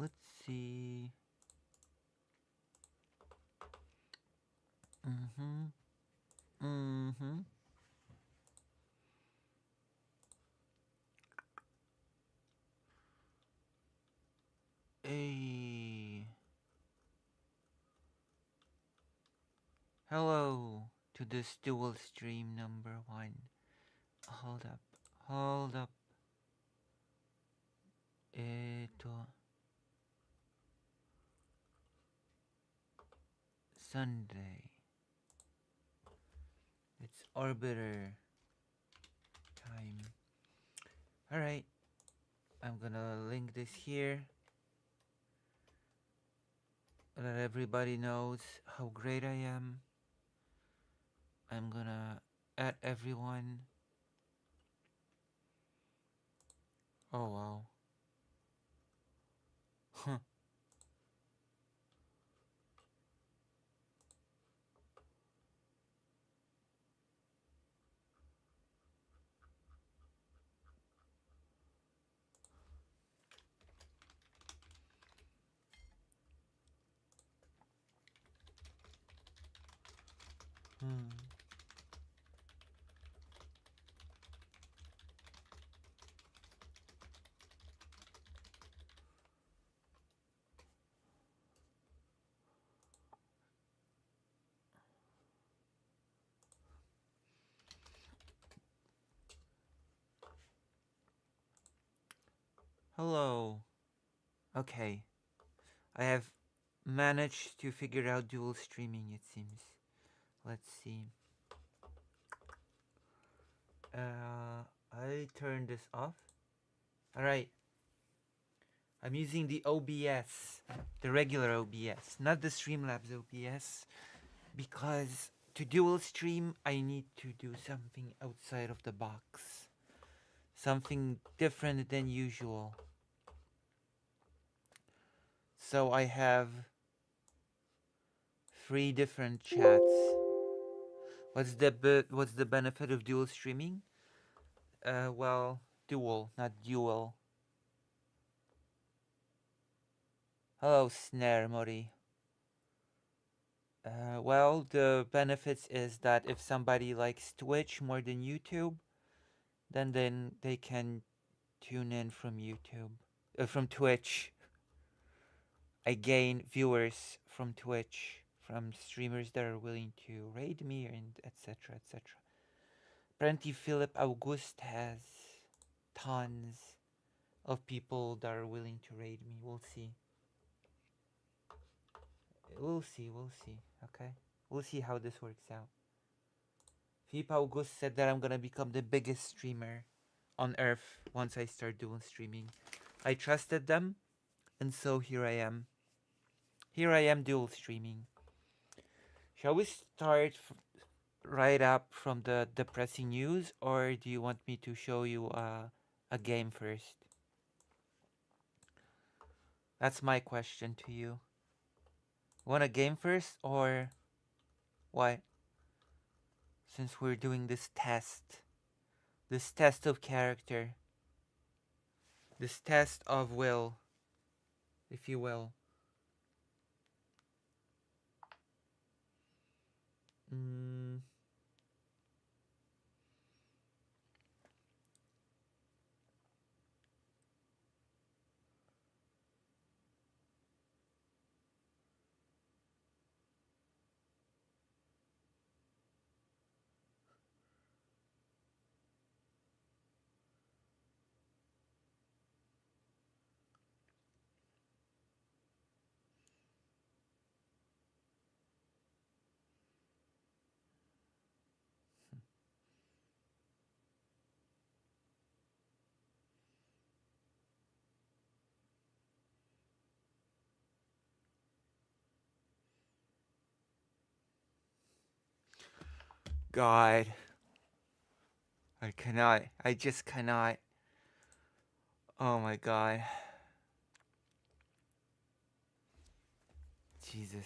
let's see. Mm-hmm. Mm-hmm. Hey. Hello to this dual stream number one. Hold up. Hold up. Ito. Sunday. It's Orbiter time. Alright. I'm gonna link this here. Let everybody knows how great I am. I'm gonna add everyone. Oh wow. Huh. Hmm. Hello. Okay. I have managed to figure out dual streaming, it seems. Let's see. I turn this off. Alright. I'm using the OBS, the regular OBS, not the Streamlabs OBS, because to dual stream, I need to do something outside of the box. Something different than usual. So I have 3 different chats. What's the benefit of dual streaming? Well, dual, not dual. Hello, Snare Mori. Well, the benefits is that if somebody likes Twitch more than YouTube, then they can tune in from YouTube, from Twitch. I gain viewers from Twitch, from streamers that are willing to raid me and etc. etc. Apparently, Philip August has tons of people that are willing to raid me. We'll see. We'll see. We'll see. Okay. We'll see how this works out. Philip August said that I'm gonna become the biggest streamer on earth once I start doing streaming. I trusted them, and so here I am. Here I am dual streaming. Shall we start right up from the depressing news, or do you want me to show you a game first? That's my question to you. Want a game first, or what? Since we're doing this test of character, this test of will, if you will. Mm, God, I cannot. I just cannot. Oh my God, Jesus.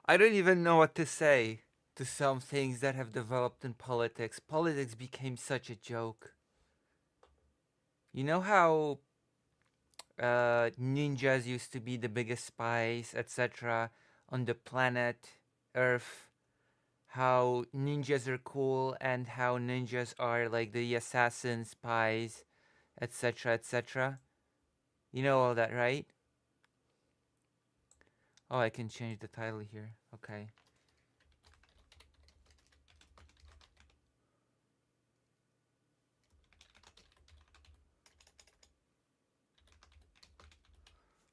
I don't even know what to say to some things that have developed in politics. Politics became such a joke. You know how ninjas used to be the biggest spies, etc., on the planet Earth? How ninjas are cool and how ninjas are like the assassin spies, etc., etc. You know all that, right? Oh, I can change the title here. Okay.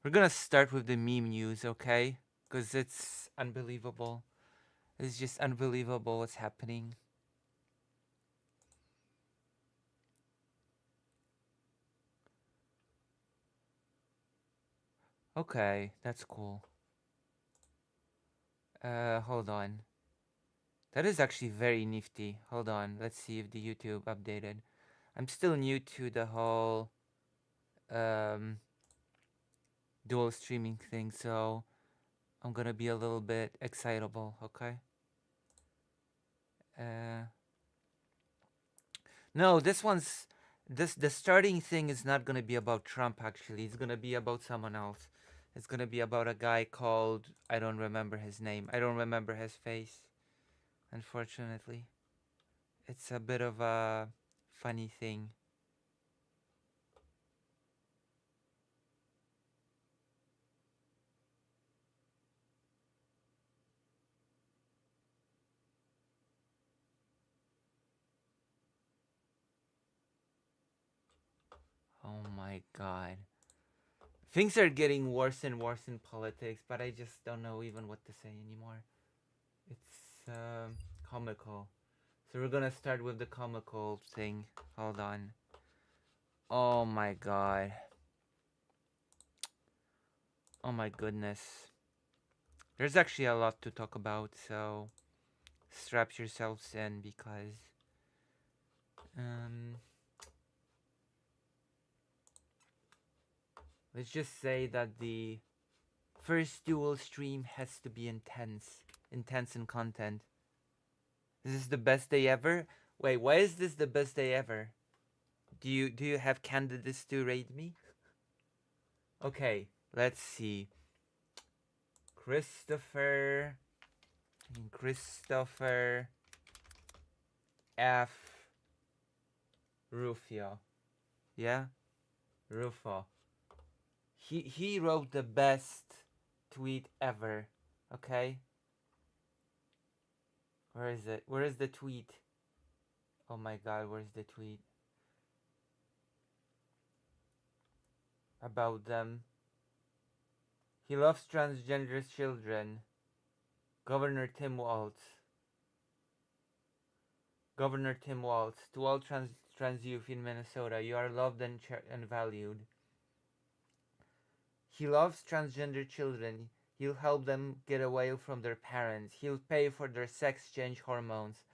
We're gonna start with the meme news, okay? Because it's unbelievable. It's just unbelievable what's happening. Okay, that's cool. Hold on. That is actually very nifty. Hold on. Let's see if the YouTube updated. I'm still new to the whole um dual streaming thing, so I'm gonna be a little bit excitable, okay? Uh No, this one's the starting thing is not gonna be about Trump actually. It's gonna be about someone else. It's gonna be about a guy called I don't remember his name. I don't remember his face, unfortunately. It's a bit of a funny thing. Oh my god. Things are getting worse and worse in politics, but I just don't know even what to say anymore. It's comical. So we're gonna start with the comical thing. Hold on. Oh my god. Oh my goodness. There's actually a lot to talk about, so strap yourselves in because um let's just say that the first dual stream has to be intense. Intense in content. This is the best day ever? Wait, why is this the best day ever? Do you have candidates to rate me? Okay, let's see. Christopher Christopher F. Rufio. Yeah? Rufo. He wrote the best tweet ever. Okay? Where is it? Where is the tweet? Oh my god, where's the tweet? About them. He loves transgender children. Governor Tim Walz. Governor Tim Walz. To all trans youth in Minnesota, you are loved and valued. He loves transgender children. He'll help them get away from their parents. He'll pay for their sex change hormones.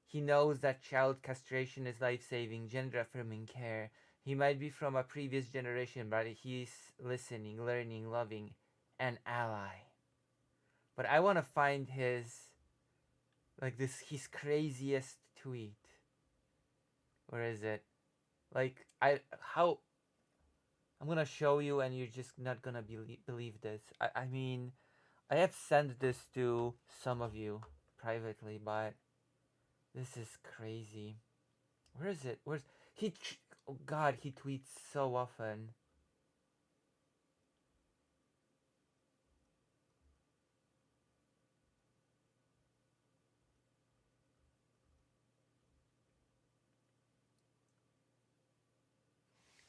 He knows that child castration is life saving, gender affirming care. He might be from a previous generation, but he's listening, learning, loving, an ally. But I want to find his craziest tweet. Where is it? Like, I'm gonna show you and you're just not gonna believe this. I mean, I have sent this to some of you privately, but this is crazy. Where is it? Oh God, he tweets so often.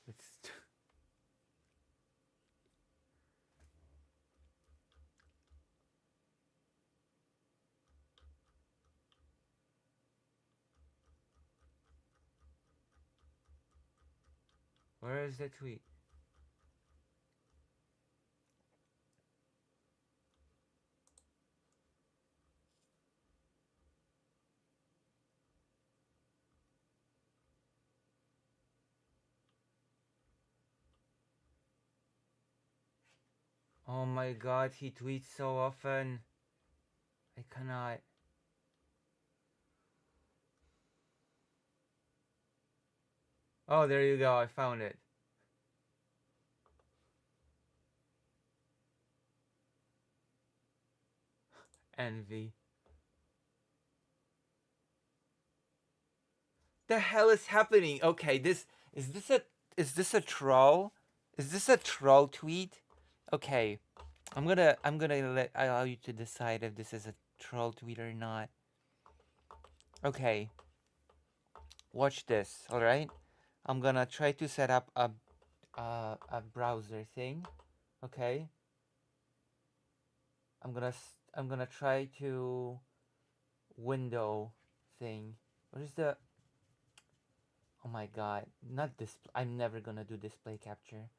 It's where is the tweet? Oh my God, he tweets so often. I cannot. Oh, there you go. I found it. Envy. The hell is happening? Okay, this is this a troll? Is this a troll tweet? Okay, I'm gonna allow you to decide if this is a troll tweet or not. Okay, watch this. All right, I'm gonna try to set up a browser thing. Okay, I'm gonna try to window thing. What is the? Oh my god, not this. I'm never gonna do display capture.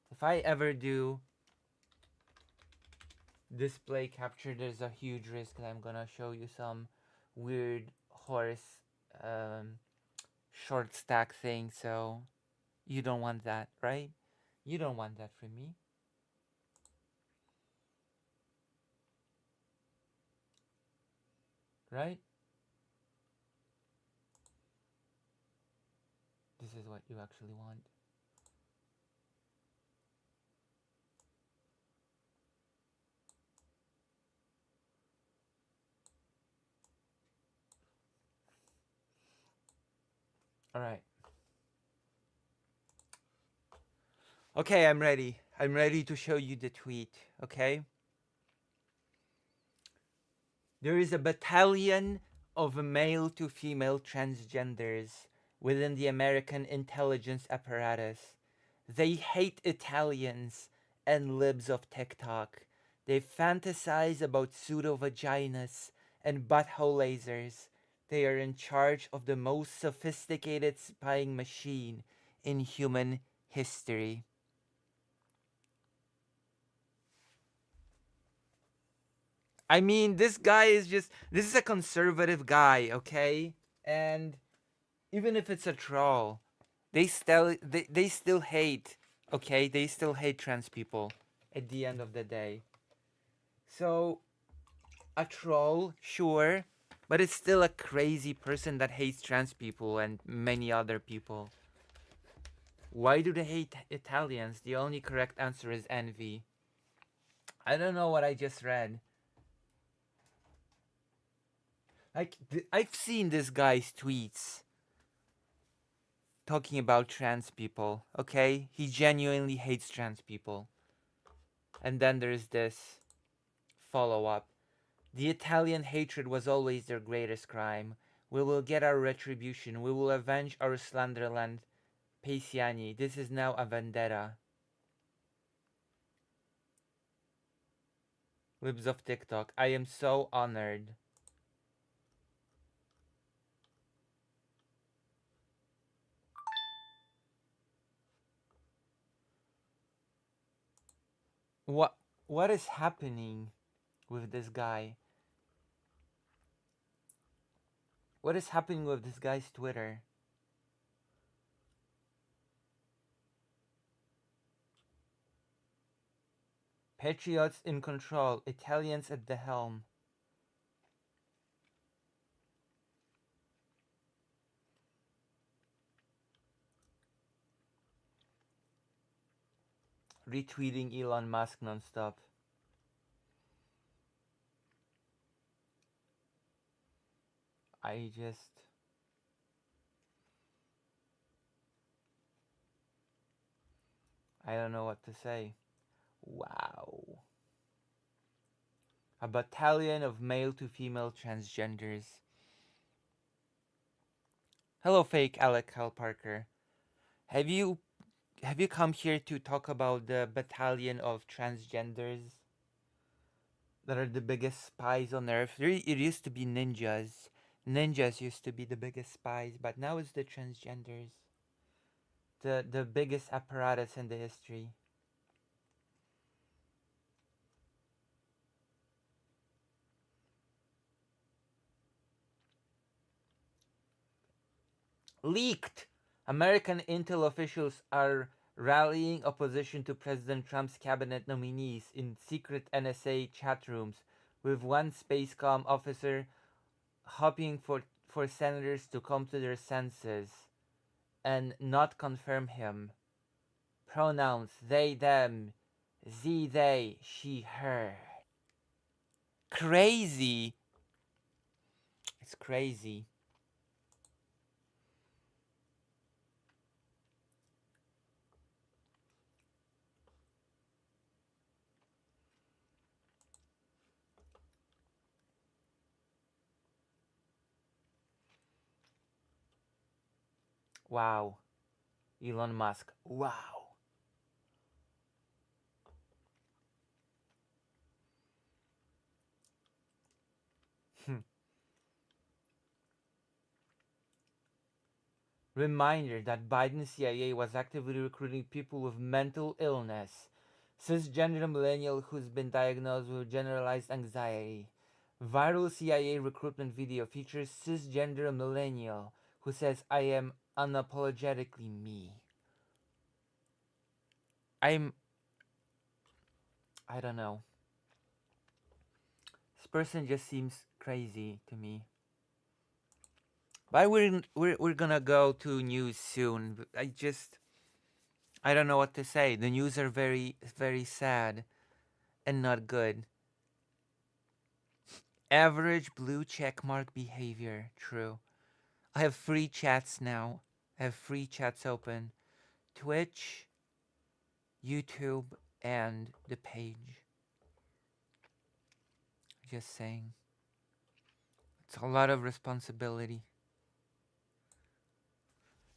If I ever do display capture, there's a huge risk that I'm gonna show you some weird horse um, short stack thing. So you don't want that, right? You don't want that from me, right? This is what you actually want. All right. Okay, I'm ready. I'm ready to show you the tweet. Okay. There is a battalion of male to female transgenders within the American intelligence apparatus. They hate Italians and libs of TikTok. They fantasize about pseudo vaginas and butthole lasers. They are in charge of the most sophisticated spying machine in human history. I mean, this guy is just, this is a conservative guy, okay? And even if it's a troll, they still hate, okay? They still hate trans people at the end of the day. So a troll, sure, but it's still a crazy person that hates trans people and many other people. Why do they hate Italians? The only correct answer is envy. I don't know what I just read. Like I've seen this guy's tweets talking about trans people, okay? He genuinely hates trans people. And then there's this follow up. The Italian hatred was always their greatest crime. We will get our retribution. We will avenge our Slanderland Paisiani. This is now a vendetta. Libs of TikTok. I am so honored. What is happening with this guy? What is happening with this guy's Twitter? Patriots in control, Italians at the helm. Retweeting Elon Musk nonstop. I don't know what to say. Wow. A battalion of male to female transgenders. Hello, fake Alec Hal Parker. Have you come here to talk about the battalion of transgenders that are the biggest spies on earth? It used to be ninjas. Ninjas used to be the biggest spies, but now it's the transgenders. The biggest apparatus in the history. Leaked! American intel officials are rallying opposition to President Trump's cabinet nominees in secret NSA chat rooms with one Spacecom officer hoping for senators to come to their senses and not confirm him. Pronouns they, them, ze, they, she, her. Crazy. It's crazy. Wow. Elon Musk. Wow. Reminder that Biden's CIA was actively recruiting people with mental illness. Cisgender millennial who's been diagnosed with generalized anxiety. Viral CIA recruitment video features cisgender millennial who says, I am unapologetically me. I don't know. This person just seems crazy to me. But we're gonna go to news soon. I don't know what to say. The news are very sad and not good. Average blue checkmark behavior. True. I have free chats now. I have free chats open. Twitch, YouTube, and the page. Just saying. It's a lot of responsibility.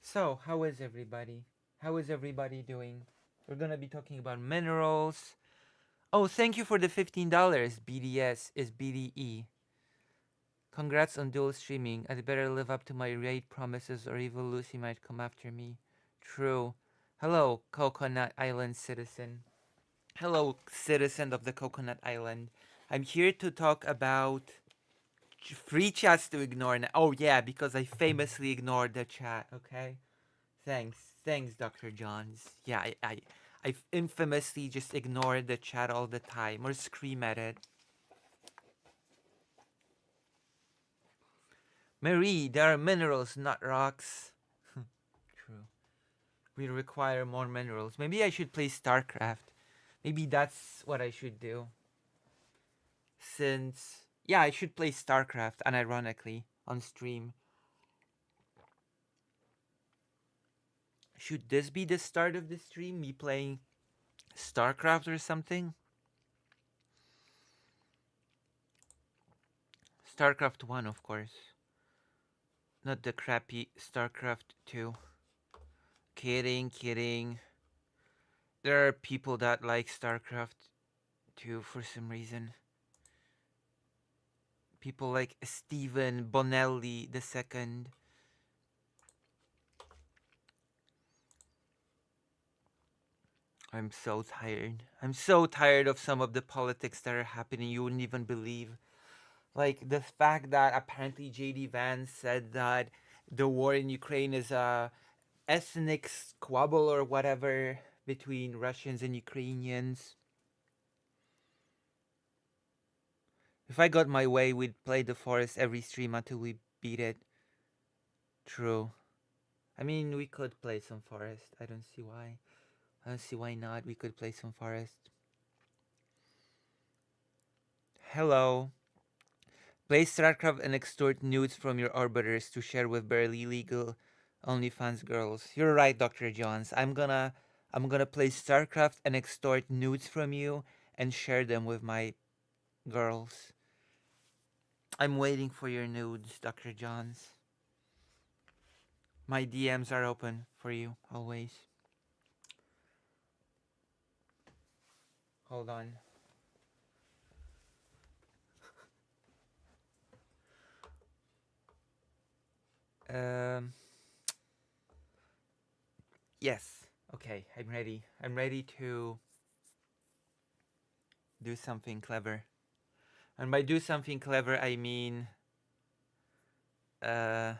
So, how is everybody? How is everybody doing? We're gonna be talking about minerals. Oh, thank you for the $15. BDS is BDE. Congrats on dual streaming. I'd better live up to my raid promises or Evil Lucy might come after me. True. Hello, Coconut Island citizen. Hello, citizen of the Coconut Island. I'm here to talk about free chats to ignore now. Oh yeah, because I famously ignored the chat, okay? Thanks. Thanks, Dr. Johns. Yeah, I infamously just ignored the chat all the time or scream at it. Marie, there are minerals, not rocks. True. We require more minerals. Maybe I should play StarCraft. Maybe that's what I should do. Since, yeah, I should play StarCraft, unironically, on stream. Should this be the start of the stream? Me playing StarCraft or something? StarCraft 1, of course. Not the crappy StarCraft 2. Kidding, kidding. There are people that like StarCraft 2 for some reason. People like Stephen Bonelli II. I'm so tired. I'm so tired of some of the politics that are happening. You wouldn't even believe. Like the fact that apparently JD Vance said that the war in Ukraine is a ethnic squabble or whatever between Russians and Ukrainians. If I got my way, we'd play the forest every stream until we beat it. True. I mean, we could play some forest. I don't see why. I don't see why not. We could play some forest. Hello. Play StarCraft and extort nudes from your orbiters to share with barely legal OnlyFans girls. You're right, Dr. Johns. I'm gonna play StarCraft and extort nudes from you and share them with my girls. I'm waiting for your nudes, Dr. Johns. My DMs are open for you always. Hold on. Yes. Okay, I'm ready. I'm ready to do something clever. And by do something clever, I mean uh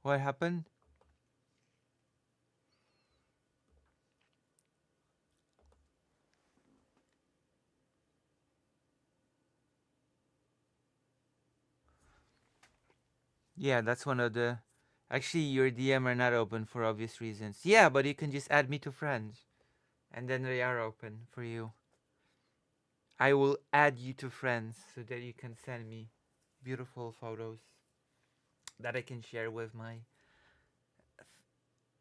What happened? Yeah, that's one of the. Actually, your DM are not open for obvious reasons. Yeah, but you can just add me to friends, and then they are open for you. I will add you to friends so that you can send me beautiful photos that I can share with my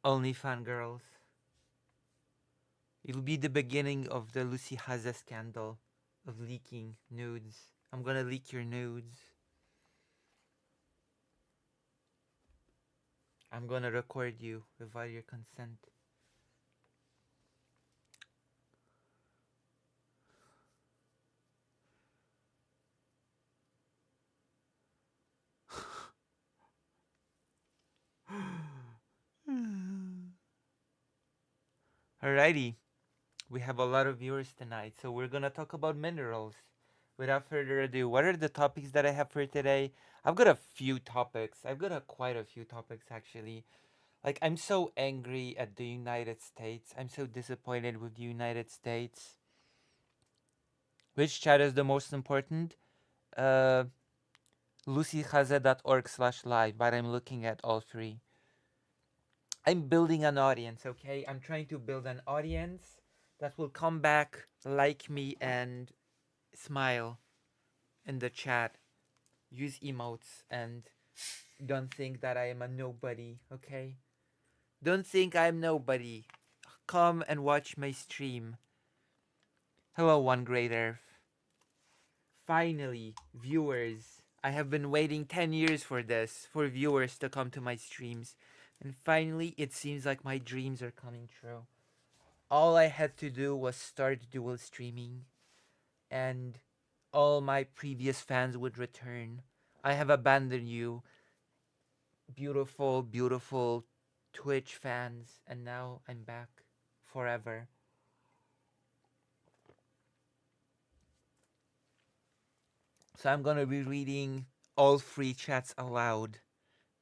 only fan girls. It'll be the beginning of the Lucy Haza scandal of leaking nudes. I'm gonna leak your nudes. I'm gonna record you without your consent. Alrighty, we have a lot of viewers tonight, so we're gonna talk about minerals. Without further ado, what are the topics that I have for today? I've got a few topics. I've got quite a few topics actually. Like, I'm so angry at the United States. I'm so disappointed with the United States. Which chat is the most important? Uh, lucyhaza.org/live, but I'm looking at all three. I'm building an audience, okay? I'm trying to build an audience that will come back, like me, and smile in the chat. Use emotes and don't think that I am a nobody, okay? Don't think I'm nobody. Come and watch my stream. Hello, One Great Earth. Finally, viewers. I have been waiting 10 years for this, for viewers to come to my streams. And finally, it seems like my dreams are coming true. All I had to do was start dual streaming, and all my previous fans would return. I have abandoned you, beautiful, beautiful Twitch fans, and now I'm back forever. So I'm gonna be reading all three chats aloud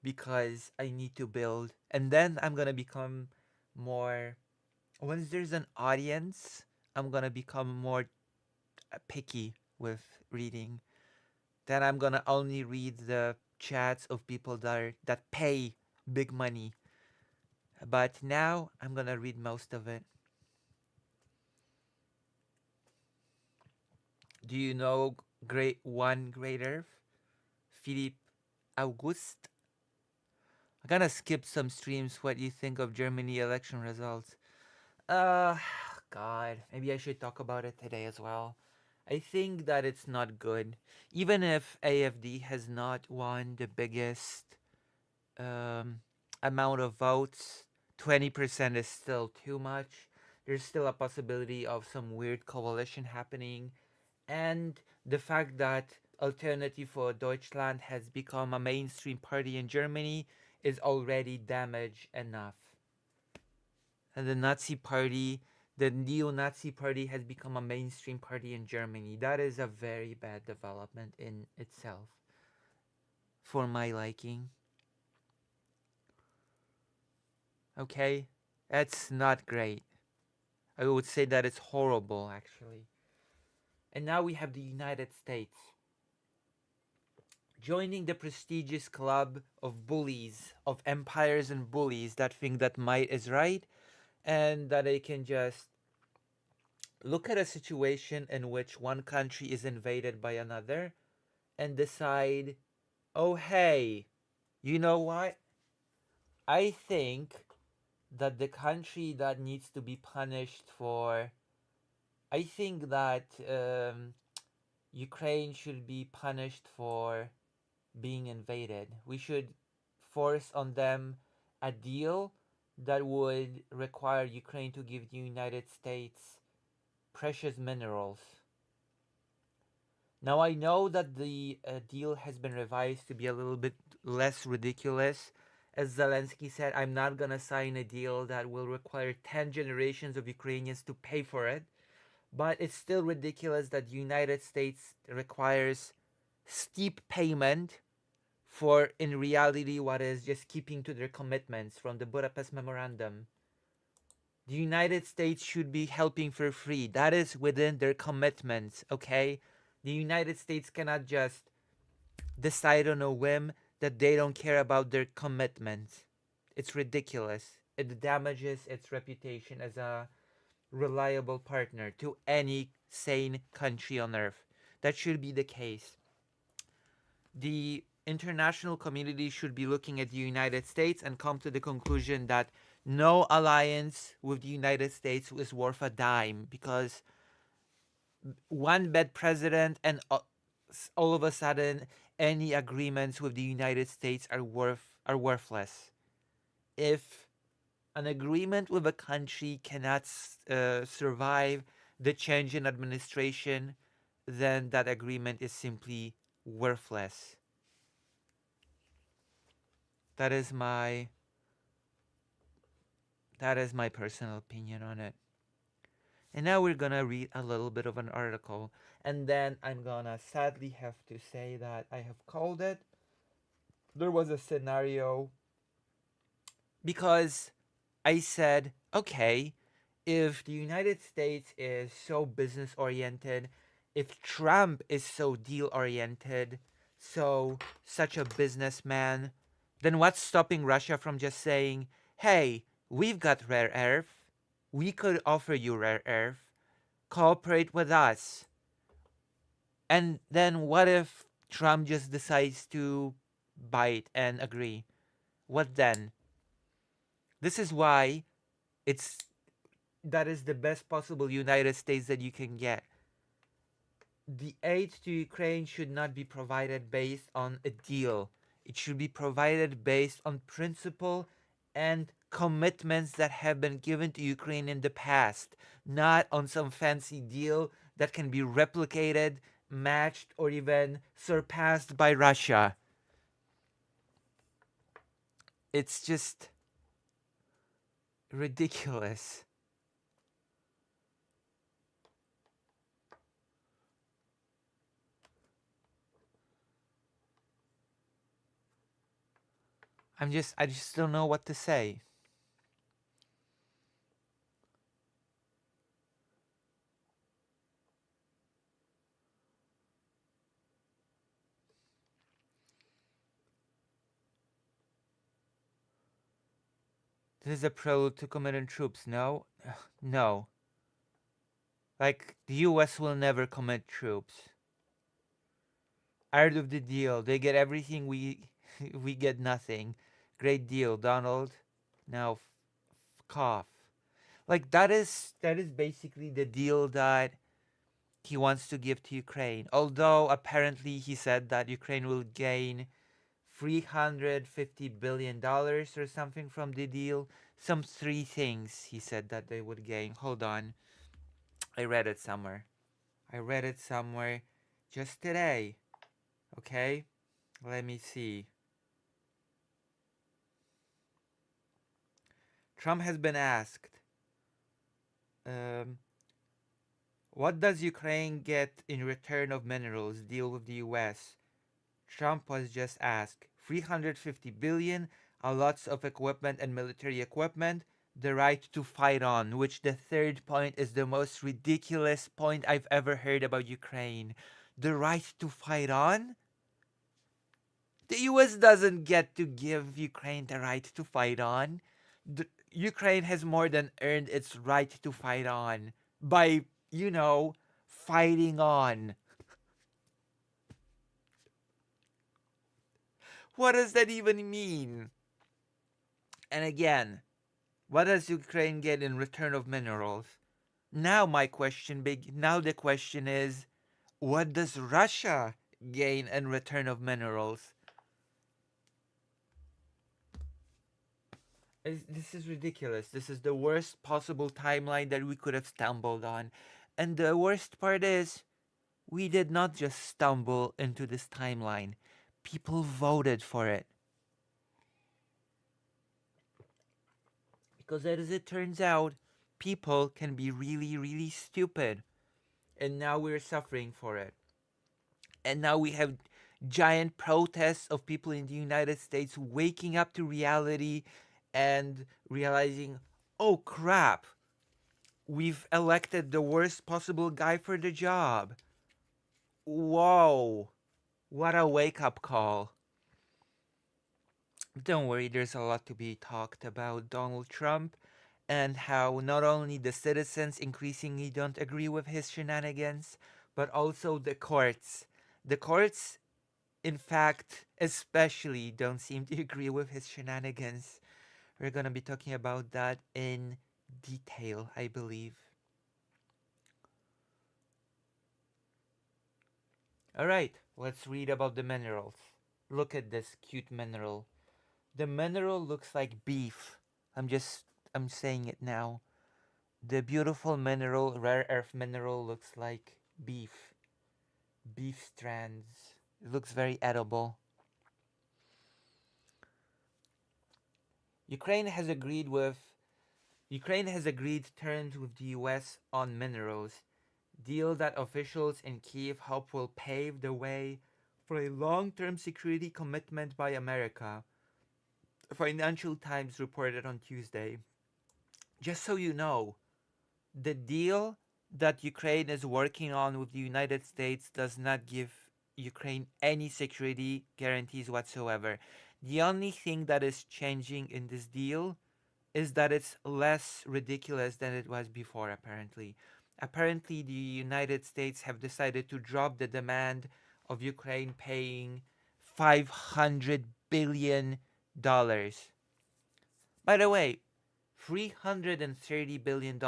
because I need to build, and then I'm gonna become more. Once there's an audience, I'm gonna become more picky with reading. Then I'm gonna only read the chats of people that pay big money. But now I'm gonna read most of it. Do you know Great Earth? Philippe Auguste? I'm gonna skip some streams. What do you think of Germany election results? Uh, God, maybe I should talk about it today as well. I think that it's not good. Even if AFD has not won the biggest um, amount of votes, 20% is still too much. There's still a possibility of some weird coalition happening. And the fact that Alternative for Deutschland has become a mainstream party in Germany is already damage enough. And the neo-Nazi party has become a mainstream party in Germany. That is a very bad development in itself, for my liking. Okay? That's not great. I would say that it's horrible, actually. And now we have the United States joining the prestigious club of bullies, of empires and bullies that think that might is right and that they can just look at a situation in which one country is invaded by another and decide, oh, hey, you know what? I think that the country that needs to be punished for, I think that Ukraine should be punished for being invaded. We should force on them a deal that would require Ukraine to give the United States precious minerals. Now, I know that the deal has been revised to be a little bit less ridiculous. As Zelensky said, I'm not going to sign a deal that will require 10 generations of Ukrainians to pay for it. But it's still ridiculous that the United States requires steep payment for in reality what is just keeping to their commitments from the Budapest Memorandum. The United States should be helping for free. That is within their commitments, okay? The United States cannot just decide on a whim that they don't care about their commitments. It's ridiculous. It damages its reputation as a reliable partner to any sane country on earth. That should be the case. The international community should be looking at the United States and come to the conclusion that no alliance with the United States is worth a dime, because one bad president and all of a sudden any agreements with the United States are worthless. If an agreement with a country cannot survive the change in administration, then that agreement is simply worthless. That is my personal opinion on it. And now we're gonna read a little bit of an article, and then I'm gonna sadly have to say that I have called it. There was a scenario because I said, okay, if the United States is so business oriented, if Trump is so deal oriented, so such a businessman, then what's stopping Russia from just saying, hey, we've got rare earth, we could offer you rare earth, cooperate with us? And then what if Trump just decides to bite and agree? What then? This is why it's that is the best possible United States that you can get. The aid to Ukraine should not be provided based on a deal. It should be provided based on principle and commitments that have been given to Ukraine in the past, not on some fancy deal that can be replicated, matched, or even surpassed by Russia. It's just ridiculous. I just don't know what to say. This is a prelude to committing troops. No, no. Like the U.S. will never commit troops. Out of the deal, they get everything. We get nothing. Great deal, Donald. Now, cough. Like that is basically the deal that he wants to give to Ukraine. Although apparently he said that Ukraine will gain $350 billion or something from the deal. Some three things he said that they would gain. Hold on. I read it somewhere. I read it somewhere just today. Okay? Let me see. Trump has been asked, um, what does Ukraine get in return of minerals deal with the US? Trump was just asked 350 billion, lots of equipment and military equipment, the right to fight on, which the third point is the most ridiculous point I've ever heard about Ukraine. The right to fight on? The US doesn't get to give Ukraine the right to fight on. Ukraine has more than earned its right to fight on by, fighting on. What does that even mean? And again, what does Ukraine get in return of minerals? Now now the question is, what does Russia gain in return of minerals? This is ridiculous. This is the worst possible timeline that we could have stumbled on. And the worst part is, we did not just stumble into this timeline. People voted for it. Because as it turns out, people can be really, really stupid. And now we're suffering for it. And now we have giant protests of people in the United States waking up to reality and realizing, oh crap, we've elected the worst possible guy for the job. Whoa, what a wake up call. Don't worry, there's a lot to be talked about Donald Trump and how not only the citizens increasingly don't agree with his shenanigans, but also the courts. The courts, in fact, especially don't seem to agree with his shenanigans. We're gonna be talking about that in detail, I believe. Alright, let's read about the minerals. Look at this cute mineral. The mineral looks like beef. I'm saying it now. The beautiful mineral, rare earth mineral, looks like beef. Beef strands. It looks very edible. Ukraine has agreed with Ukraine has agreed terms with the US on minerals, deal that officials in Kiev hope will pave the way for a long-term security commitment by America. Financial Times reported on Tuesday. Just so you know, the deal that Ukraine is working on with the United States does not give Ukraine any security guarantees whatsoever. The only thing that is changing in this deal is that it's less ridiculous than it was before, apparently. Apparently, the United States have decided to drop the demand of Ukraine paying $500 billion. By the way, $330 billion,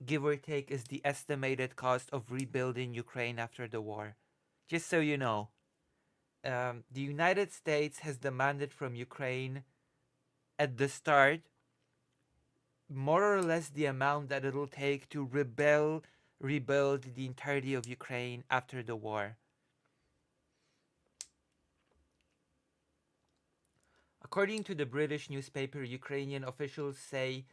give or take, is the estimated cost of rebuilding Ukraine after the war. Just so you know, the United States has demanded from Ukraine at the start more or less the amount that it'll take to rebuild the entirety of Ukraine after the war. According to the British newspaper, Ukrainian officials say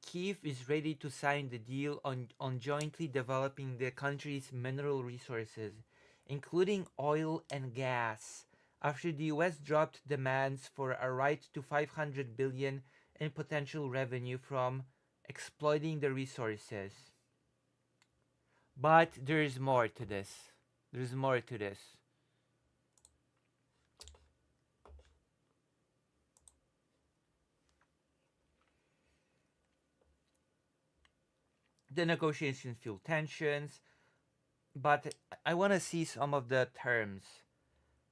Kyiv is ready to sign the deal on jointly developing the country's mineral resources, including oil and gas, after the US dropped demands for a right to 500 billion in potential revenue from exploiting the resources. But there's more to this. There's more to this. The negotiations fuel tensions, but I want to see some of the terms.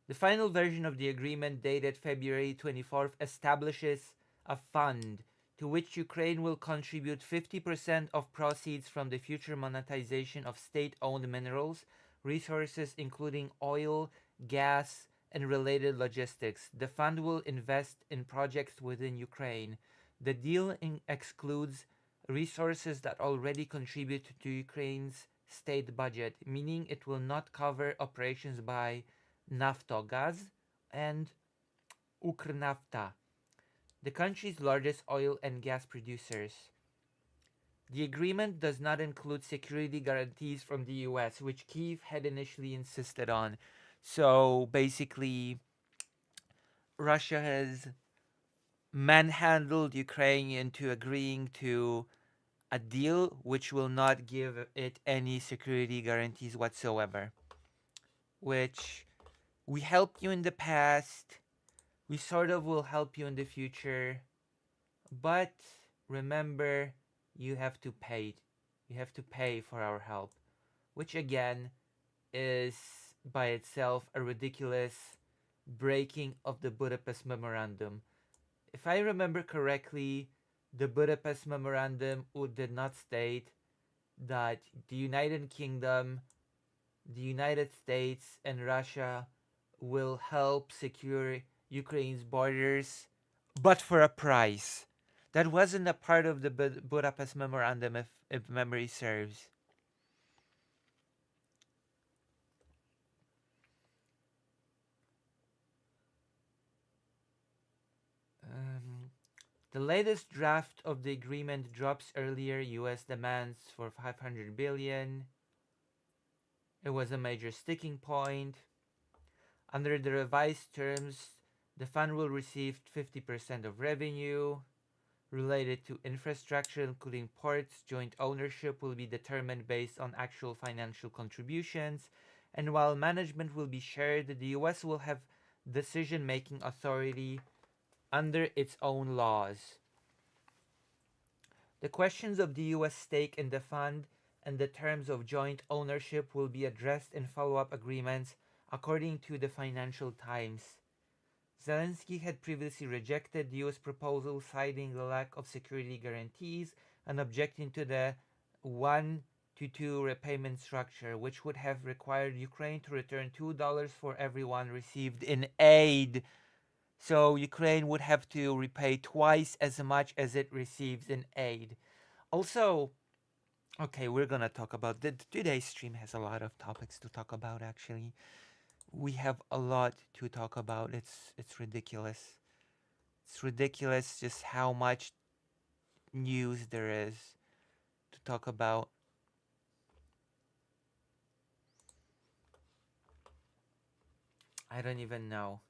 The final version of the agreement, dated February 24th, establishes a fund to which Ukraine will contribute 50% of proceeds from the future monetization of state owned minerals, resources including oil, gas, and related logistics. The fund will invest in projects within Ukraine. The deal excludes resources that already contribute to Ukraine's state budget, meaning it will not cover operations by Naftogaz and Ukrnafta, the country's largest oil and gas producers. The agreement does not include security guarantees from the US, which Kyiv had initially insisted on. So basically, Russia has manhandled Ukraine into agreeing to a deal which will not give it any security guarantees whatsoever. Which we helped you in the past, we sort of will help you in the future, but remember, you have to pay. You have to pay for our help, which again is by itself a ridiculous breaking of the Budapest Memorandum. If I remember correctly, the Budapest Memorandum did not state that the United Kingdom, the United States, and Russia will help secure Ukraine's borders, but for a price. That wasn't a part of the Budapest Memorandum, if memory serves. The latest draft of the agreement drops earlier US demands for 500 billion. It was a major sticking point. Under the revised terms, the fund will receive 50% of revenue related to infrastructure, including ports. Joint ownership will be determined based on actual financial contributions. And while management will be shared, the US will have decision-making authority under its own laws. The questions of the US stake in the fund and the terms of joint ownership will be addressed in follow-up agreements, according to the Financial Times. Zelensky had previously rejected the US proposal, citing the lack of security guarantees and objecting to the 1-to-2 repayment structure, which would have required Ukraine to return $2 for every one received in aid. So Ukraine would have to repay twice as much as it receives in aid. Also, okay, we're gonna talk about today's stream has a lot of topics to talk about. Actually, we have a lot to talk about. It's ridiculous. It's ridiculous just how much news there is to talk about. I don't even know.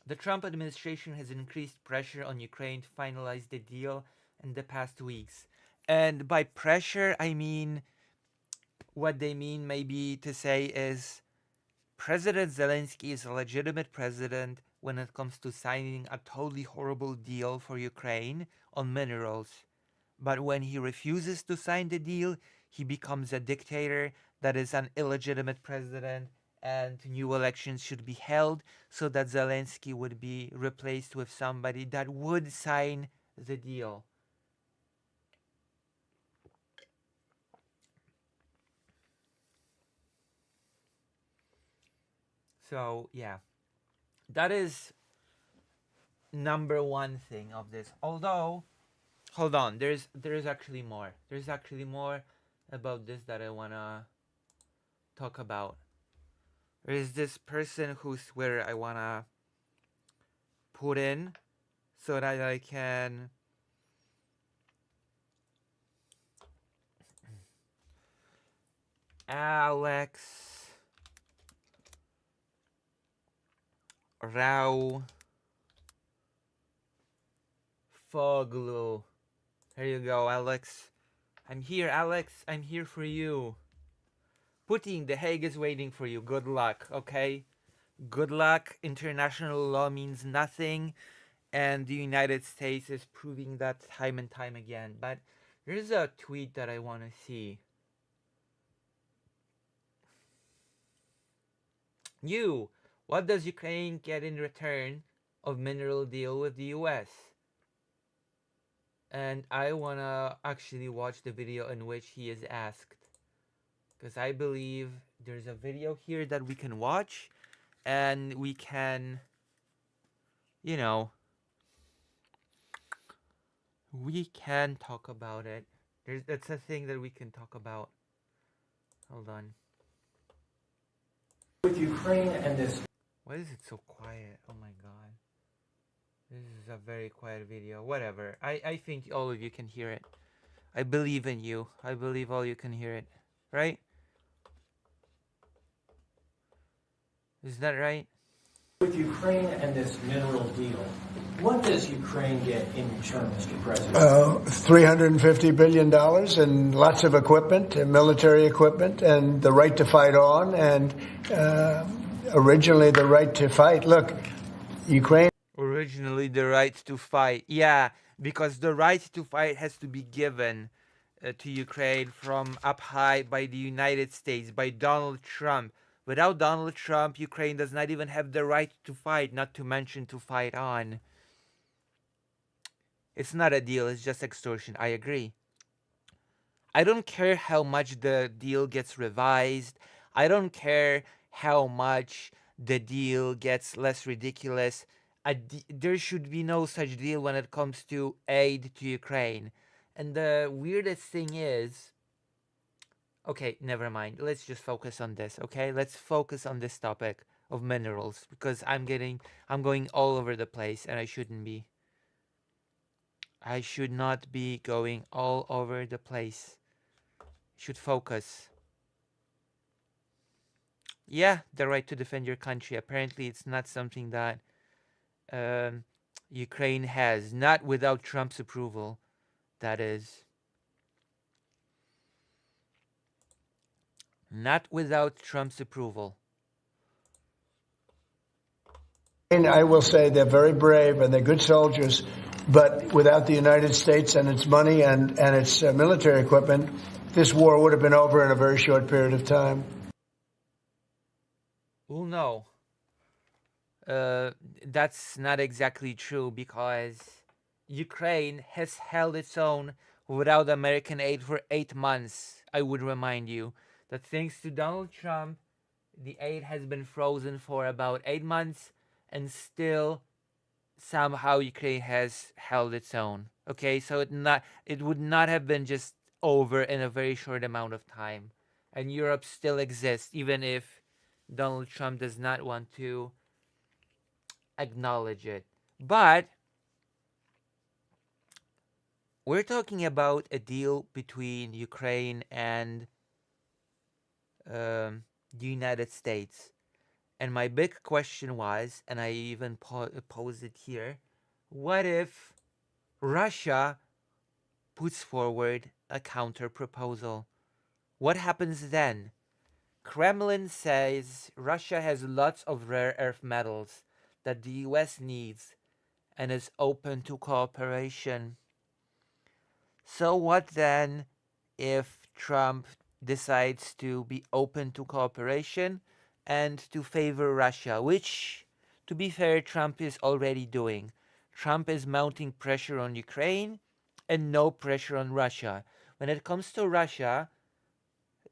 The Trump administration has increased pressure on Ukraine to finalize the deal in the past weeks. And by pressure, I mean, what they mean maybe to say is President Zelensky is a legitimate president when it comes to signing a totally horrible deal for Ukraine on minerals. But when he refuses to sign the deal, he becomes a dictator that is an illegitimate president, and new elections should be held so that Zelensky would be replaced with somebody that would sign the deal. So, yeah. That is number one thing of this. Although, hold on, there's actually more. There's actually more about this that I wanna talk about. There is this person whose Twitter I wanna put in so that I can Alex Rau Foglu. Here you go, Alex. I'm here, Alex. I'm here for you. Putin, The Hague is waiting for you. Good luck, okay? Good luck. International law means nothing, and the United States is proving that time and time again. But there's a tweet that I want to see. What does Ukraine get in return of mineral deal with the US? And I want to actually watch the video in which he is asked. Because I believe there's a video here that we can watch, and we can, you know, we can talk about it. That's a thing that we can talk about. Hold on. With Ukraine and this. Why is it so quiet? Oh my god. This is a very quiet video. Whatever. I think all of you can hear it. I believe in you. I believe all you can hear it. Right? Is that right? With Ukraine and this mineral deal, what does Ukraine get in return, Mr. President? $350 billion and lots of equipment, and military equipment, and the right to fight on, and originally the right to fight. Look, Ukraine... Originally the right to fight. Yeah, because the right to fight has to be given to Ukraine from up high by the United States, by Donald Trump. Without Donald Trump, Ukraine does not even have the right to fight, not to mention to fight on. It's not a deal, it's just extortion. I agree. I don't care how much the deal gets revised. I don't care how much the deal gets less ridiculous. There should be no such deal when it comes to aid to Ukraine. And the weirdest thing is... Okay, never mind. Let's just focus on this, okay? Let's focus on this topic of minerals, because I'm going all over the place, and I shouldn't be. I should not be going all over the place. Should focus. Yeah, the right to defend your country. Apparently, it's not something that um, Ukraine has, not without Trump's approval. That is, not without Trump's approval. And I will say they're very brave and they're good soldiers, but without the United States and its money and its military equipment, this war would have been over in a very short period of time. Well, no, that's not exactly true because Ukraine has held its own without American aid for 8 months. I would remind you that thanks to Donald Trump, the aid has been frozen for about 8 months, and still somehow Ukraine has held its own. Okay, so it would not have been just over in a very short amount of time, and Europe still exists even if Donald Trump does not want to acknowledge it. But we're talking about a deal between Ukraine and the United States. And my big question was, and I even posed it here, what if Russia puts forward a counter proposal? What happens then? Kremlin says Russia has lots of rare earth metals that the US needs and is open to cooperation. So, what then if Trump decides to be open to cooperation and to favor Russia, which, to be fair, Trump is already doing? Trump is mounting pressure on Ukraine and no pressure on Russia. When it comes to Russia,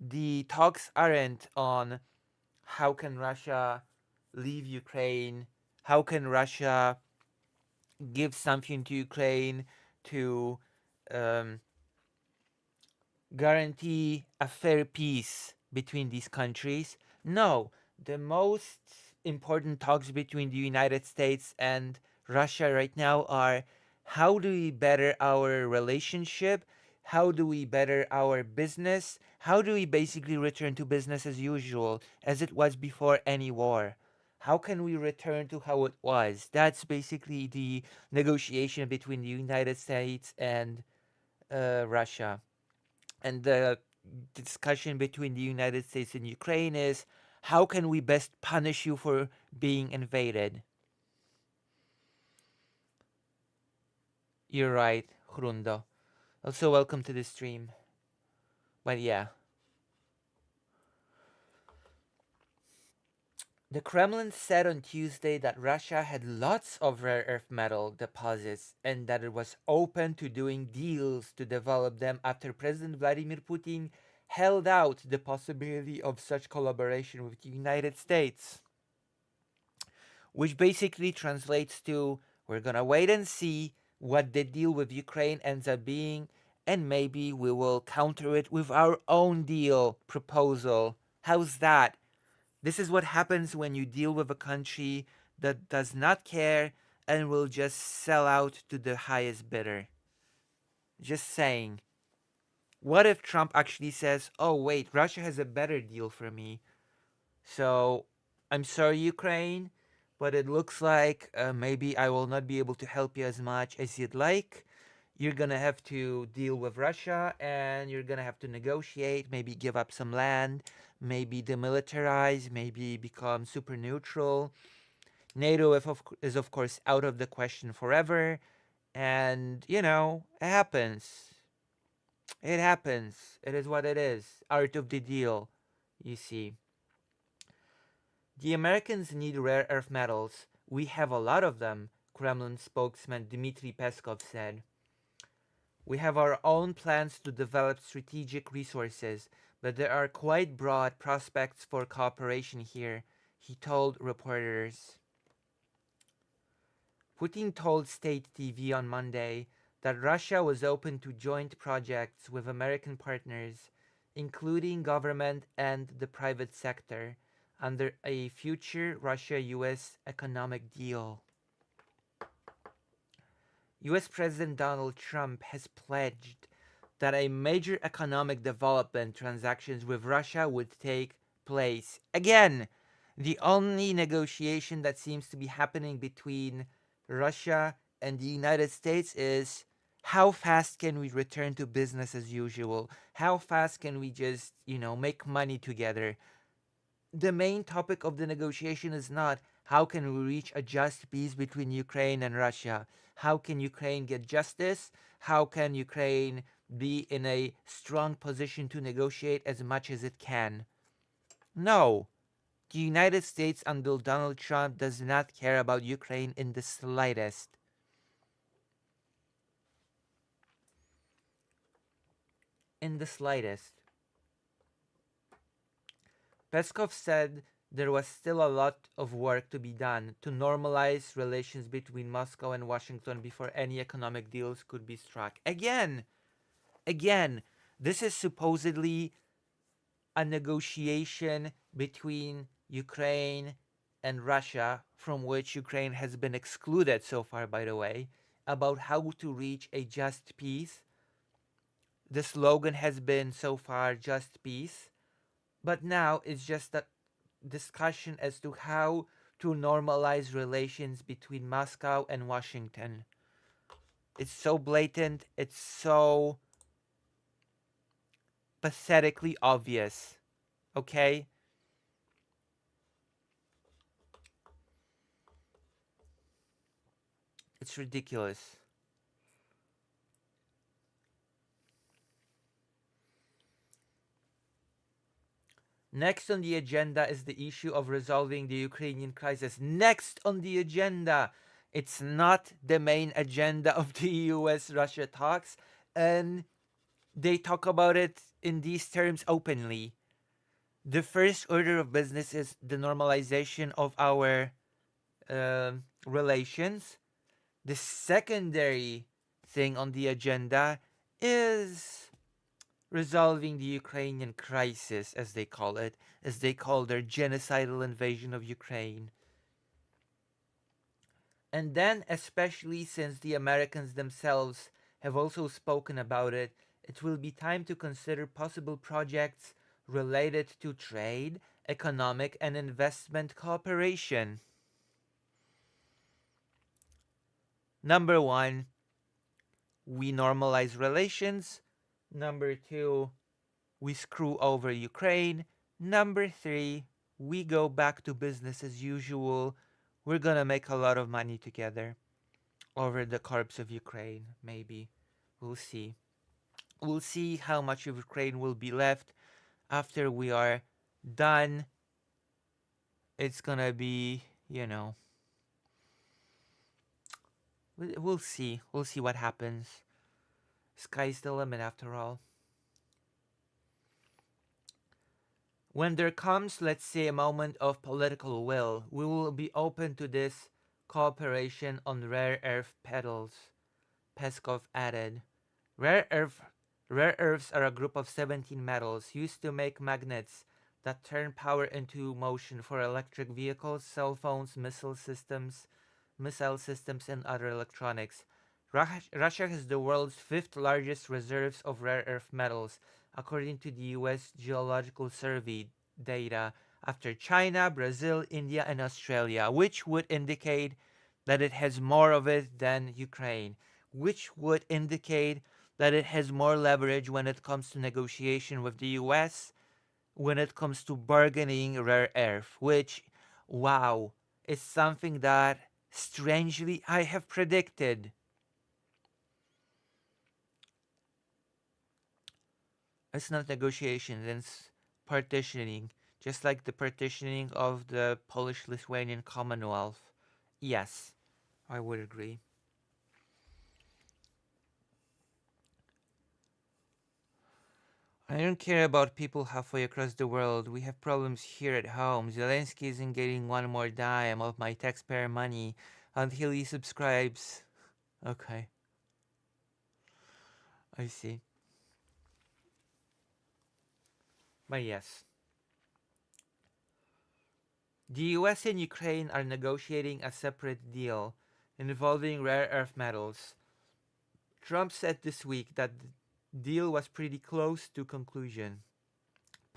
the talks aren't on how can Russia leave Ukraine, how can Russia give something to Ukraine to um, guarantee a fair peace between these countries. No, the most important talks between the United States and Russia right now are how do we better our relationship? How do we better our business? How do we basically return to business as usual, as it was before any war? How can we return to how it was? That's basically the negotiation between the United States and Russia. And the discussion between the United States and Ukraine is how can we best punish you for being invaded? You're right, Hrundo. Also, welcome to the stream. But yeah, the Kremlin said on Tuesday that Russia had lots of rare earth metal deposits and that it was open to doing deals to develop them after President Vladimir Putin held out the possibility of such collaboration with the United States, which basically translates to we're gonna wait and see what the deal with Ukraine ends up being, and maybe we will counter it with our own deal proposal. How's that? This is what happens when you deal with a country that does not care and will just sell out to the highest bidder. Just saying. What if Trump actually says, oh, wait, Russia has a better deal for me? So, I'm sorry, Ukraine, but it looks like maybe I will not be able to help you as much as you'd like. You're gonna have to deal with Russia and you're gonna have to negotiate, maybe give up some land, maybe demilitarize, maybe become super neutral. NATO is, of course, out of the question forever. And, you know, it happens. It happens. It is what it is. Art of the deal, you see. The Americans need rare earth metals. We have a lot of them, Kremlin spokesman Dmitry Peskov said. We have our own plans to develop strategic resources, but there are quite broad prospects for cooperation here, he told reporters. Putin told State TV on Monday that Russia was open to joint projects with American partners, including government and the private sector, under a future Russia-US economic deal. US President Donald Trump has pledged that a major economic development transactions with Russia would take place. Again, the only negotiation that seems to be happening between Russia and the United States is how fast can we return to business as usual? How fast can we just, make money together? The main topic of the negotiation is not how can we reach a just peace between Ukraine and Russia? How can Ukraine get justice? How can Ukraine be in a strong position to negotiate as much as it can? No. The United States under Donald Trump does not care about Ukraine in the slightest. In the slightest. Peskov said there was still a lot of work to be done to normalize relations between Moscow and Washington before any economic deals could be struck. Again, this is supposedly a negotiation between Ukraine and Russia, from which Ukraine has been excluded so far, by the way, about how to reach a just peace. The slogan has been so far just peace, but now it's just a discussion as to how to normalize relations between Moscow and Washington. It's so blatant, it's so pathetically obvious. Okay? It's ridiculous. Next on the agenda is the issue of resolving the Ukrainian crisis. Next on the agenda. It's not the main agenda of the US-Russia talks, and they talk about it in these terms openly. The first order of business is the normalization of our relations. The secondary thing on the agenda is resolving the Ukrainian crisis, as they call it, as they call their genocidal invasion of Ukraine. And then, especially since the Americans themselves have also spoken about it, it will be time to consider possible projects related to trade, economic, and investment cooperation. Number one, we normalize relations. Number two, we screw over Ukraine. Number three, we go back to business as usual. We're gonna make a lot of money together over the corpse of Ukraine, maybe. We'll see. We'll see how much of Ukraine will be left after we are done. It's gonna be, we'll see. We'll see what happens. Sky's the limit after all. When there comes, let's say, a moment of political will, we will be open to this cooperation on rare earth petals, Peskov added. Rare earths are a group of 17 metals used to make magnets that turn power into motion for electric vehicles, cell phones, missile systems, and other electronics. Russia has the world's fifth largest reserves of rare earth metals, according to the US Geological Survey data, after China, Brazil, India, and Australia, which would indicate that it has more of it than Ukraine, which would indicate that it has more leverage when it comes to negotiation with the US, when it comes to bargaining rare earth, which, wow, is something that strangely I have predicted. It's not negotiation, it's partitioning, just like the partitioning of the Polish-Lithuanian Commonwealth. Yes, I would agree. I don't care about people halfway across the world. We have problems here at home. Zelensky isn't getting one more dime of my taxpayer money until he subscribes. Okay. I see. But yes. The US and Ukraine are negotiating a separate deal involving rare earth metals. Trump said this week that the deal was pretty close to conclusion.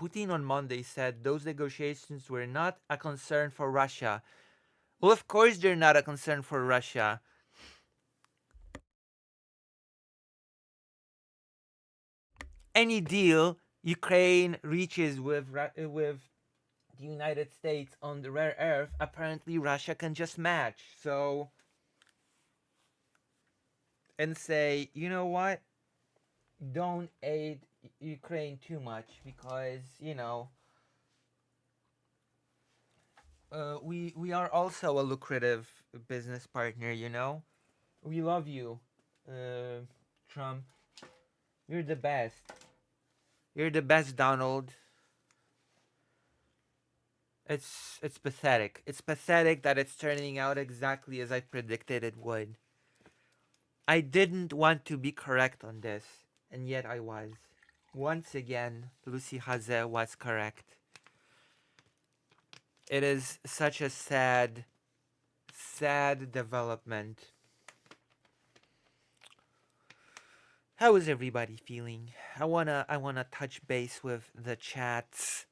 Putin on Monday said those negotiations were not a concern for Russia. Well, of course they're not a concern for Russia. Any deal Ukraine reaches with the United States on the rare earth, apparently Russia can just match. So, and say, you know what? Don't aid Ukraine too much because, we are also a lucrative business partner. We love you, Trump. You're the best. You're the best, Donald. It's pathetic. It's pathetic that it's turning out exactly as I predicted it would. I didn't want to be correct on this, and yet I was. Once again, Lucy Haze was correct. It is such a sad, sad development. How is everybody feeling? I wanna touch base with the chats,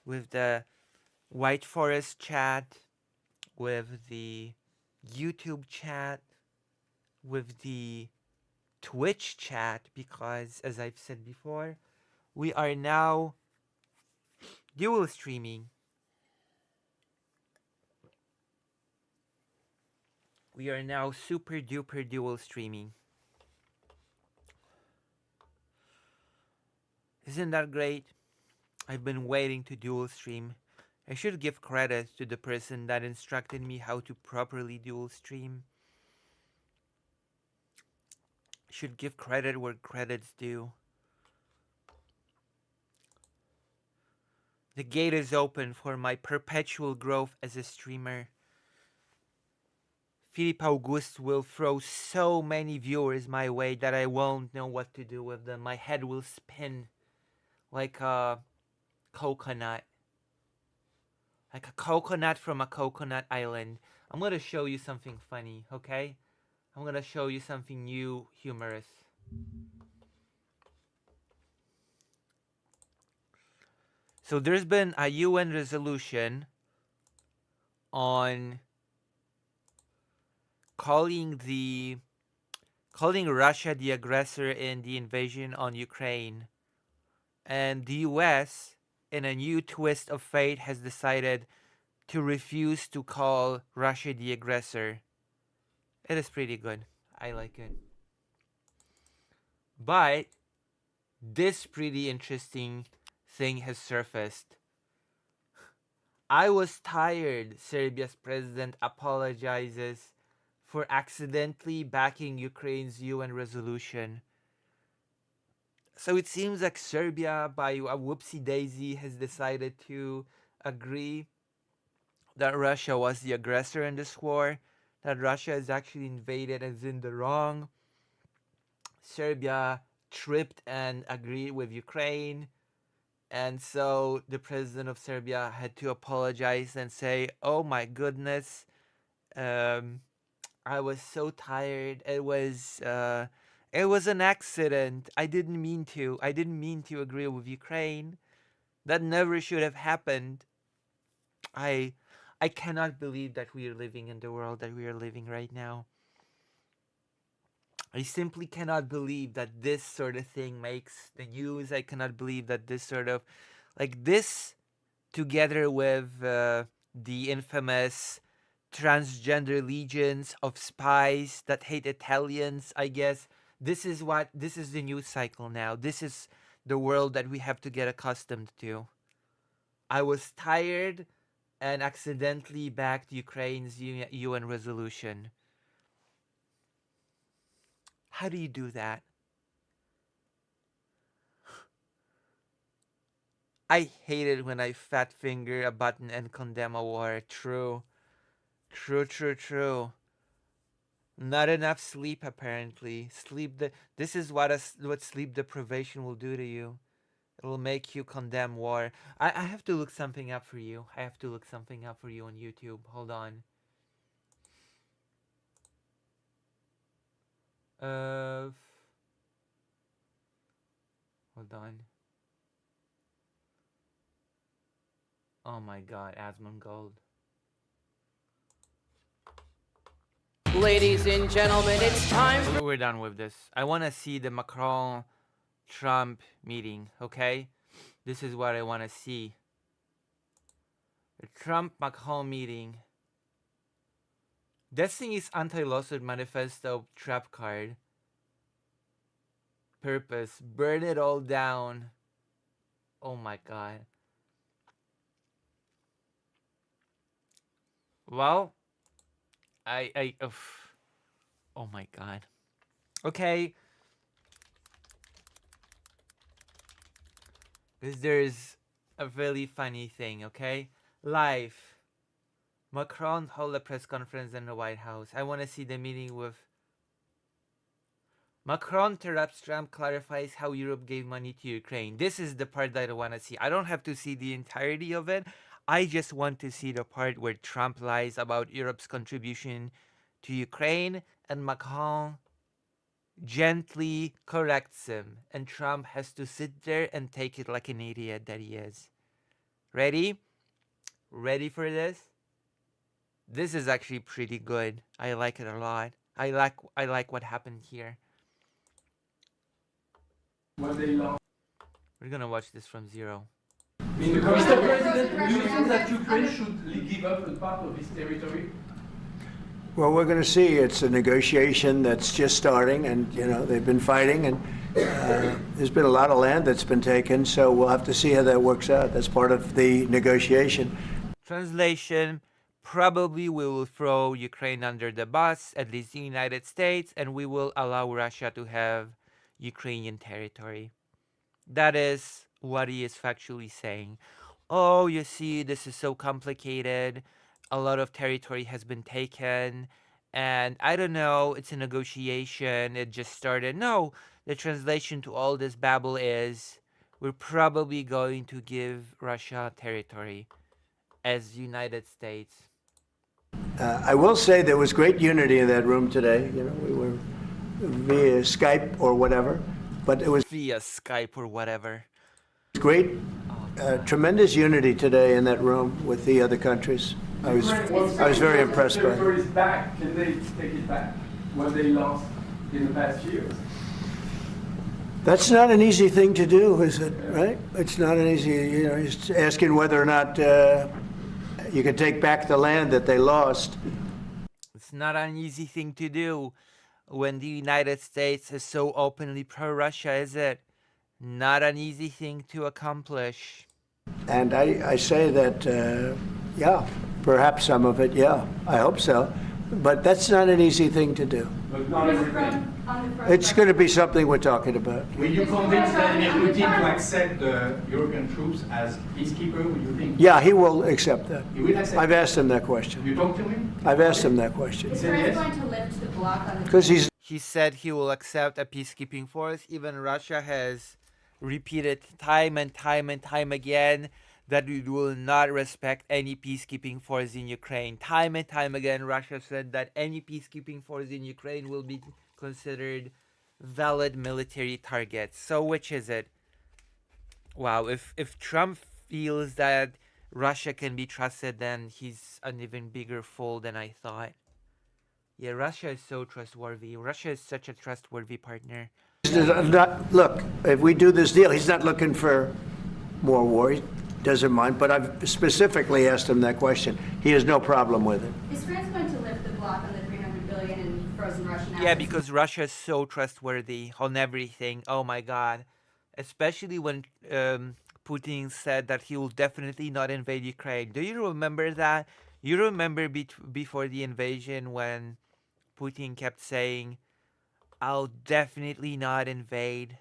with the White Forest chat, with the YouTube chat, with the Twitch chat, because as I've said before, we are now dual streaming. We are now super duper dual streaming. Isn't that great? I've been waiting to dual stream. I should give credit to the person that instructed me how to properly dual stream. Should give credit where credit's due. The gate is open for my perpetual growth as a streamer. Philippe Auguste will throw so many viewers my way that I won't know what to do with them. My head will spin like a coconut. Like a coconut from a coconut island. I'm going to show you something funny, okay? I'm going to show you something new, humorous. So there's been a UN resolution on calling Russia the aggressor in the invasion on Ukraine. And the US, in a new twist of fate, has decided to refuse to call Russia the aggressor. It is pretty good. I like it. But this pretty interesting thing has surfaced. I was tired Serbia's president apologizes for accidentally backing Ukraine's UN resolution. So it seems like Serbia, by a whoopsie daisy, has decided to agree that Russia was the aggressor in this war, that Russia is actually invaded as in the wrong. Serbia tripped and agreed with Ukraine. And so the president of Serbia had to apologize and say, oh my goodness, I was so tired. It was an accident. I didn't mean to agree with Ukraine. That never should have happened. I cannot believe that we are living in the world that we are living right now. I simply cannot believe that this sort of thing makes the news. I cannot believe that this sort of, like this, together with the infamous transgender legions of spies that hate Italians, I guess, this is the news cycle now. This is the world that we have to get accustomed to. I was tired and accidentally backed Ukraine's UN resolution. How do you do that? I hate it when I fat finger a button and condemn a war. True. Not enough sleep, apparently. This is what sleep deprivation will do to you. It will make you condemn war. I have to look something up for you. I have to look something up for you on YouTube. Hold on. Hold on. Oh my God, Asmongold. Ladies and gentlemen, it's time for... We're done with this. I want to see the Macron-Trump meeting, okay? This is what I want to see. The Trump-Macron meeting. This thing is anti-lawsuit manifesto trap card. Purpose. Burn it all down. Oh my God. Well, oh my God. Okay. Because there's a really funny thing, okay? Live. Macron held a press conference in the White House. I want to see the meeting with... Macron interrupts Trump, clarifies how Europe gave money to Ukraine. This is the part that I want to see. I don't have to see the entirety of it. I just want to see the part where Trump lies about Europe's contribution to Ukraine and Macron gently corrects him. And Trump has to sit there and take it like an idiot that he is. Ready? Ready for this? This is actually pretty good. I like it a lot. I like what happened here. We're gonna watch this from zero. Mr. President, do you think that Ukraine should give up a part of its territory? Well, we're going to see. It's a negotiation that's just starting, and they've been fighting, and there's been a lot of land that's been taken. So we'll have to see how that works out. That's part of the negotiation. Translation: probably we will throw Ukraine under the bus, at least the United States, and we will allow Russia to have Ukrainian territory. That is what he is factually saying. Oh, you see, this is so complicated. A lot of territory has been taken, and I don't know, it's a negotiation, it just started. No, the translation to all this babble is, we're probably going to give Russia territory as United States. I will say there was great unity in that room today. We were via Skype or whatever, but it was Via Skype or whatever. great, tremendous unity today in that room with the other countries. I was very impressed by it. Territory is back. Can they take it back? What they lost in the past years? That's not an easy thing to do, is it? Right? It's not an easy. He's asking whether or not you can take back the land that they lost. It's not an easy thing to do when the United States is so openly pro-Russia, is it? Not an easy thing to accomplish. And I say that, yeah, perhaps some of it, yeah, I hope so. But that's not an easy thing to do. But not everything. It's going to be something we're talking about. Will you convince Vladimir Putin to accept the European troops as peacekeeper? Will you think? Yeah, he will accept that. He will accept. I've asked him that question. You talked to him? I've asked him that question. Is France going to lift the block on the... Because he's He said he will accept a peacekeeping force. Even Russia has repeated time and time and time again that it will not respect any peacekeeping force in Ukraine. Time and time again, Russia said that any peacekeeping force in Ukraine will be considered valid military targets. So which is it? Wow, if Trump feels that Russia can be trusted, then he's an even bigger fool than I thought. Yeah, Russia is so trustworthy. Russia is such a trustworthy partner. look, if we do this deal, he's not looking for more war. He doesn't mind. But I've specifically asked him that question. He has no problem with it. Is France going to lift the block on the $300 billion in frozen Russian assets? Yeah, because Russia is so trustworthy on everything. Oh my God. Especially when Putin said that he will definitely not invade Ukraine. Do you remember that? You remember before the invasion when Putin kept saying, I'll definitely not invade.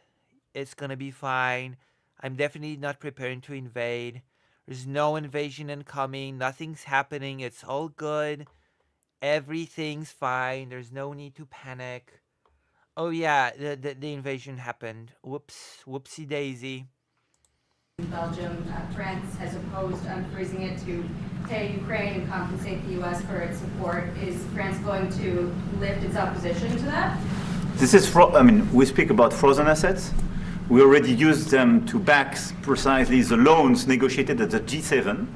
It's gonna be fine. I'm definitely not preparing to invade. There's no invasion incoming. Nothing's happening. It's all good. Everything's fine. There's no need to panic. Oh yeah, the invasion happened. Whoops. Whoopsie daisy. Belgium, France has opposed unfreezing it to pay Ukraine and compensate the U.S. for its support. Is France going to lift its opposition to that? This is, we speak about frozen assets. We already used them to back precisely the loans negotiated at the G7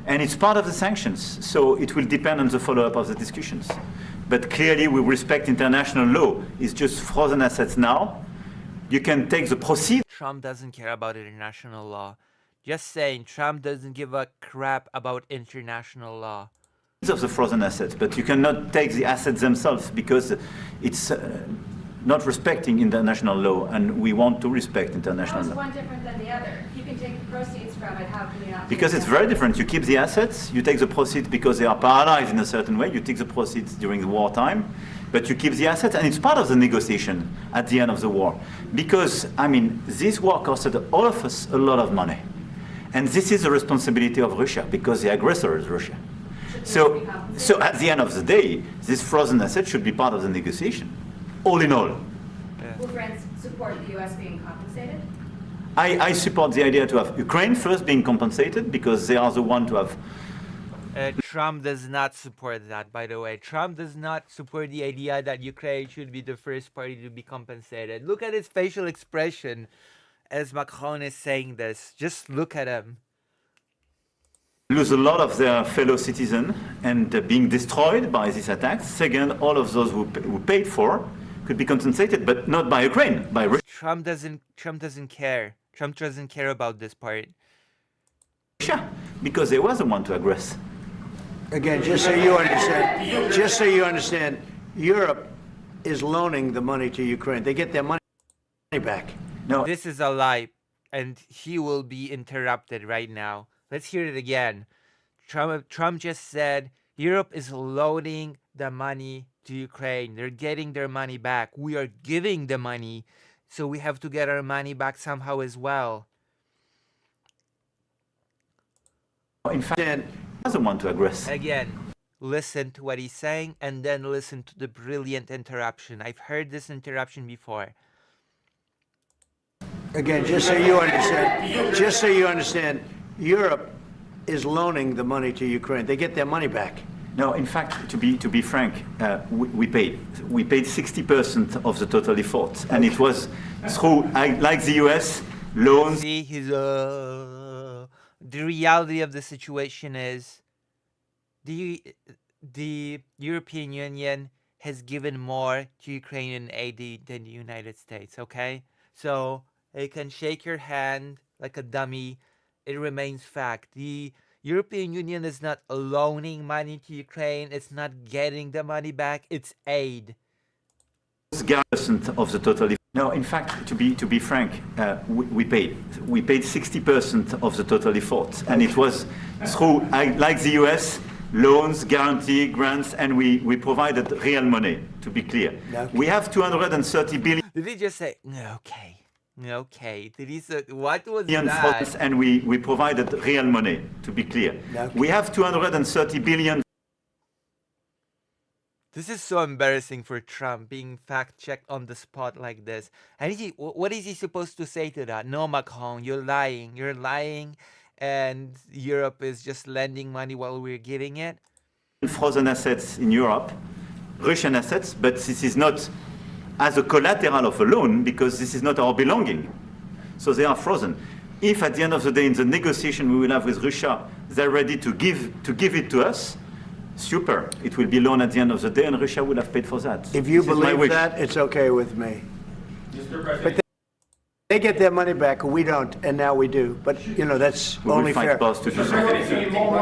And it's part of the sanctions, so it will depend on the follow-up of the discussions. But clearly, we respect international law. It's just frozen assets now. You can take the proceeds Trump doesn't care about international law. Just saying, Trump doesn't give a crap about international law. of the frozen assets, but you cannot take the assets themselves because it's not respecting international law, and we want to respect How international is law. one different than the other? You can take the proceeds from it, how can you not? Because take it's the very other? different. You keep the assets, you take the proceeds because they are paralyzed in a certain way. You take the proceeds during the wartime, but you keep the assets, and it's part of the negotiation at the end of the war. Because, I mean, this war costed all of us a lot of money. And this is the responsibility of Russia, because the aggressor is Russia. Should they be So compensated? at the end of the day, this frozen asset should be part of the negotiation, all in all. Will France support the U.S. being compensated? I support the idea to have Ukraine first being compensated because they are the one to have. Trump does not support that, by the way. Trump does not support the idea that Ukraine should be the first party to be compensated. Look at his facial expression as Macron is saying this. Just look at him. Lose a lot of their fellow citizens and being destroyed by these attacks. Second, all of those who paid for could be compensated, but not by Ukraine, by Russia. Trump doesn't care. Trump doesn't care about this part. Because they were the one to aggress. Again, just so you understand, Europe is loaning the money to Ukraine. They get their money back. No, This is a lie, and he will be interrupted right now. Let's hear it again. Trump just said Europe is loaning the money to Ukraine. They're getting their money back. We are giving the money, so we have to get our money back somehow as well. in fact, they were the one to aggress. Again, listen to what he's saying and then listen to the brilliant interruption. I've heard this interruption before. Again, just so you understand, Europe is loaning the money to Ukraine. They get their money back. No, in fact, to be frank, we paid 60% of the total effort, and it was through, like the US, loans. See, the reality of the situation is the European Union has given more to Ukrainian aid than the United States, okay? So you can shake your hand like a dummy. It remains fact. The European Union is not loaning money to Ukraine. It's not getting the money back. It's aid. 60% of the total. No, in fact, to be frank, we paid 60% of the total effort, and it was through, like the US, loans, guarantee, grants, and we provided real money. To be clear, we have 230 billion. Did he just say okay? Okay. Did he say what was Billion that? funds, and we provided real money. To be clear, we have 230 billion. This is so embarrassing for Trump being fact-checked on the spot like this. And what is he supposed to say to that? No, Macron, you're lying. You're lying, and Europe is just lending money while we're giving it. Frozen assets in Europe, Russian assets, but this is not as a collateral of a loan because this is not our belonging. So they are frozen. If at the end of the day in the negotiation we will have with Russia, they're ready to give it to us, super. It will be loan at the end of the day and Russia will have paid for that. If you This is my believe wish. that, it's okay with me. Mr. President. They get their money back, we don't, and now we do. But, you know, that's We will only find fair. paths to do so.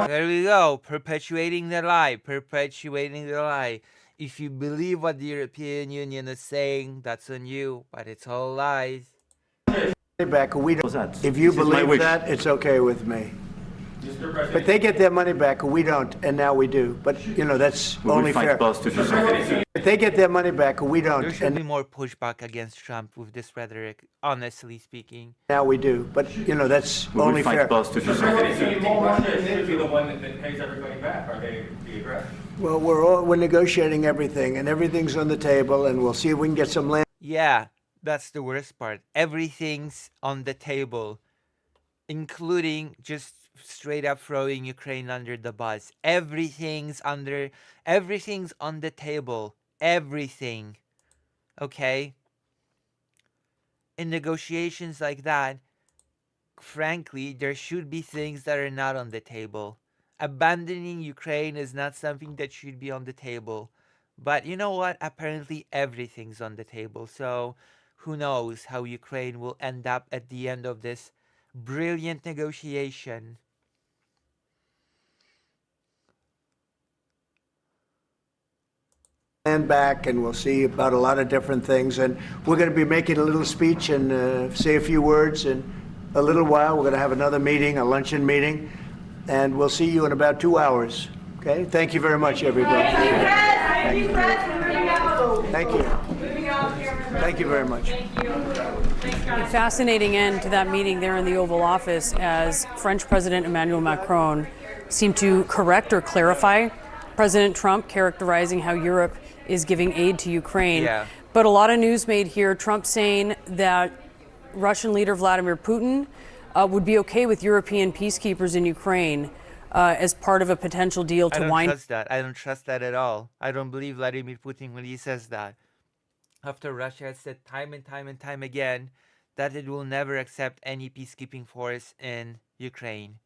There we go. Perpetuating the lie. Perpetuating the lie. If you believe what the European Union is saying, that's on you. But it's all lies. Back, we For don't. that. If you This is my believe wish. that, it's okay with me. Mr. President. But they get their money back, we don't, and now we do. But, you know, that's We will only find fair. paths to do so. If they get their money back, we don't, There should and be more pushback against Trump with this rhetoric, honestly speaking. now we do. But, you know, that's We will only find fair. paths to do so. So you think Russia should be the one that pays everybody back? Are they the aggressor? Well, we're negotiating everything, and everything's on the table, and we'll see if we can get some land. Yeah, that's the worst part. Everything's on the table, including just straight up throwing Ukraine under the bus. Everything's on the table. Everything. Okay? In negotiations like that, frankly, there should be things that are not on the table. abandoning Ukraine is not something that should be on the table. But you know what? Apparently everything's on the table. So who knows how Ukraine will end up at the end of this brilliant negotiation. Stand back and we'll see about a lot of different things. And we're going to be making a little speech and say a few words in a little while. We're going to have another meeting, a luncheon meeting, and we'll see you in about 2 hours. Okay? Thank you very much, everybody. Thank you. Thank you. Thank you very much. A fascinating end to that meeting there in the Oval Office as French President Emmanuel Macron seemed to correct or clarify President Trump characterizing how Europe is giving aid to Ukraine. Yeah. But a lot of news made here, Trump saying that Russian leader Vladimir Putin would be okay with European peacekeepers in Ukraine as part of a potential deal to I don't wind. trust that. I don't trust that at all. I don't believe Vladimir Putin when he says that. After Russia has said time and time and time again that it will never accept any peacekeeping force in Ukraine.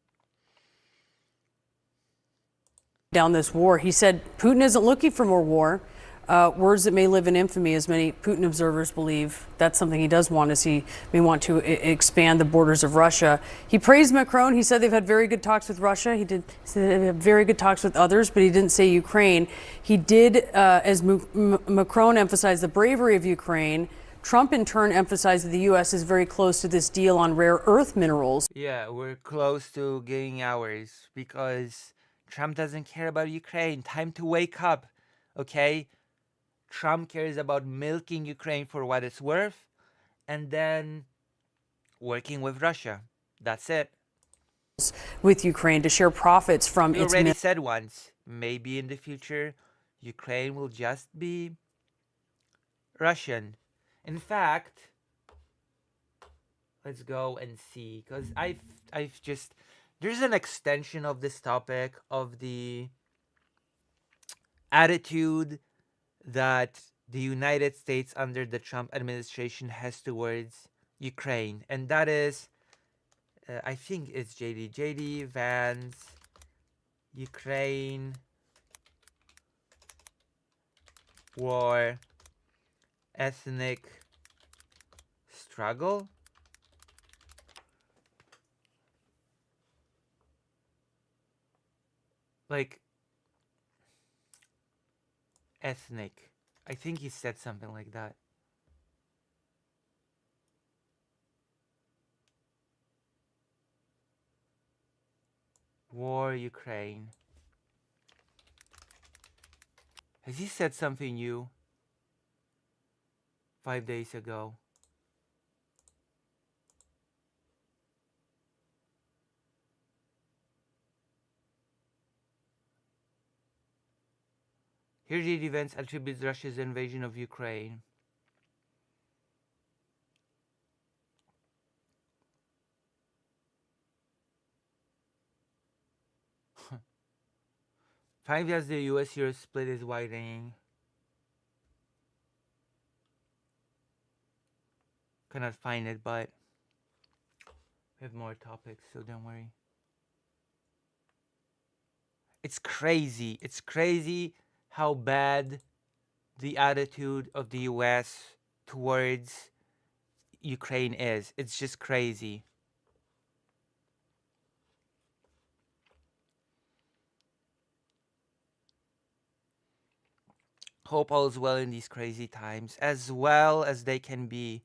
Down this war, he said Putin isn't looking for more war. Words that may live in infamy, as many Putin observers believe. That's something he does want to see. May want to expand the borders of Russia. He praised Macron. He said they've had very good talks with Russia. He did say they've had very good talks with others, but he didn't say Ukraine. He did, as Macron emphasized the bravery of Ukraine. Trump, in turn, emphasized that the U.S. is very close to this deal on rare earth minerals. Yeah, we're close to getting ours because Trump doesn't care about Ukraine. Time to wake up, okay? Trump cares about milking Ukraine for what it's worth and then working with Russia. That's it. With Ukraine to share profits from You its. already said once, maybe in the future, Ukraine will just be Russian. In fact, let's go and see, because I've just, there's an extension of this topic of the attitude that the United States under the Trump administration has towards Ukraine. And that is, I think it's JD Vance, Ukraine, war, ethnic struggle. Like, ethnic. I think he said something like that. War, Ukraine. Has he said something new 5 days ago? Here the events attributes Russia's invasion of Ukraine. Five years the US-Euro split is widening. Cannot find it, but we have more topics, so don't worry. It's crazy. It's crazy how bad the attitude of the US towards Ukraine is. It's just crazy. Hope all is well in these crazy times, as well as they can be.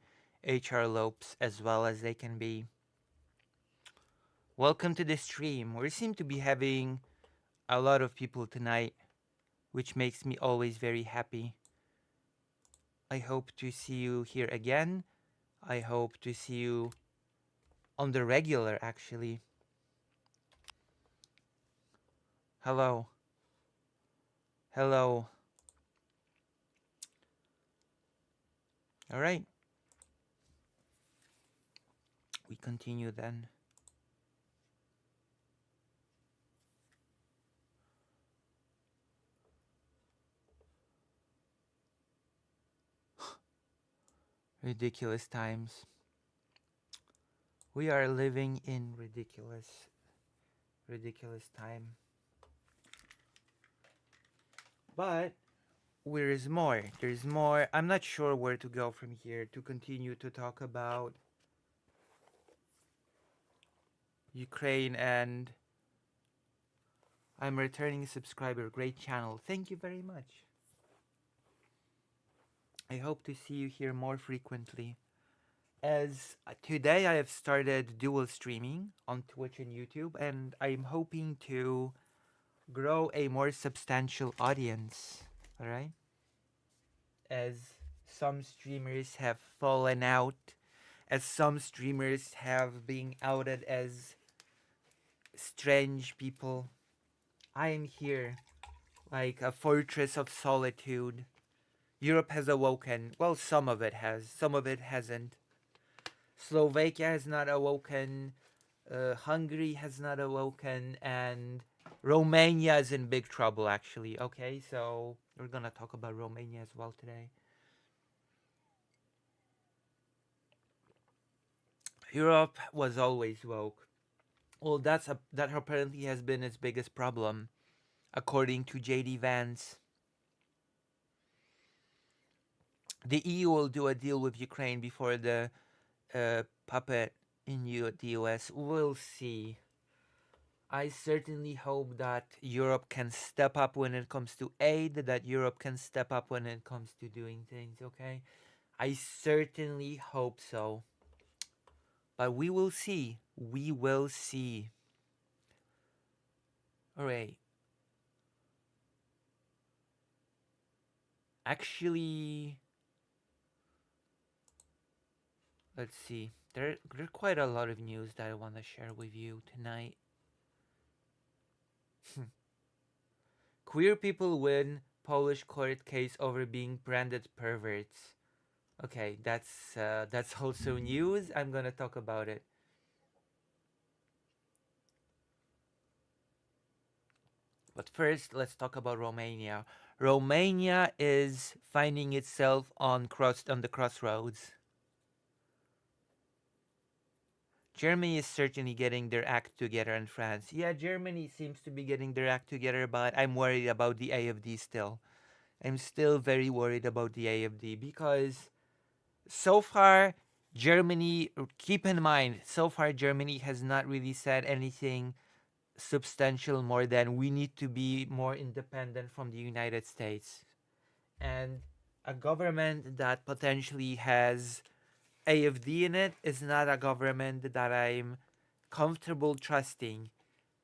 HR Lopes, as well as they can be. Welcome to the stream. We seem to be having a lot of people tonight, which makes me always very happy. I hope to see you here again. I hope to see you on the regular, actually. Hello. Hello. All right. We continue then. Ridiculous times. We are living in ridiculous time. But there is more. There's more. I'm not sure where to go from here to continue to talk about Ukraine, and I'm returning subscriber. Great channel. Thank you very much. I hope to see you here more frequently. As today I have started dual streaming on Twitch and YouTube, and I'm hoping to grow a more substantial audience. All right? As some streamers have fallen out, as some streamers have been outed as strange people, I am here like a fortress of solitude. Europe has awoken. Well, some of it has, some of it hasn't. Slovakia has not awoken, Hungary has not awoken, and Romania is in big trouble, actually. Okay, so we're gonna talk about Romania as well today. Europe was always woke. Well, that apparently has been its biggest problem, according to J.D. Vance. The EU will do a deal with Ukraine before the puppet in the US. We'll see. I certainly hope that Europe can step up when it comes to aid, that Europe can step up when it comes to doing things, okay? I certainly hope so. But we will see. We will see. Alright. Actually, let's see. There are quite a lot of news that I want to share with you tonight. Queer people win Polish court case over being branded perverts. Okay, that's also news. I'm gonna talk about it. But first, let's talk about Romania. Romania is finding itself on the crossroads. Germany is certainly getting their act together, and France. Yeah, Germany seems to be getting their act together, but I'm worried about the AfD still. I'm still very worried about the AfD because so far, Germany, keep in mind, so far Germany has not really said anything substantial more than we need to be more independent from the United States. And a government that potentially has AfD in it is not a government that I'm comfortable trusting.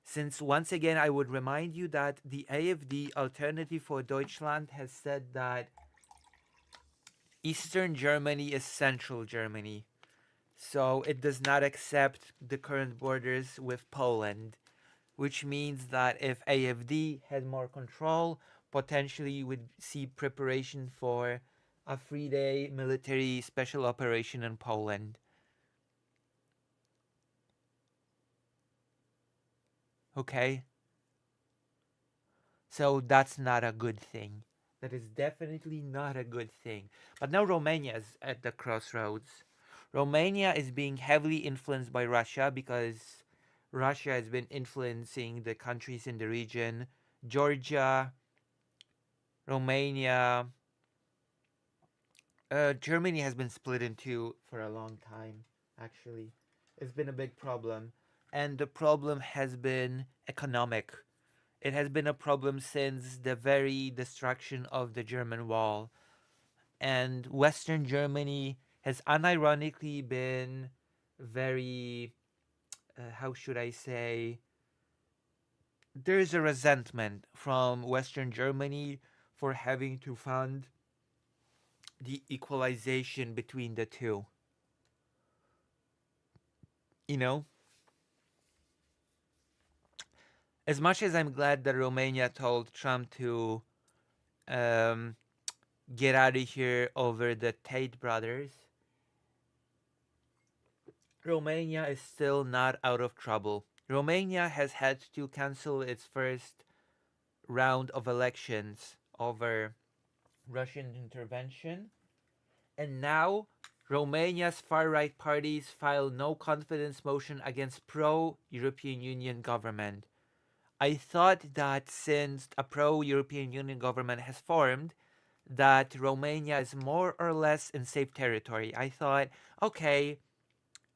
Since once again, I would remind you that the AfD, Alternative for Deutschland, has said that Eastern Germany is Central Germany. So it does not accept the current borders with Poland, which means that if AfD had more control, potentially you would see preparation for a 3-day military special operation in Poland. Okay? So that's not a good thing. That is definitely not a good thing. But now Romania is at the crossroads. Romania is being heavily influenced by Russia because Russia has been influencing the countries in the region. Georgia, Romania, Germany has been split in two for a long time, actually. It's been a big problem. And the problem has been economic. It has been a problem since the very destruction of the German Wall. And Western Germany has unironically been very, how should I say, there is a resentment from Western Germany for having to fund the equalization between the two. You know? As much as I'm glad that Romania told Trump to get out of here over the Tate brothers, Romania is still not out of trouble. Romania has had to cancel its first round of elections over Russian intervention, and now Romania's far-right parties file no confidence motion against pro-European Union government. I thought that since a pro-European Union government has formed, that Romania is more or less in safe territory. I thought, okay,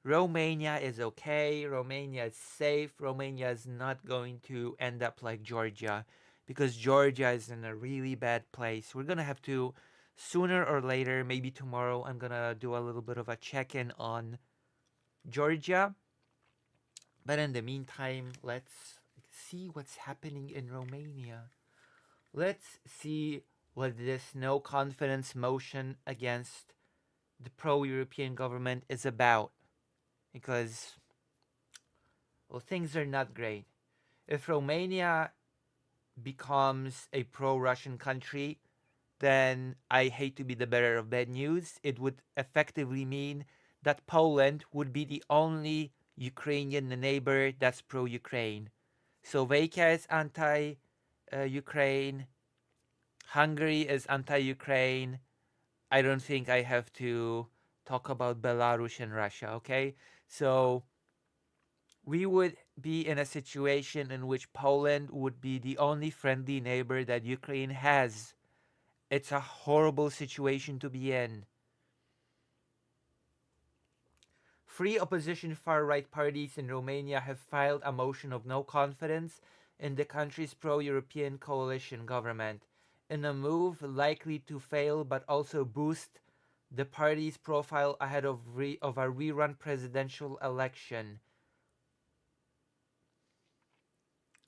Romania is okay, Romania is safe, Romania is not going to end up like Georgia, because Georgia is in a really bad place. We're gonna have to, sooner or later, maybe tomorrow, I'm gonna do a little bit of a check-in on Georgia. But in the meantime, let's see what's happening in Romania. Let's see what this no confidence motion against the pro-European government is about. Because, well, things are not great. If Romania becomes a pro-Russian country, then I hate to be the bearer of bad news. It would effectively mean that Poland would be the only Ukrainian neighbor that's pro-Ukraine. Slovakia is anti-Ukraine. Hungary is anti-Ukraine. I don't think I have to talk about Belarus and Russia, okay? So we would be in a situation in which Poland would be the only friendly neighbor that Ukraine has. It's a horrible situation to be in. Three opposition far-right parties in Romania have filed a motion of no confidence in the country's pro-European coalition government, in a move likely to fail but also boost the party's profile ahead of a rerun presidential election.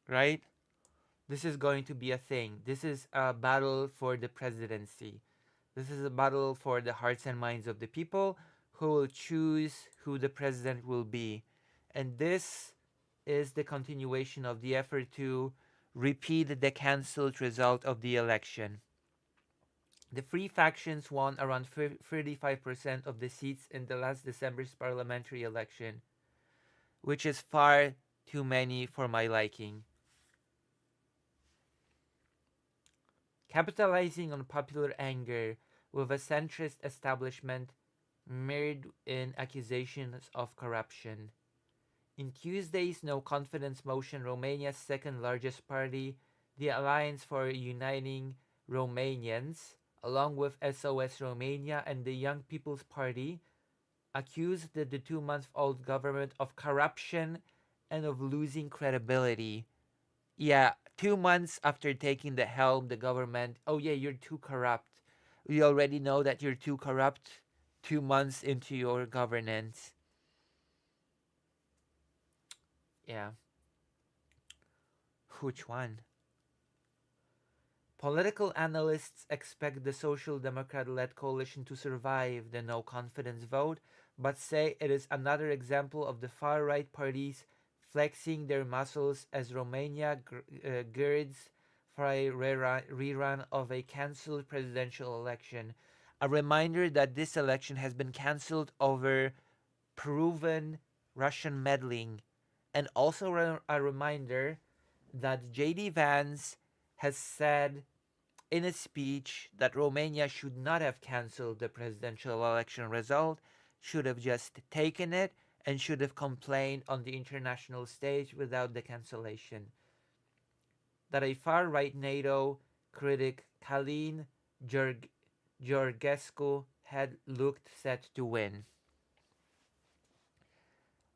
Right? This is going to be a thing. This is a battle for the presidency. This is a battle for the hearts and minds of the people who will choose who the president will be. And this is the continuation of the effort to repeat the cancelled result of the election. The three factions won around 35% of the seats in the last December's parliamentary election, which is far too many for my liking. Capitalizing on popular anger with a centrist establishment mired in accusations of corruption. In Tuesday's no-confidence motion, Romania's second largest party, the Alliance for Uniting Romanians, along with SOS Romania and the Young People's Party, accused the 2-month-old government of corruption and of losing credibility. Yeah, 2 months after taking the helm, the government, oh yeah, you're too corrupt. We already know that you're too corrupt 2 months into your governance. Yeah. Which one? Political analysts expect the Social Democrat-led coalition to survive the no-confidence vote, but say it is another example of the far-right parties flexing their muscles as Romania girds for a rerun of a cancelled presidential election. A reminder that this election has been cancelled over proven Russian meddling. And also a reminder that J.D. Vance has said in a speech that Romania should not have cancelled the presidential election result, should have just taken it, and should have complained on the international stage without the cancellation. That a far-right NATO critic, Călin Georgescu, had looked set to win.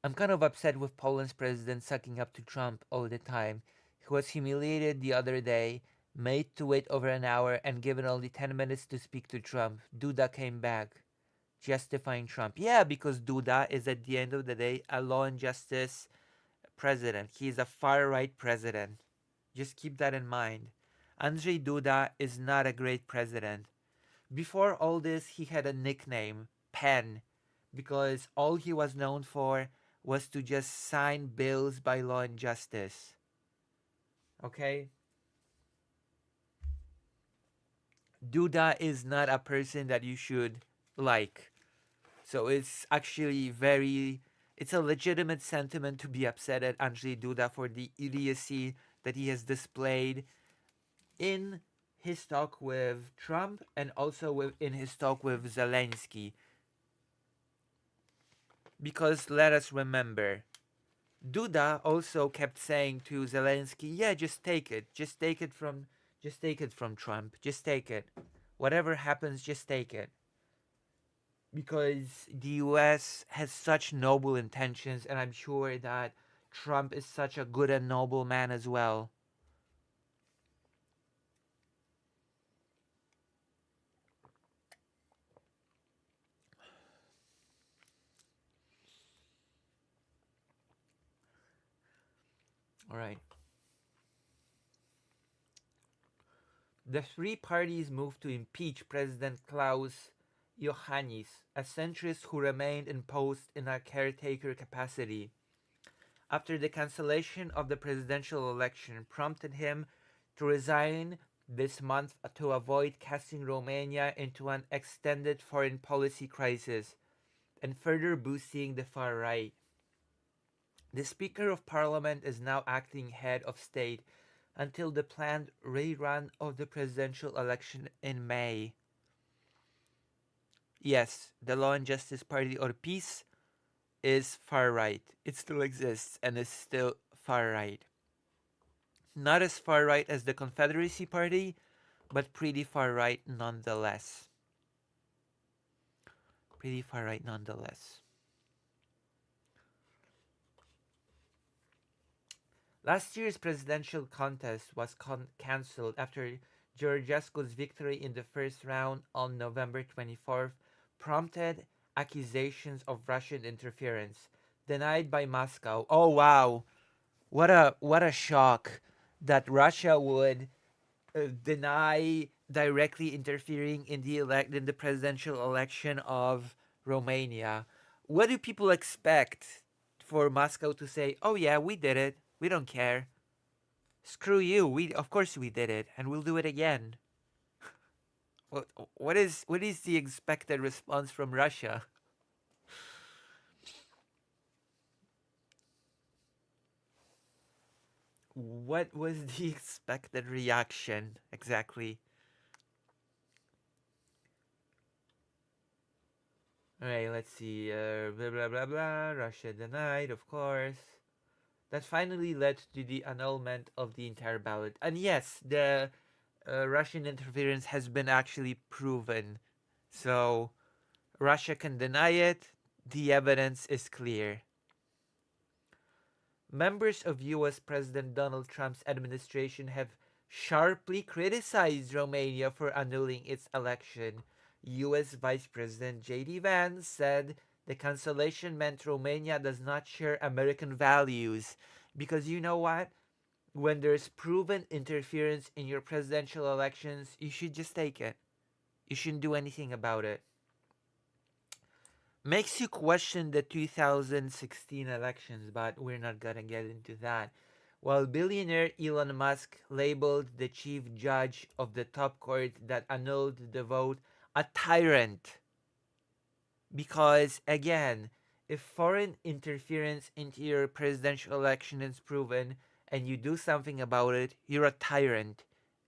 I'm kind of upset with Poland's president sucking up to Trump all the time. He was humiliated the other day, made to wait over an hour, and given only 10 minutes to speak to Trump. Duda came back, justifying Trump. Yeah, because Duda is at the end of the day a law and justice president. He's a far-right president. Just keep that in mind. Andrzej Duda is not a great president. Before all this, he had a nickname, Pen, because all he was known for was to just sign bills by law and justice. Okay? Duda is not a person that you should like. So it's actually it's a legitimate sentiment to be upset at Andrzej Duda for the idiocy that he has displayed in his talk with Trump and also in his talk with Zelensky. Because let us remember, Duda also kept saying to Zelensky, "Yeah, just take it. Just take it from Trump. Just take it. Whatever happens, just take it." Because the US has such noble intentions, and I'm sure that Trump is such a good and noble man as well. All right. The three parties moved to impeach President Klaus Iohannis, a centrist who remained in post in a caretaker capacity, after the cancellation of the presidential election prompted him to resign this month to avoid casting Romania into an extended foreign policy crisis and further boosting the far right. The Speaker of Parliament is now acting head of state until the planned rerun of the presidential election in May. Yes, the Law and Justice Party, or PiS, is far right. It still exists and is still far right. Not as far right as the Confederacy Party, but pretty far right nonetheless. Pretty far right nonetheless. Last year's presidential contest was cancelled after Georgescu's victory in the first round on November 24th prompted accusations of Russian interference, denied by Moscow. Oh wow, what a shock that Russia would deny directly interfering in the presidential election of Romania. What do people expect for Moscow to say? Oh yeah, we did it. We don't care. Screw you. Of course we did it, and we'll do it again. What is the expected response from Russia? What was the expected reaction exactly? Alright, let's see. Blah blah blah blah. Russia denied, of course. That finally led to the annulment of the entire ballot. And yes, the Russian interference has been actually proven. So Russia can deny it. The evidence is clear. Members of US President Donald Trump's administration have sharply criticized Romania for annulling its election. US Vice President J.D. Vance said the cancellation meant Romania does not share American values. Because you know what? When there's proven interference in your presidential elections, you should just take it. You shouldn't do anything about it. Makes you question the 2016 elections, but we're not gonna get into that. While billionaire Elon Musk labeled the chief judge of the top court that annulled the vote a tyrant. Because, again, if foreign interference into your presidential election is proven and you do something about it, you're a tyrant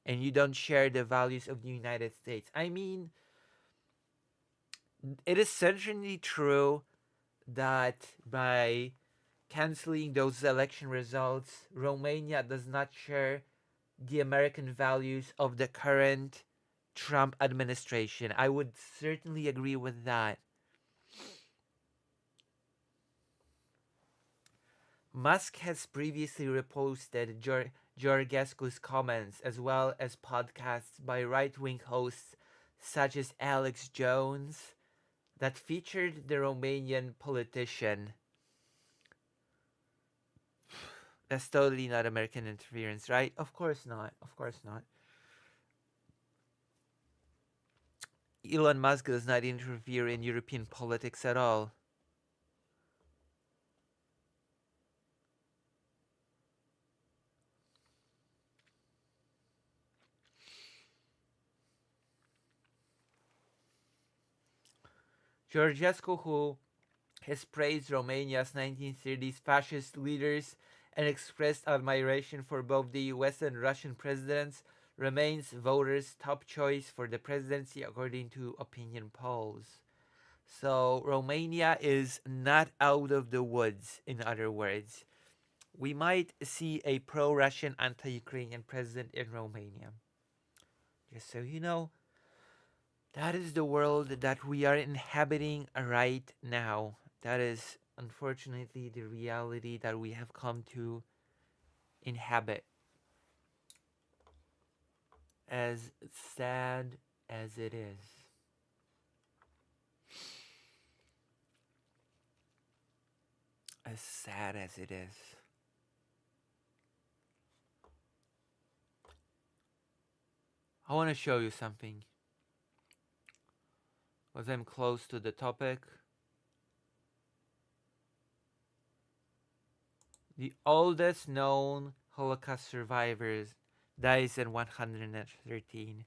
and you don't share the values of the United States. I mean, it is certainly true that by canceling those election results, Romania does not share the American values of the current Trump administration. I would certainly agree with that. Musk has previously reposted Georgescu's comments as well as podcasts by right-wing hosts such as Alex Jones that featured the Romanian politician. That's totally not American interference, right? Of course not. Of course not. Elon Musk does not interfere in European politics at all. Georgescu, who has praised Romania's 1930s fascist leaders and expressed admiration for both the US and Russian presidents, remains voters' top choice for the presidency according to opinion polls. So Romania is not out of the woods, in other words. we might see a pro-Russian, anti-Ukrainian president in Romania. Just so you know, that is the world that we are inhabiting right now. That is unfortunately the reality that we have come to inhabit. As sad as it is. As sad as it is. I want to show you something. As I'm close to the topic. The oldest known Holocaust survivors dies in 113.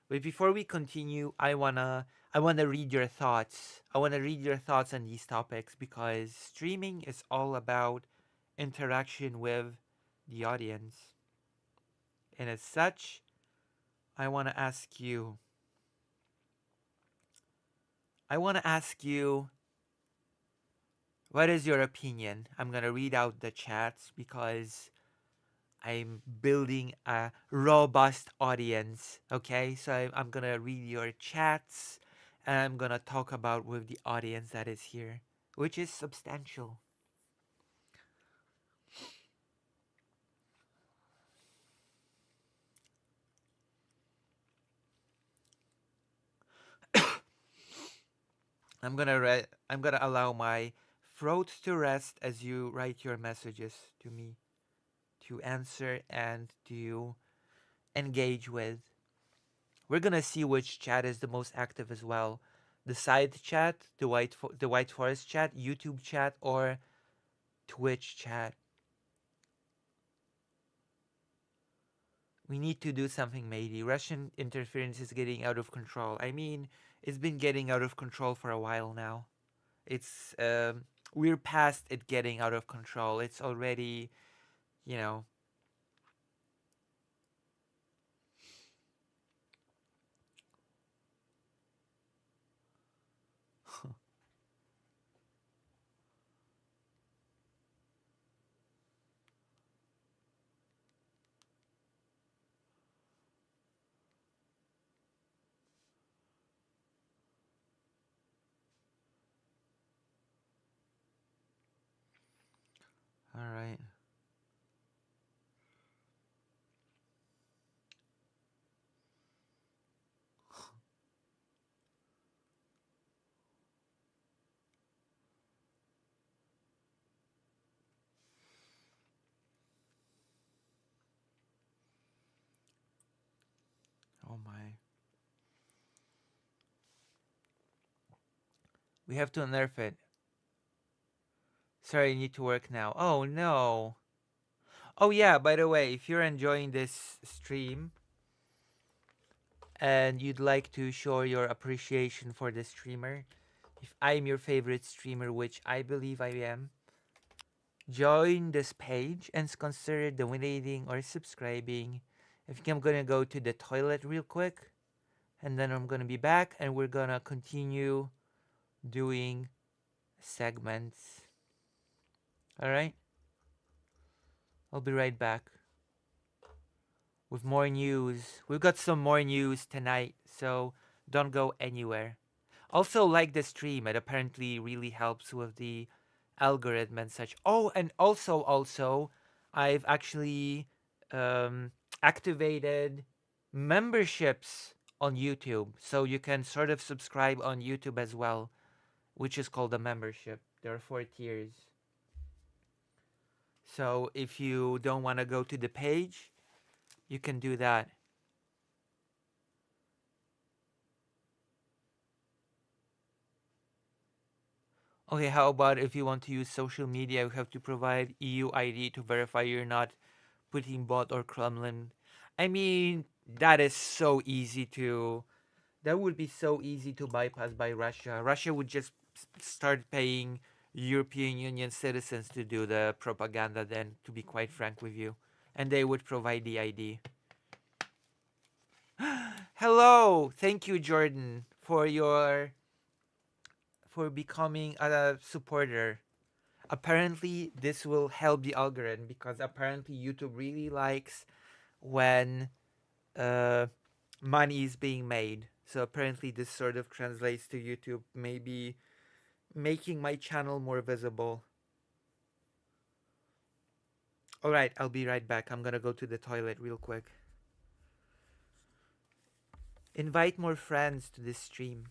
But before we continue, I wanna read your thoughts. I wanna read your thoughts on these topics because streaming is all about interaction with the audience. And as such, I wanna ask you. What is your opinion? I'm gonna read out the chats because I'm building a robust audience. Okay, so I'm gonna read your chats and I'm gonna talk about with the audience that is here, which is substantial. I'm gonna allow my throat to rest as you write your messages to me to answer and to engage with. We're gonna see which chat is the most active as well. The side chat, the White Forest chat, YouTube chat, or Twitch chat. We need to do something, matey. Russian interference is getting out of control. I mean, it's been getting out of control for a while now. It's we're past it getting out of control. It's already, you know. All right. Oh my. We have to nerf it. Sorry, I need to work now. Oh no. Oh yeah, by the way, if you're enjoying this stream and you'd like to show your appreciation for the streamer, if I'm your favorite streamer, which I believe I am, join this page and consider donating or subscribing. I think I'm gonna go to the toilet real quick and then I'm gonna be back and we're gonna continue doing segments. Alright? I'll be right back with more news. We've got some more news tonight, so don't go anywhere. Also, like the stream, it apparently really helps with the algorithm and such. Oh, and also, I've actually activated memberships on YouTube, so you can sort of subscribe on YouTube as well, which is called a membership. There are 4 tiers. So if you don't want to go to the page, you can do that. Okay, how about if you want to use social media, you have to provide EU ID to verify you're not putting bot or Kremlin. I mean, that is so easy to... That would be so easy to bypass by Russia. Russia would just start paying European Union citizens to do the propaganda then, to be quite frank with you. And they would provide the ID. Hello! Thank you, Jordan, for becoming a supporter. apparently this will help the algorithm because apparently YouTube really likes when money is being made. So apparently this sort of translates to YouTube maybe making my channel more visible. All right, I'll be right back. I'm gonna go to the toilet real quick. Invite more friends to this stream.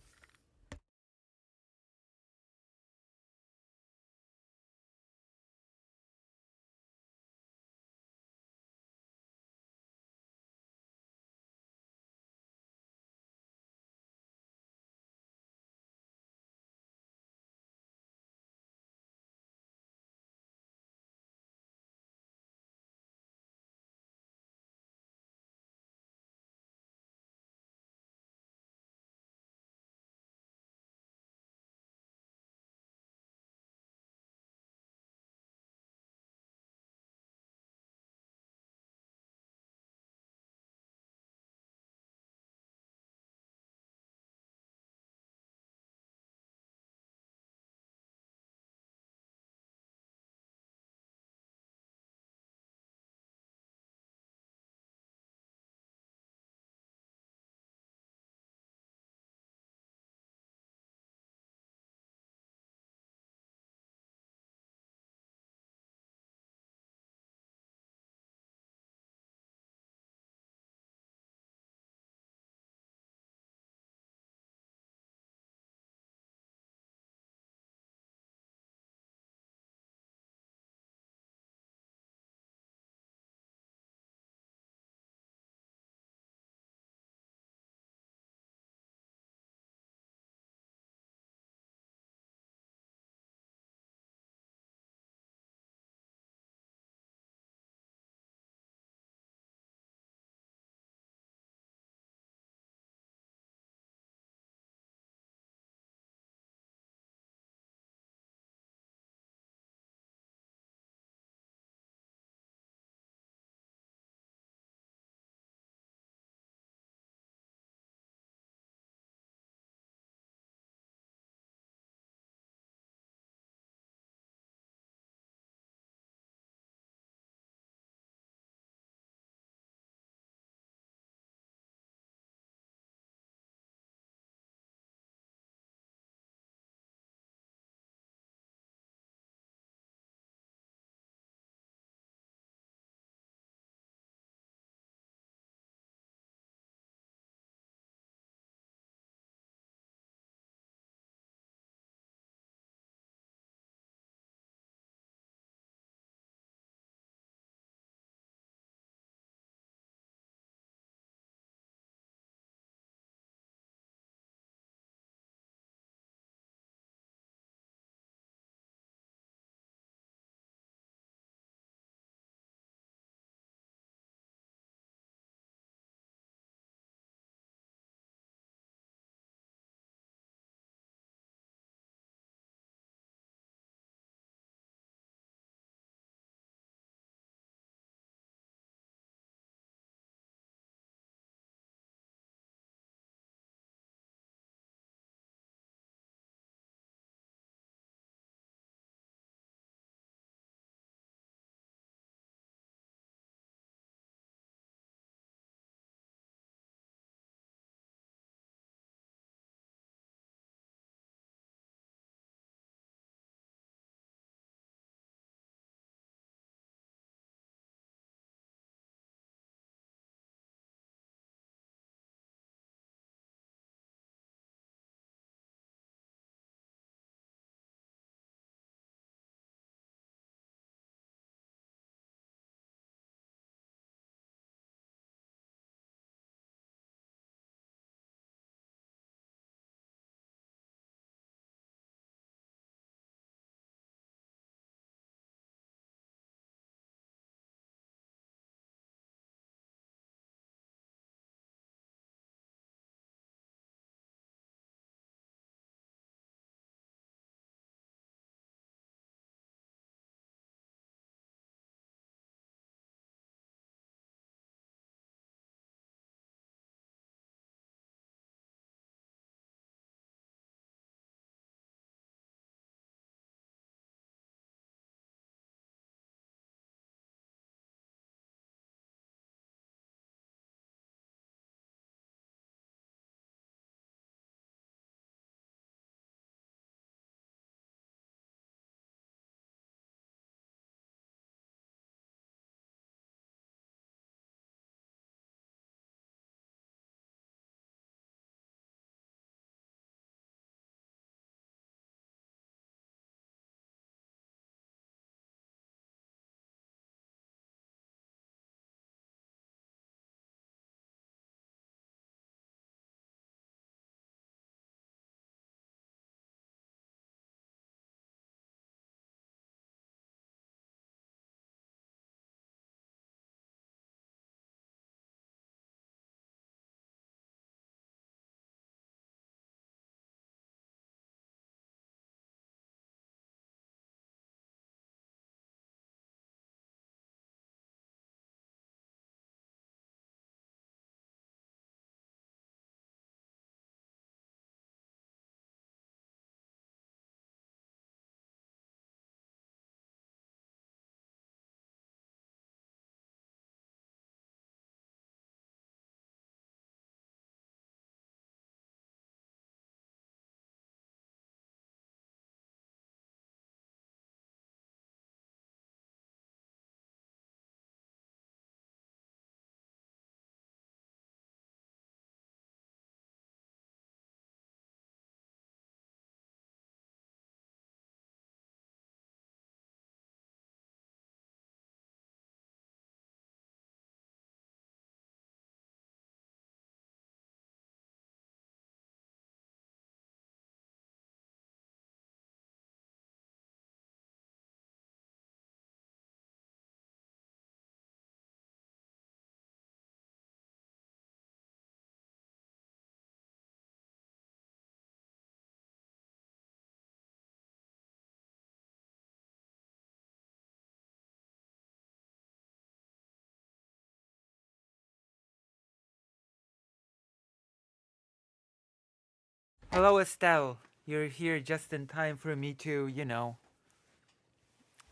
Hello, Estelle. You're here just in time for me to,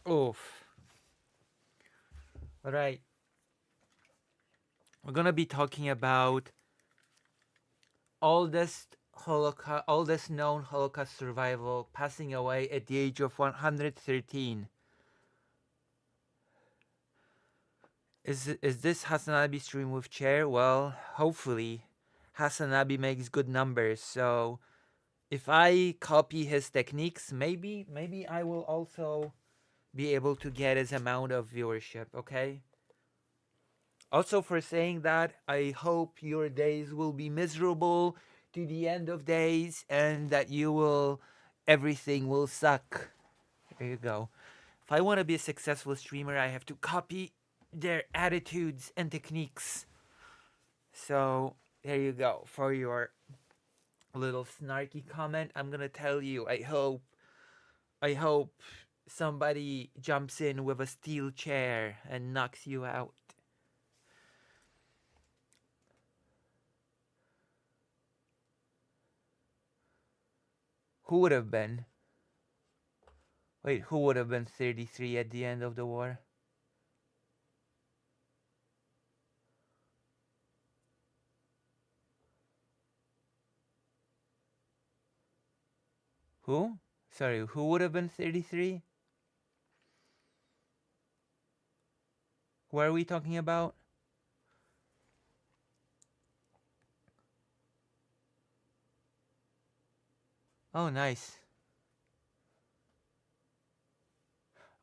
Oof. All right. We're gonna be talking about oldest known Holocaust survivor passing away at the age of 113. Is this Hasanabi stream with chair? Well, hopefully, Hasanabi makes good numbers. So, if I copy his techniques, maybe I will also be able to get his amount of viewership. Okay. Also, for saying that, I hope your days will be miserable to the end of days, and that everything will suck. There you go. If I want to be a successful streamer, I have to copy their attitudes and techniques. So there you go. For your little snarky comment, I'm gonna tell you, I hope somebody jumps in with a steel chair and knocks you out. Who would have been? Wait, who would have been 33 at the end of the war? Who? Sorry, who would have been 33? Who are we talking about? Oh, nice.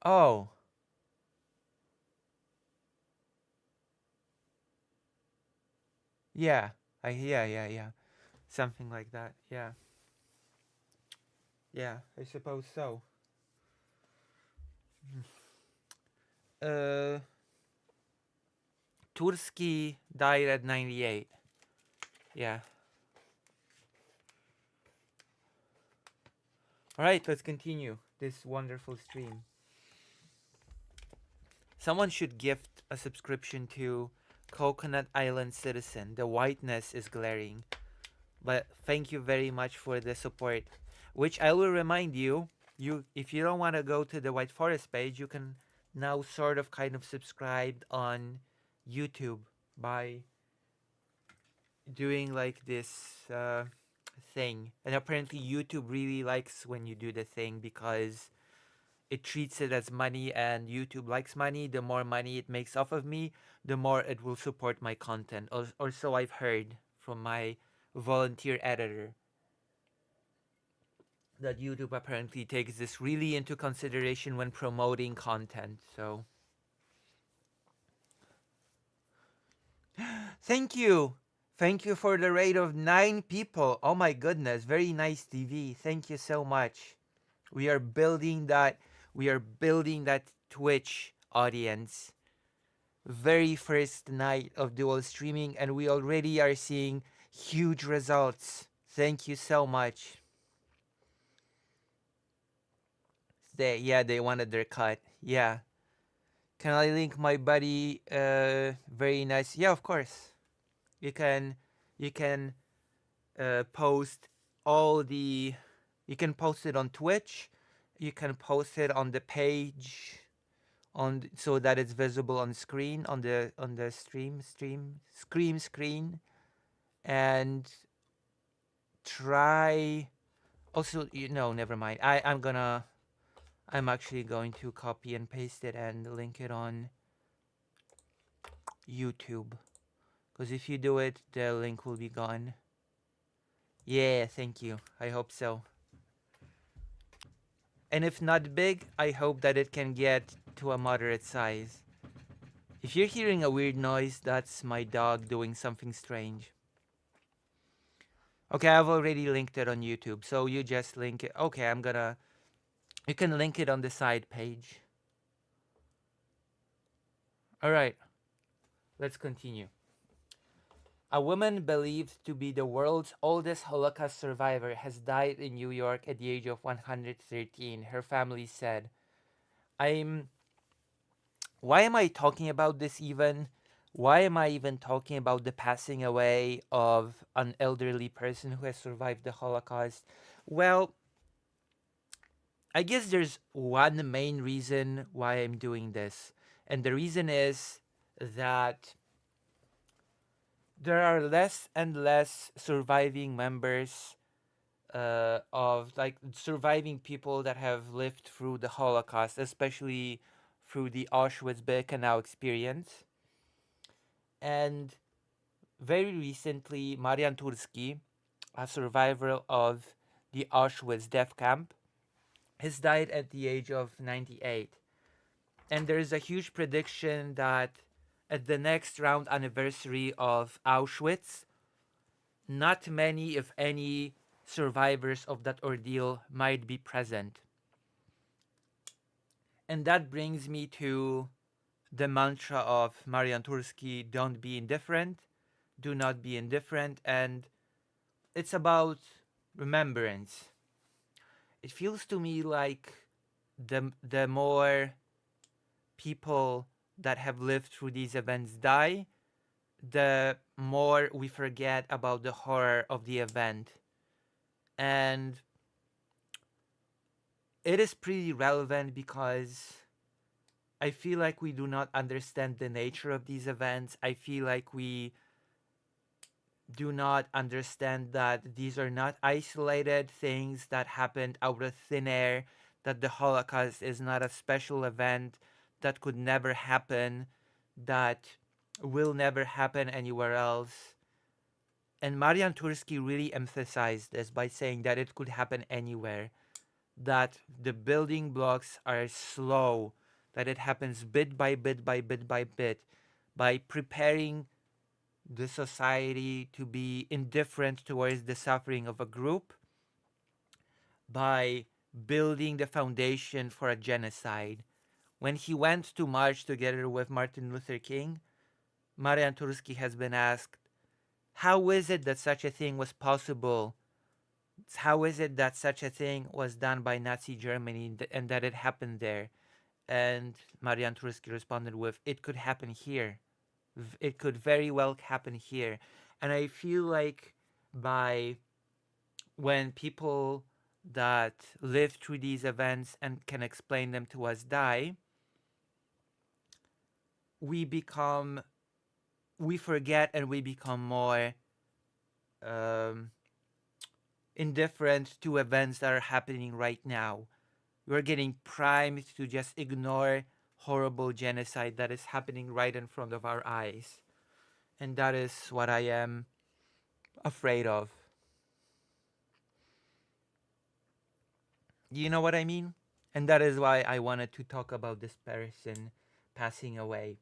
Oh. Yeah. Yeah. Something like that. Yeah. Yeah, I suppose so. Tursky died at 98. Yeah. Alright, let's continue this wonderful stream. Someone should gift a subscription to Coconut Island Citizen. The whiteness is glaring. But thank you very much for the support. Which I will remind you, if you don't want to go to the White Forest page, you can now sort of kind of subscribe on YouTube by doing like this thing. And apparently YouTube really likes when you do the thing because it treats it as money, and YouTube likes money. The more money it makes off of me, the more it will support my content. Or so I've heard from my volunteer editor. That YouTube apparently takes this really into consideration when promoting content. So thank you for the raid of 9 people. Oh my goodness, very nice TV. Thank you so much. We are building that Twitch audience. Very first night of dual streaming, and we already are seeing huge results. Thank you so much. They wanted their cut. Yeah. Can I link my buddy? Very nice. Yeah, of course. You can post all the. You can post it on Twitch. You can post it on the page, so that it's visible on screen on the screen, and try. Also, never mind. I'm actually going to copy and paste it and link it on YouTube. Because if you do it, the link will be gone. Yeah, thank you. I hope so. And if not big, I hope that it can get to a moderate size. If you're hearing a weird noise, that's my dog doing something strange. Okay, I've already linked it on YouTube, so you just link it. Okay, you can link it on the side page. Alright, let's continue. A woman believed to be the world's oldest Holocaust survivor has died in New York at the age of 113, her family said. Why am I talking about this even? why am I even talking about the passing away of an elderly person who has survived the Holocaust? Well, I guess there's one main reason why I'm doing this. And the reason is that there are less and less surviving members of like surviving people that have lived through the Holocaust, especially through the Auschwitz-Birkenau experience. And very recently, Marian Turski, a survivor of the Auschwitz death camp, has died at the age of 98. And there is a huge prediction that at the next round anniversary of Auschwitz, not many, if any, survivors of that ordeal might be present. And that brings me to the mantra of Marian Turski, don't be indifferent, do not be indifferent, and it's about remembrance. It feels to me like the more people that have lived through these events die, the more we forget about the horror of the event. And it is pretty relevant because I feel like we do not understand the nature of these events. I feel like we do not understand that these are not isolated things that happened out of thin air, that the Holocaust is not a special event that could never happen, that will never happen anywhere else. And Marian Turski really emphasized this by saying that it could happen anywhere, that the building blocks are slow, that it happens bit by bit by bit by bit, by preparing the society to be indifferent towards the suffering of a group, by building the foundation for a genocide. When he went to march together with Martin Luther King, Marian Turski has been asked, how is it that such a thing was possible? How is it that such a thing was done by Nazi Germany and that it happened there? And Marian Turski responded with, it could happen here. It could very well happen here. And I feel like when people that live through these events and can explain them to us die, we forget and we become more indifferent to events that are happening right now. We're getting primed to just ignore horrible genocide that is happening right in front of our eyes. And that is what I am afraid of. You know what I mean? And that is why I wanted to talk about this person passing away.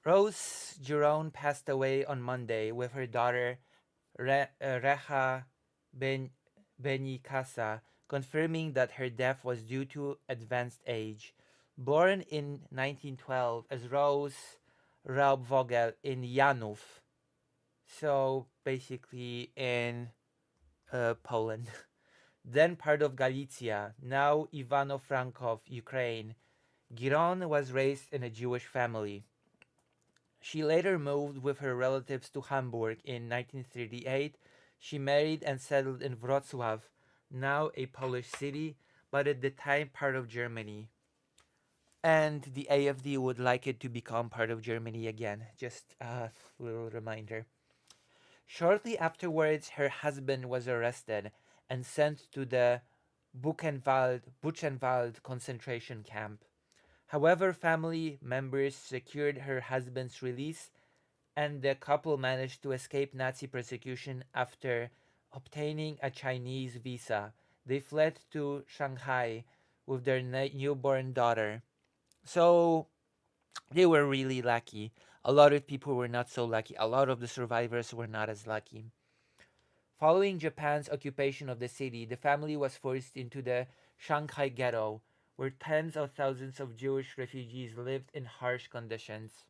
Rose Giron passed away on Monday with her daughter Reha Benicasa, confirming that her death was due to advanced age. Born in 1912 as Rose Raubvogel in Janów, so basically in Poland, then part of Galicia, now Ivano-Frankov, Ukraine. Giron was raised in a Jewish family. She later moved with her relatives to Hamburg in 1938. She married and settled in Wrocław, now a Polish city, but at the time part of Germany. And the AfD would like it to become part of Germany again. Just a little reminder. Shortly afterwards, her husband was arrested and sent to the Buchenwald concentration camp. However, family members secured her husband's release, and the couple managed to escape Nazi persecution after obtaining a Chinese visa. They fled to Shanghai with their newborn daughter. So they were really lucky. A lot of people were not so lucky. A lot of the survivors were not as lucky. Following Japan's occupation of the city, the family was forced into the Shanghai ghetto, where tens of thousands of Jewish refugees lived in harsh conditions.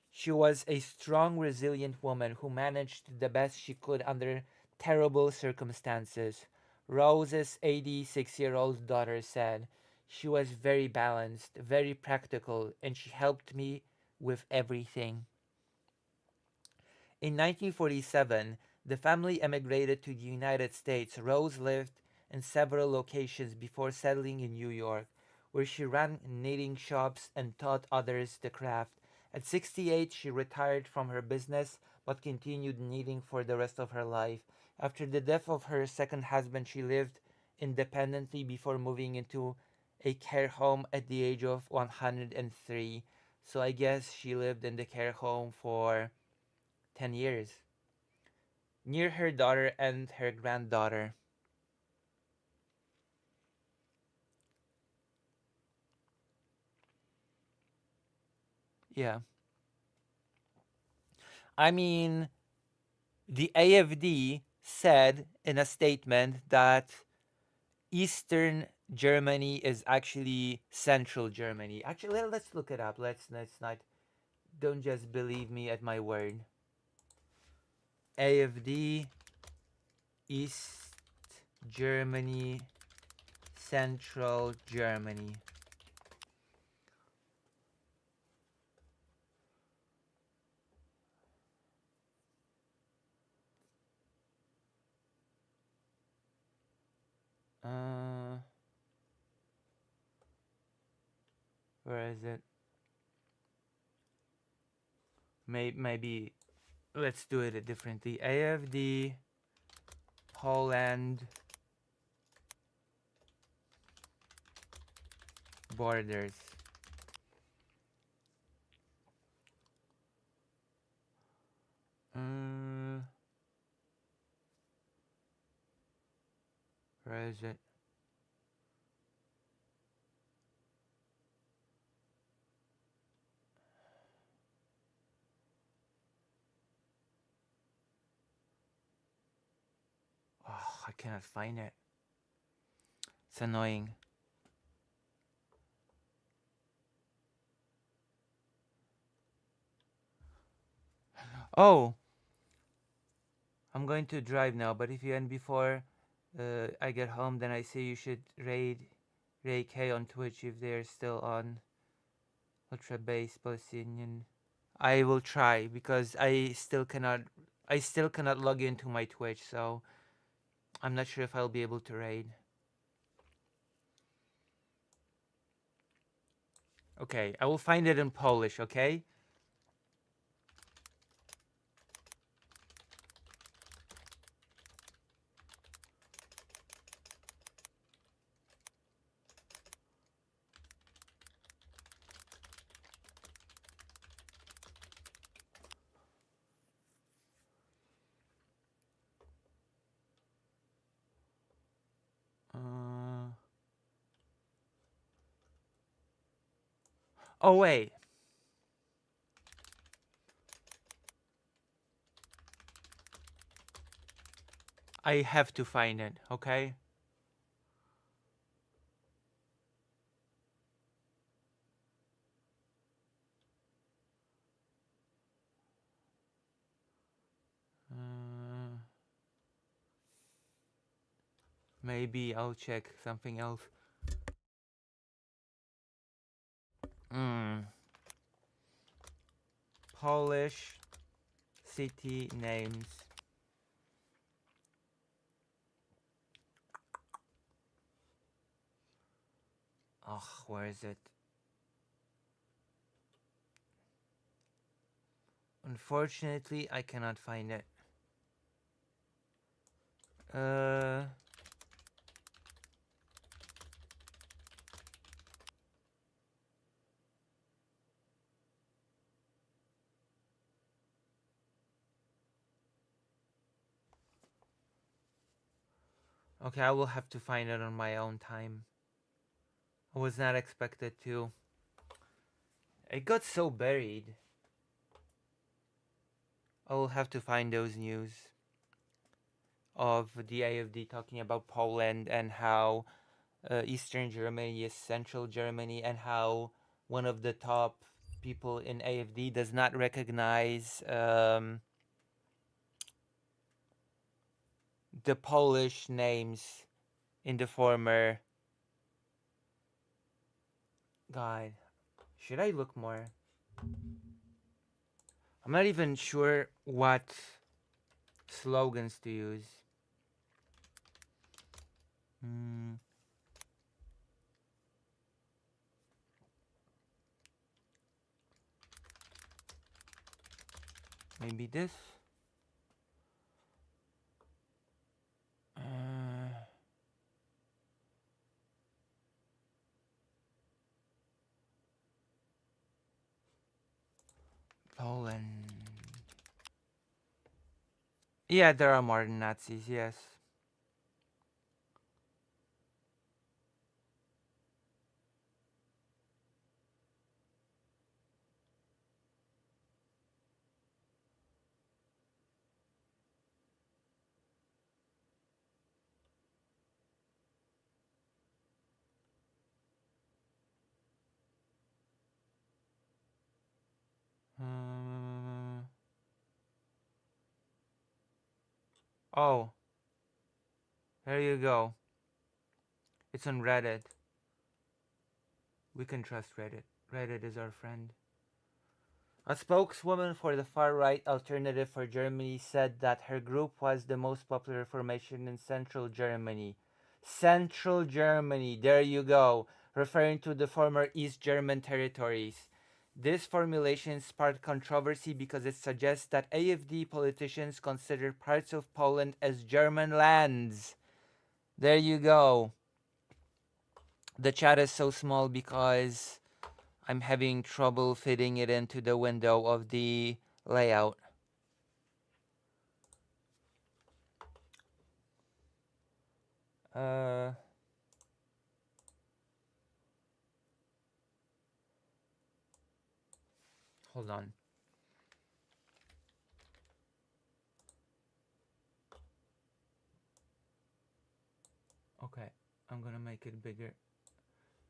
She was a strong, resilient woman who managed the best she could under terrible circumstances. Rose's 86-year-old daughter said, "She was very balanced, very practical, and she helped me with everything. In 1947, the family emigrated to the United States. Rose lived in several locations before settling in New York, where she ran knitting shops and taught others the craft. At 68, she retired from her business but continued knitting for the rest of her life. After the death of her second husband, she lived independently before moving into a care home at the age of 103. So I guess she lived in the care home for 10 years, near her daughter and her granddaughter. Yeah. I mean, the AFD said in a statement that Eastern Germany is actually Central Germany. Actually, let's look it up. Let's not, don't just believe me at my word. AFD, East Germany, Central Germany. Where is it? Maybe let's do it differently. AFD, Poland, borders. Where is it? Oh, I cannot find it. It's annoying. Oh, I'm going to drive now, but if you end before I get home, then I say you should raid Ray K on Twitch if they're still on Ultra Base Palestinian. I will try because I still cannot log into my Twitch, so I'm not sure if I'll be able to raid. Okay, I will find it in Polish, okay? Oh wait. I have to find it, okay? Maybe I'll check something else. Polish city names. Oh, where is it? Unfortunately, I cannot find it. Okay, I will have to find it on my own time. I was not expected to. It got so buried. I will have to find those news of the AFD talking about Poland and how Eastern Germany is Central Germany, and how one of the top people in AFD does not recognize the Polish names in the former. God, should I look more? I'm not even sure what slogans to use. Hmm. Maybe this. Poland. Yeah, there are more Nazis, yes. Hmm. Oh, there you go. It's on Reddit. We can trust Reddit. Reddit is our friend. A spokeswoman for the far-right Alternative for Germany said that her group was the most popular formation in central Germany. Central Germany, there you go, referring to the former East German territories. This formulation sparked controversy because it suggests that AfD politicians consider parts of Poland as German lands. There you go. The chat is so small because I'm having trouble fitting it into the window of the layout. Hold on. Okay, I'm gonna make it bigger.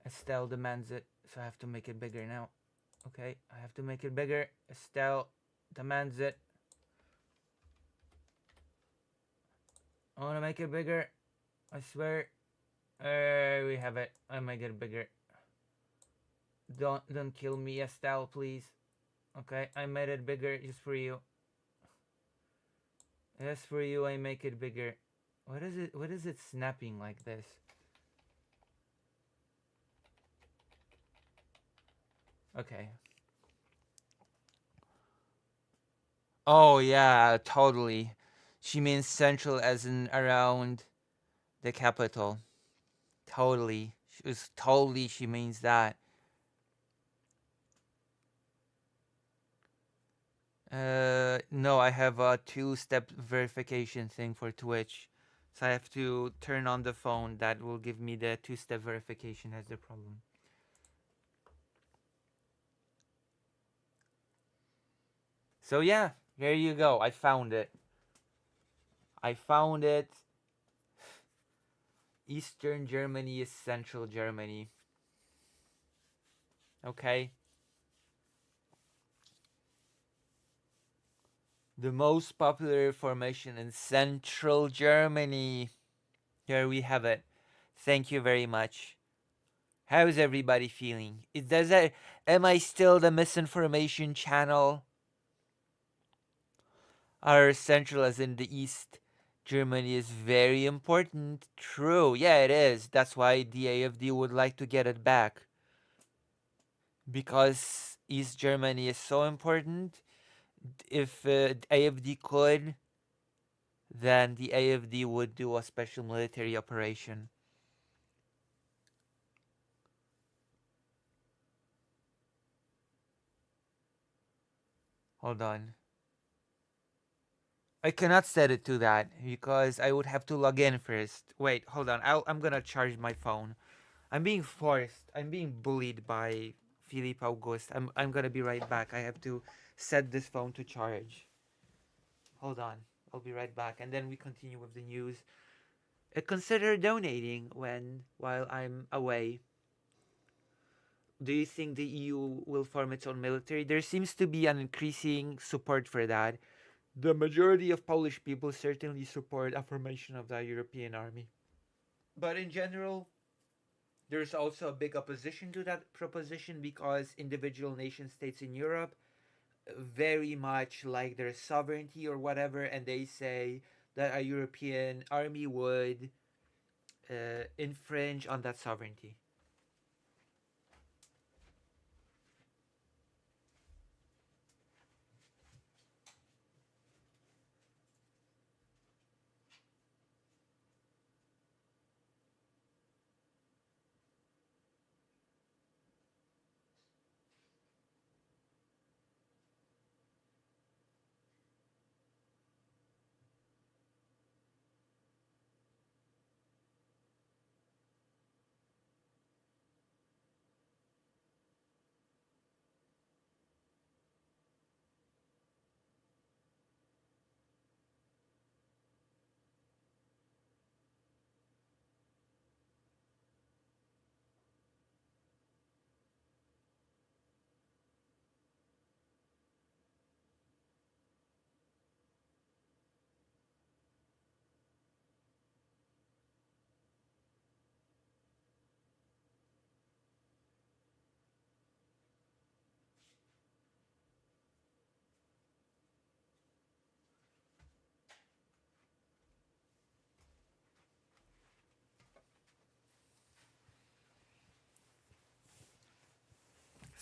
Estelle demands it, so I have to make it bigger now. Okay, I have to make it bigger. Estelle demands it. I wanna make it bigger. I swear. We have it. I make it bigger. Don't kill me, Estelle, please. Okay, I made it bigger just for you. Just for you, I make it bigger. What is it? What is it snapping like this? Okay. Oh yeah, totally. She means central as in around the capital. Totally. She means that. No, I have a two-step verification thing for Twitch. So I have to turn on the phone. That will give me the two-step verification as the problem. So yeah, there you go. I found it. I found it. Eastern Germany is Central Germany. Okay. The most popular formation in Central Germany. Here we have it. Thank you very much. How's everybody feeling? Am I still the misinformation channel? Our Central as in the East Germany is very important. True. Yeah, it is. That's why the AfD would like to get it back. Because East Germany is so important. If AfD could, then the AfD would do a special military operation. Hold on. I cannot set it to that because I would have to log in first. Wait, hold on. I'm gonna charge my phone. I'm being forced. I'm being bullied by Philippe Auguste. I'm gonna be right back. I have to set this phone to charge. Hold on. I'll be right back, and then we continue with the news. Consider donating while I'm away. Do you think the EU will form its own military? There seems to be an increasing support for that. The majority of Polish people certainly support a formation of the European army. But in general, there's also a big opposition to that proposition because individual nation states in Europe very much like their sovereignty or whatever, and they say that a European army would infringe on that sovereignty.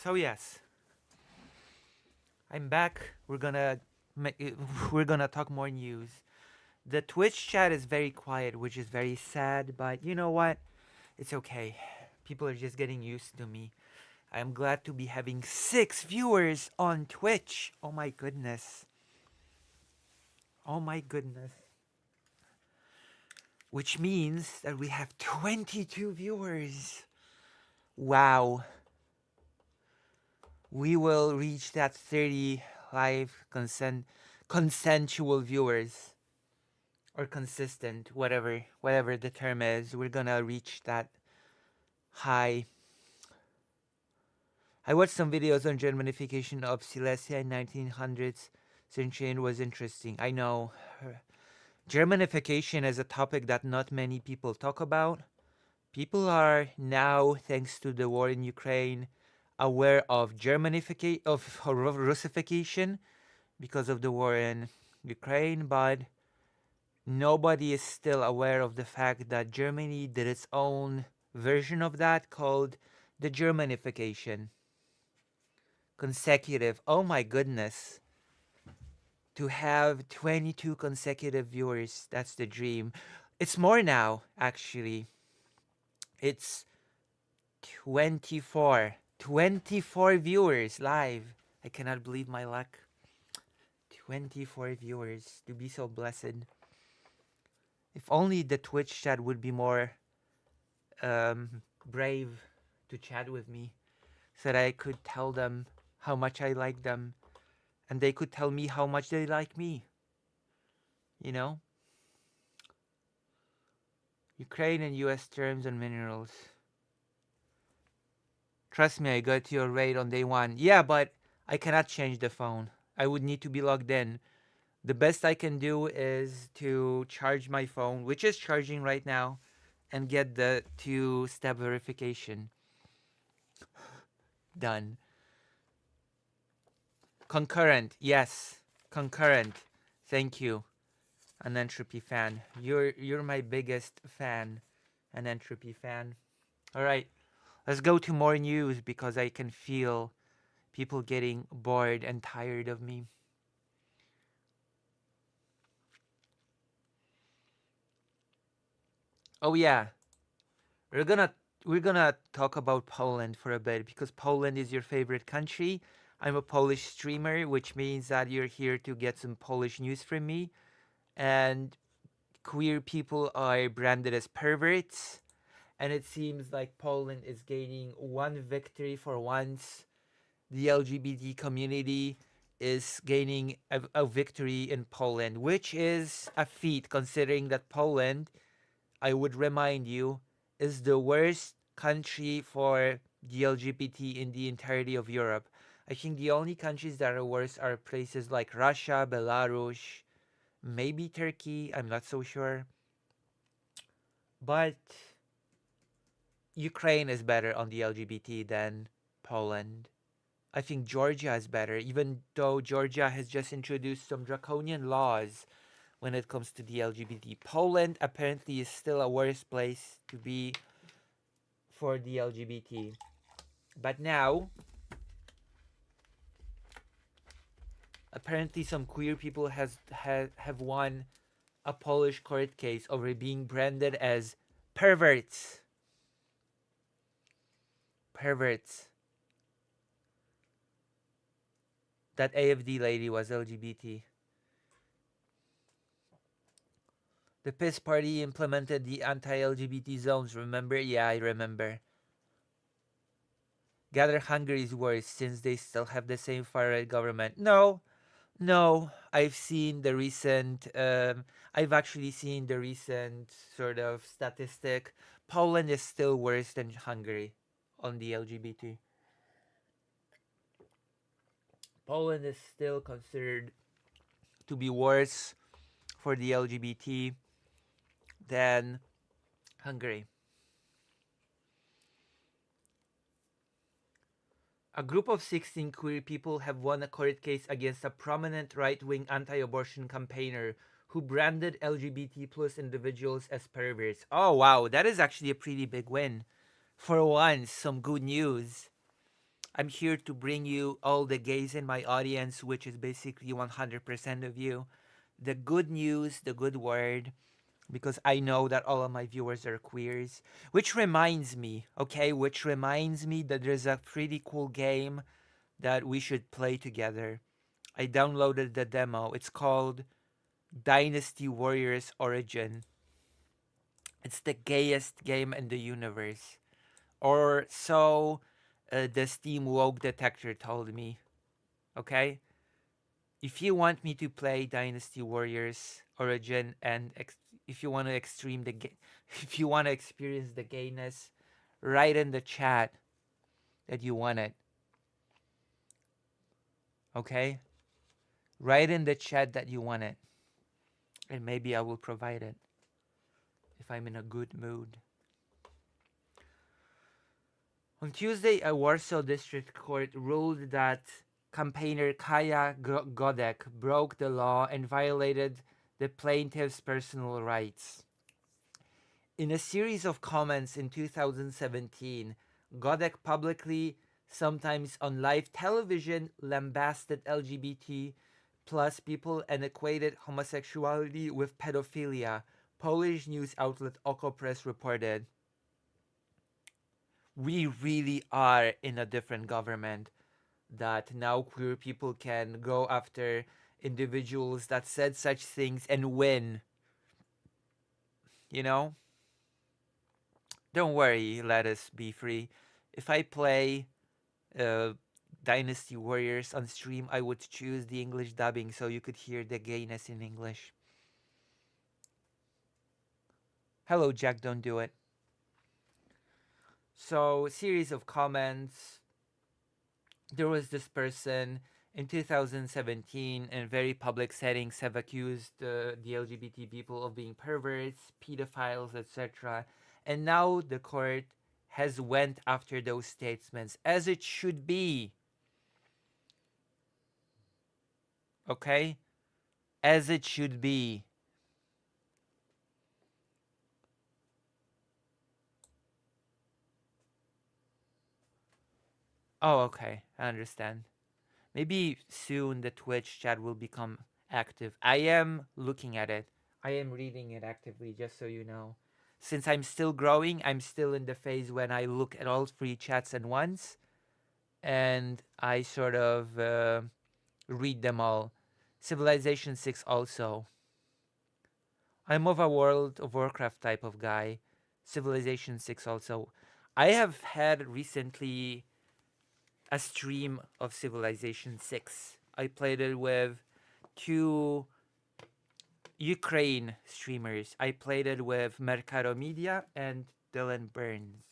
So yes, I'm back. We're gonna talk more news. The Twitch chat is very quiet, which is very sad, but you know what? It's okay. People are just getting used to me. I'm glad to be having 6 viewers on Twitch. Oh my goodness. Oh my goodness. Which means that we have 22 viewers. Wow. We will reach that 30 live consensual viewers, or consistent, whatever the term is. We're gonna reach that high. I watched some videos on Germanification of Silesia in 1900s. Sinchain was interesting. I know. Germanification is a topic that not many people talk about. People are now, thanks to the war in Ukraine, aware of Russification because of the war in Ukraine, but nobody is still aware of the fact that Germany did its own version of that called the Germanification. Consecutive. Oh my goodness. To have 22 consecutive viewers, that's the dream. It's more now, actually. It's 24 viewers live. I cannot believe my luck. 24 viewers. To be so blessed. If only the Twitch chat would be more brave to chat with me, so that I could tell them how much I like them, and they could tell me how much they like me. You know? Ukraine and US terms and minerals. Trust me, I got your rate on day 1. Yeah, but I cannot change the phone. I would need to be logged in. The best I can do is to charge my phone, which is charging right now, and get the 2-step verification done. Concurrent, yes. Concurrent. Thank you. An Entropy fan. You're my biggest fan. An Entropy fan. Alright. Let's go to more news, because I can feel people getting bored and tired of me. Oh yeah. We're gonna talk about Poland for a bit, because Poland is your favorite country. I'm a Polish streamer, which means that you're here to get some Polish news from me. And queer people are branded as perverts. And it seems like Poland is gaining one victory for once. The LGBT community is gaining a victory in Poland, which is a feat, considering that Poland, I would remind you, is the worst country for the LGBT in the entirety of Europe. I think the only countries that are worse are places like Russia, Belarus, maybe Turkey, I'm not so sure. But Ukraine is better on the LGBT than Poland. I think Georgia is better, even though Georgia has just introduced some draconian laws when it comes to the LGBT. Poland apparently is still a worse place to be for the LGBT. But now, apparently some queer people have won a Polish court case over being branded as perverts. Perverts. That AFD lady was LGBT. The PiS party implemented the anti-LGBT zones, remember? Yeah, I remember. Gather Hungary is worse since they still have the same far-right government. No, I've seen the recent, I've actually seen the recent sort of statistic. Poland is still worse than Hungary on the LGBT. Poland is still considered to be worse for the LGBT than Hungary. A group of 16 queer people have won a court case against a prominent right-wing anti-abortion campaigner who branded LGBT plus individuals as perverts. Oh wow, that is actually a pretty big win. For once, some good news. I'm here to bring you all the gays in my audience, which is basically 100% of you. The good news, the good word, because I know that all of my viewers are queers. Which reminds me that there's a pretty cool game that we should play together. I downloaded the demo. It's called Dynasty Warriors Origin. It's the gayest game in the universe. Or so the Steam woke detector told me. Okay? If you want me to play Dynasty Warriors Origin and if you want to if you want to experience the gayness, write in the chat that you want it. Okay? Write in the chat that you want it. And maybe I will provide it if I'm in a good mood. On Tuesday, a Warsaw District Court ruled that campaigner Kaja Godek broke the law and violated the plaintiff's personal rights. In a series of comments in 2017, Godek publicly, sometimes on live television, lambasted LGBT plus people and equated homosexuality with pedophilia, Polish news outlet Okopress reported. We really are in a different government that now queer people can go after individuals that said such things and win. You know? Don't worry, let us be free. If I play Dynasty Warriors on stream, I would choose the English dubbing so you could hear the gayness in English. Hello, Jack, don't do it. So, series of comments. There was this person in 2017 in very public settings have accused the LGBT people of being perverts, pedophiles, etc. And now the court has went after those statements, as it should be. Okay? As it should be. Oh, okay. I understand. Maybe soon the Twitch chat will become active. I am looking at it. I am reading it actively, just so you know. Since I'm still growing, I'm still in the phase when I look at all three chats at once. And I sort of read them all. Civilization 6 also. I'm of a World of Warcraft type of guy. Civilization 6 also. I have had recently a stream of Civilization 6. I played it with 2 Ukraine streamers. I played it with Mercado Media and Dylan Burns.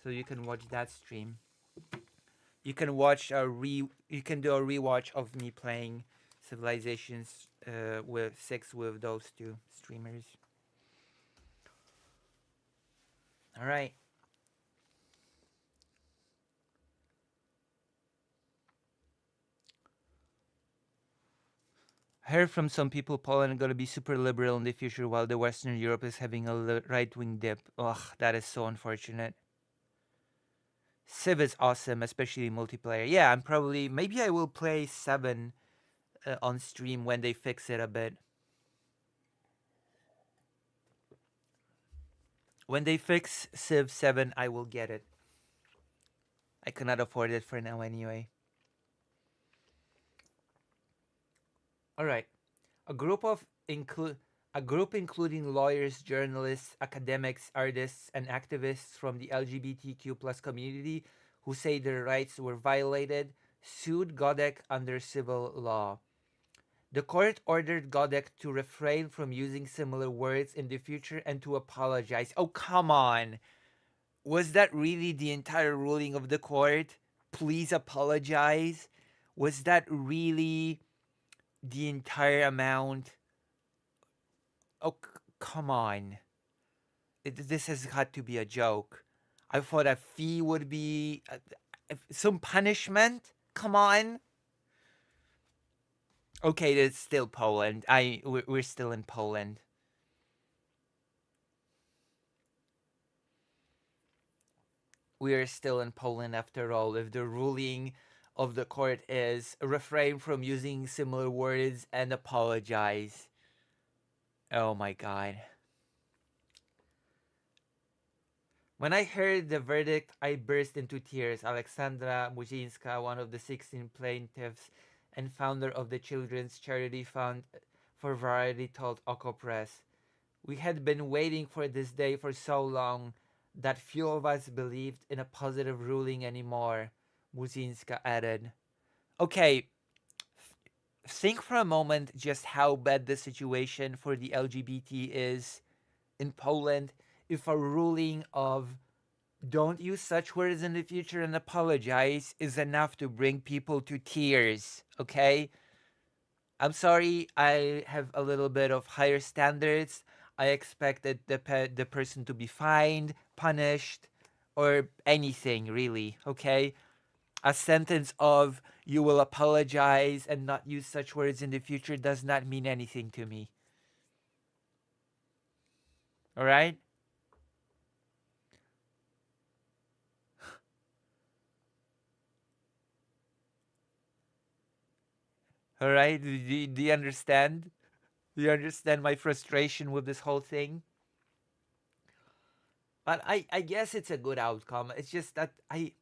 So you can watch that stream. You can watch you can do a rewatch of me playing Civilizations with 6 with those 2 streamers. All right. heard from some people Poland is going to be super liberal in the future while the Western Europe is having a right-wing dip. Ugh, that is so unfortunate. Civ is awesome, especially multiplayer. Yeah, I'm probably... Maybe I will play 7 on stream when they fix it a bit. When they fix Civ 7, I will get it. I cannot afford it for now anyway. All right. A group including lawyers, journalists, academics, artists, and activists from the LGBTQ plus community who say their rights were violated sued Godek under civil law. The court ordered Godek to refrain from using similar words in the future and to apologize. Oh, come on. Was that really the entire ruling of the court? Please apologize. Was that really the entire amount? Oh, come on. This has got to be a joke. I thought a fee would be some punishment. Come on. Okay, it's still Poland. We're still in Poland. We are still in Poland after all. If the ruling of the court is refrain from using similar words and apologize. Oh my God. When I heard the verdict, I burst into tears. Alexandra Murzinska, one of the 16 plaintiffs and founder of the Children's Charity Fund for Variety, told Oko Press. We had been waiting for this day for so long that few of us believed in a positive ruling anymore, Murzinska added. Okay, think for a moment just how bad the situation for the LGBT is in Poland if a ruling of don't use such words in the future and apologize is enough to bring people to tears, okay? I'm sorry, I have a little bit of higher standards. I expected the person to be fined, punished, or anything, really, okay? A sentence of, you will apologize and not use such words in the future does not mean anything to me. All right? All right? Do you understand? Do you understand my frustration with this whole thing? But I guess it's a good outcome. It's just that I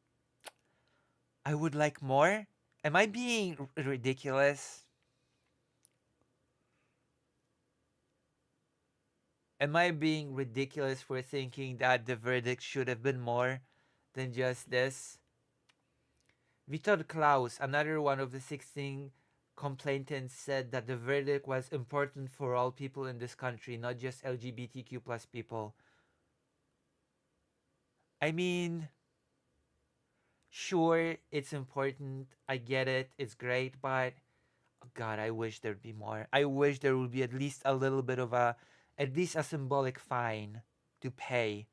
would like more. Am I being ridiculous? Am I being ridiculous for thinking that the verdict should have been more than just this? Witold Klaus, another one of the 16 complainants, said that the verdict was important for all people in this country, not just LGBTQ plus people. I mean, sure, it's important. I get it. It's great, but oh God, I wish there'd be more. I wish there would be at least a little bit of at least a symbolic fine to pay.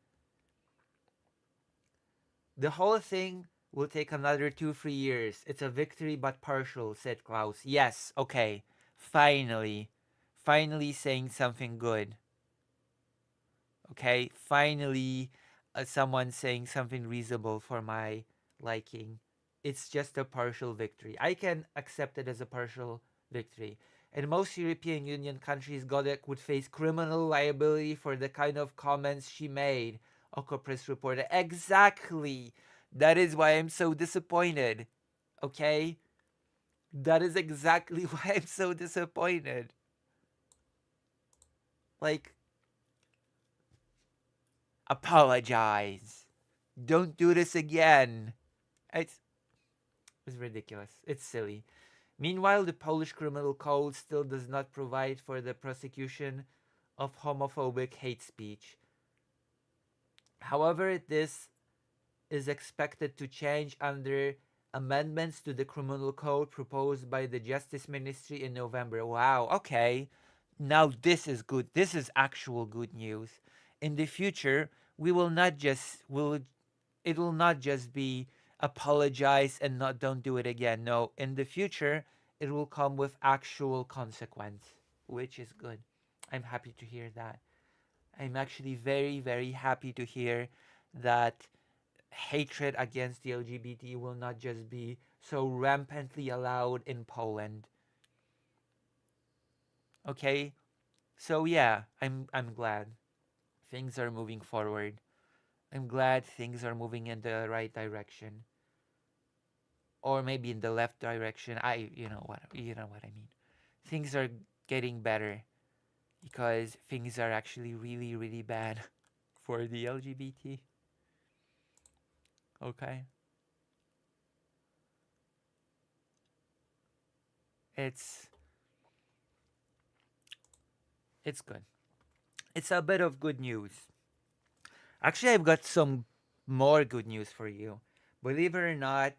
The whole thing will take another 2-3 years. It's a victory but partial, said Klaus. Yes, okay. Finally saying something good. Okay, finally someone saying something reasonable for my liking. It's just a partial victory. I can accept it as a partial victory. In most European Union countries, Godek would face criminal liability for the kind of comments she made, Okopress reported. Exactly. That is why I'm so disappointed. Okay? That is exactly why I'm so disappointed. Like, apologize. Don't do this again. It's ridiculous. It's silly. Meanwhile, the Polish criminal code still does not provide for the prosecution of homophobic hate speech. However, this is expected to change under amendments to the criminal code proposed by the Justice Ministry in November. Wow, okay. Now this is good. This is actual good news. In the future, it will not just be apologize and don't do it again. No, in the future, it will come with actual consequence, which is good. I'm happy to hear that. I'm actually very, very happy to hear that hatred against the LGBT will not just be so rampantly allowed in Poland. Okay? So yeah, I'm glad things are moving forward. I'm glad things are moving in the right direction. Or maybe in the left direction. You know what I mean. Things are getting better because things are actually really, really bad for the LGBT. Okay? It's good. It's a bit of good news. Actually, I've got some more good news for you. Believe it or not,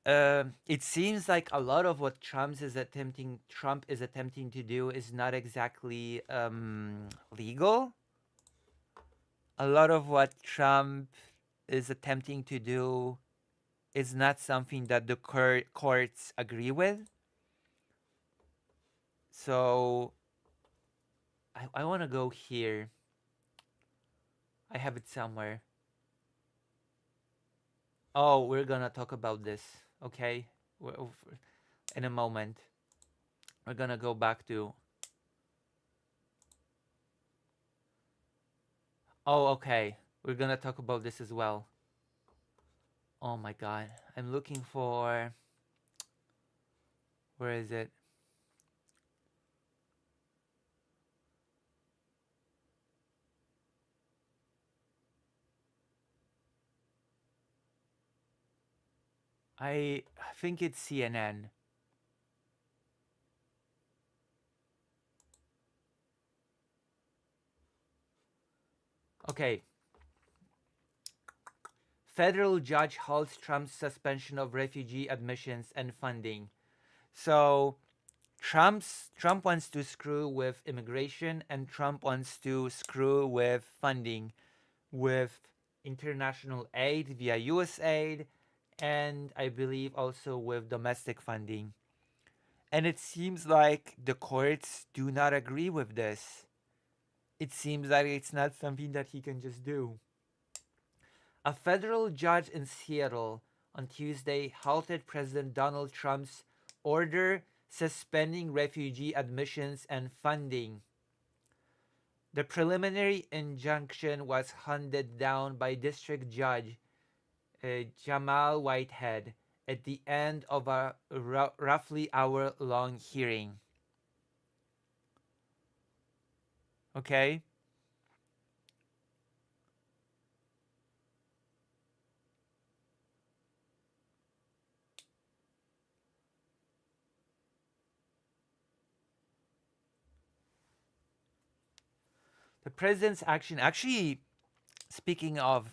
it seems like a lot of what Trump is attempting to do is not exactly legal. A lot of what Trump is attempting to do is not something that the courts agree with. So I want to go here. I have it somewhere. Oh, we're gonna talk about this, okay? In a moment. We're gonna go back to... Oh, okay. We're gonna talk about this as well. Oh my god. I'm looking for... Where is it? I think it's CNN. Okay. Federal judge halts Trump's suspension of refugee admissions and funding. So Trump wants to screw with immigration, and Trump wants to screw with funding, with international aid via USAID, and I believe also with domestic funding. And it seems like the courts do not agree with this. It seems like it's not something that he can just do. A federal judge in Seattle on Tuesday halted President Donald Trump's order suspending refugee admissions and funding. The preliminary injunction was handed down by District Judge Jamal Whitehead at the end of a roughly hour-long hearing. Okay? The president's action, actually, speaking of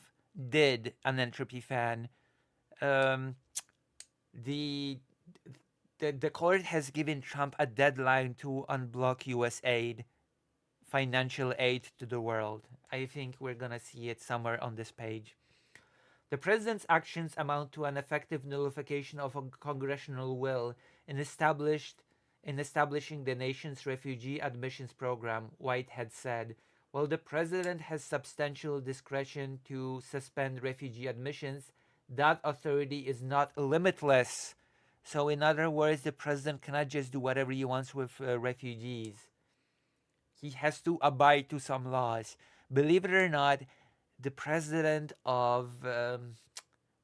did an entropy fan, the court has given Trump a deadline to unblock U.S. aid, financial aid to the world. I think we're gonna see it somewhere on this page. The president's actions amount to an effective nullification of a congressional will in establishing the nation's refugee admissions program, Whitehead said. While the president has substantial discretion to suspend refugee admissions, that authority is not limitless. So, in other words, the president cannot just do whatever he wants with refugees. He has to abide to some laws. Believe it or not, the president of the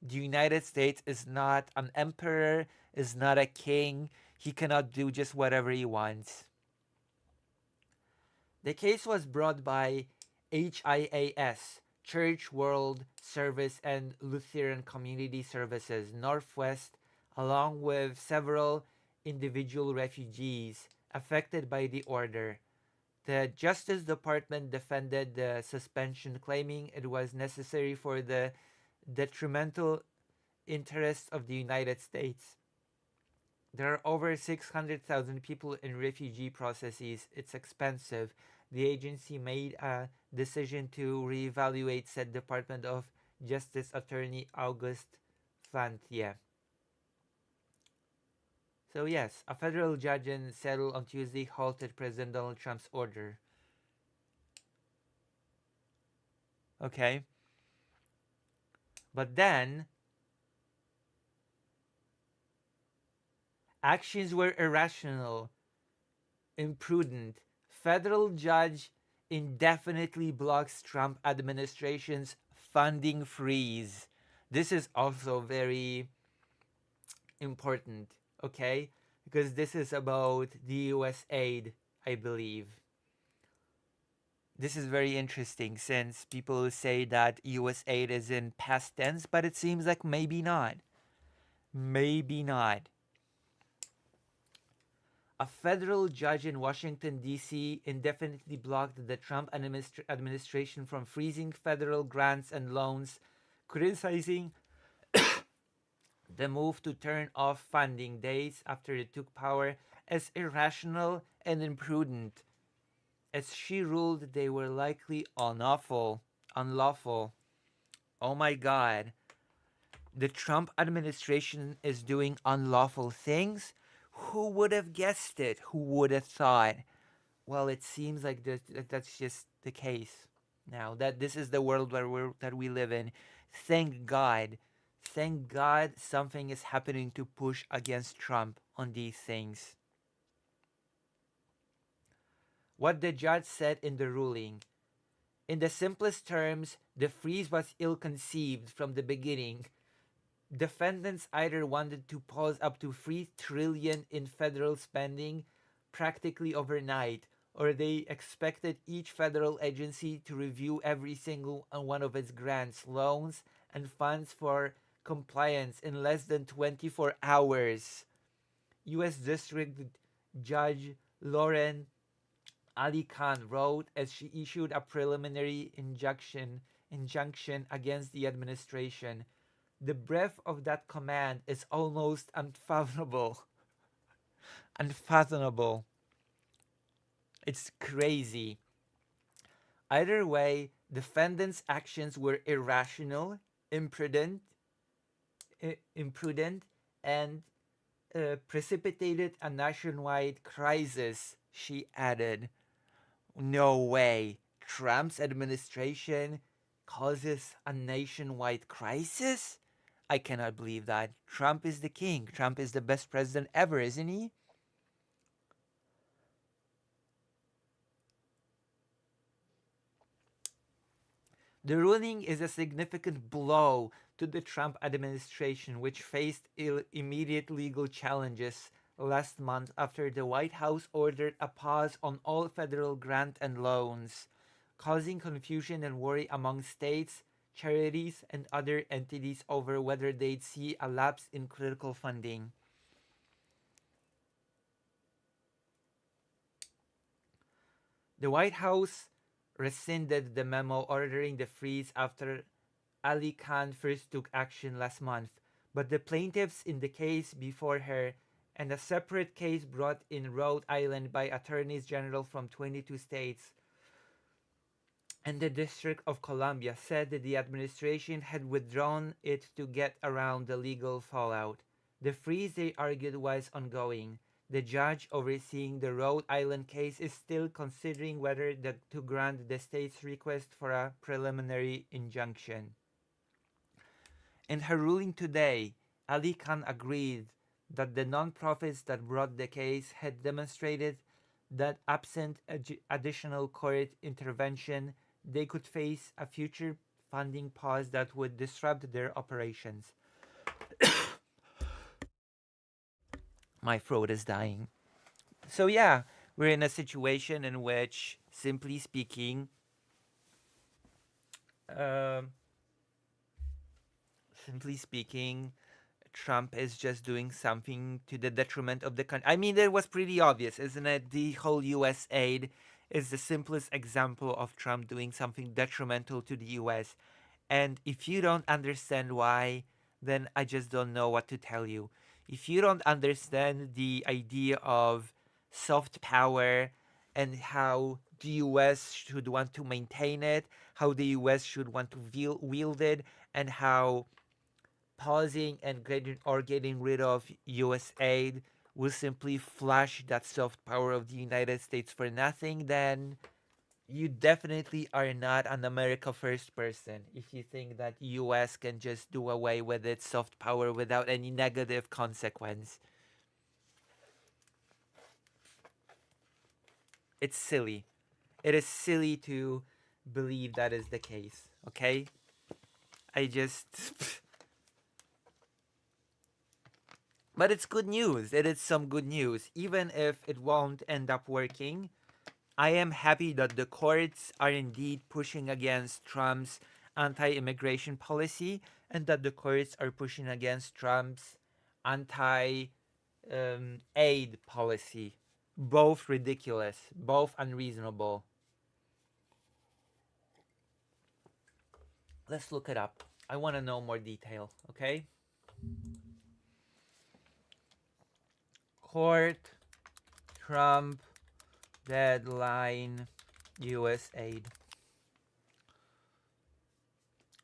United States is not an emperor, is not a king. He cannot do just whatever he wants. The case was brought by HIAS, Church World Service and Lutheran Community Services Northwest, along with several individual refugees affected by the order. The Justice Department defended the suspension, claiming it was necessary for the detrimental interests of the United States. There are over 600,000 people in refugee processes. It's expensive. The agency made a decision to reevaluate, said Department of Justice Attorney August Flantier. So yes, a federal judge in Seattle on Tuesday halted President Donald Trump's order. Okay. But then actions were irrational, imprudent. Federal judge indefinitely blocks Trump administration's funding freeze. This is also very important, okay? Because this is about the US aid, I believe. This is very interesting since people say that US aid is in past tense, but it seems like maybe not. Maybe not. A federal judge in Washington, D.C. indefinitely blocked the Trump administration from freezing federal grants and loans, criticizing the move to turn off funding days after it took power as irrational and imprudent, as she ruled they were likely unlawful. Oh my God. The Trump administration is doing unlawful things? Who would have guessed it? Who would have thought? Well, it seems like that's just the case now. That this is the world that we live in. Thank God. Thank God something is happening to push against Trump on these things. What the judge said in the ruling. In the simplest terms, the freeze was ill-conceived from the beginning. Defendants either wanted to pause up to $3 trillion in federal spending practically overnight, or they expected each federal agency to review every single one of its grants, loans, and funds for compliance in less than 24 hours. U.S. District Judge Lauren Ali Khan wrote as she issued a preliminary injunction against the administration. The breadth of that command is almost unfathomable. Unfathomable. It's crazy. Either way, defendants' actions were irrational, imprudent, and precipitated a nationwide crisis, she added. No way. Trump's administration causes a nationwide crisis? I cannot believe that. Trump is the king. Trump is the best president ever, isn't he? The ruling is a significant blow to the Trump administration, which faced immediate legal challenges last month after the White House ordered a pause on all federal grant and loans, causing confusion and worry among states, charities, and other entities over whether they'd see a lapse in critical funding. The White House rescinded the memo ordering the freeze after Ali Khan first took action last month, but the plaintiffs in the case before her and a separate case brought in Rhode Island by attorneys general from 22 states and the District of Columbia said that the administration had withdrawn it to get around the legal fallout. The freeze, they argued, was ongoing. The judge overseeing the Rhode Island case is still considering whether to grant the state's request for a preliminary injunction. In her ruling today, Ali Khan agreed that the nonprofits that brought the case had demonstrated that absent additional court intervention, they could face a future funding pause that would disrupt their operations. My throat is dying. So yeah, we're in a situation in which, simply speaking, Trump is just doing something to the detriment of the country. I mean, it was pretty obvious, isn't it? The whole U.S. aid is the simplest example of Trump doing something detrimental to the U.S. And if you don't understand why, then I just don't know what to tell you. If you don't understand the idea of soft power and how the U.S. should want to maintain it, how the U.S. should want to wield it, and how pausing and getting rid of U.S. aid will simply flush that soft power of the United States for nothing, then you definitely are not an America First person if you think that US can just do away with its soft power without any negative consequence. It's silly. It is silly to believe that is the case, okay? I just But it's good news. It is some good news. Even if it won't end up working, I am happy that the courts are indeed pushing against Trump's anti-immigration policy and that the courts are pushing against Trump's anti aid policy. Both ridiculous, both unreasonable. Let's look it up. I want to know more detail, okay? Court, Trump, deadline, US aid.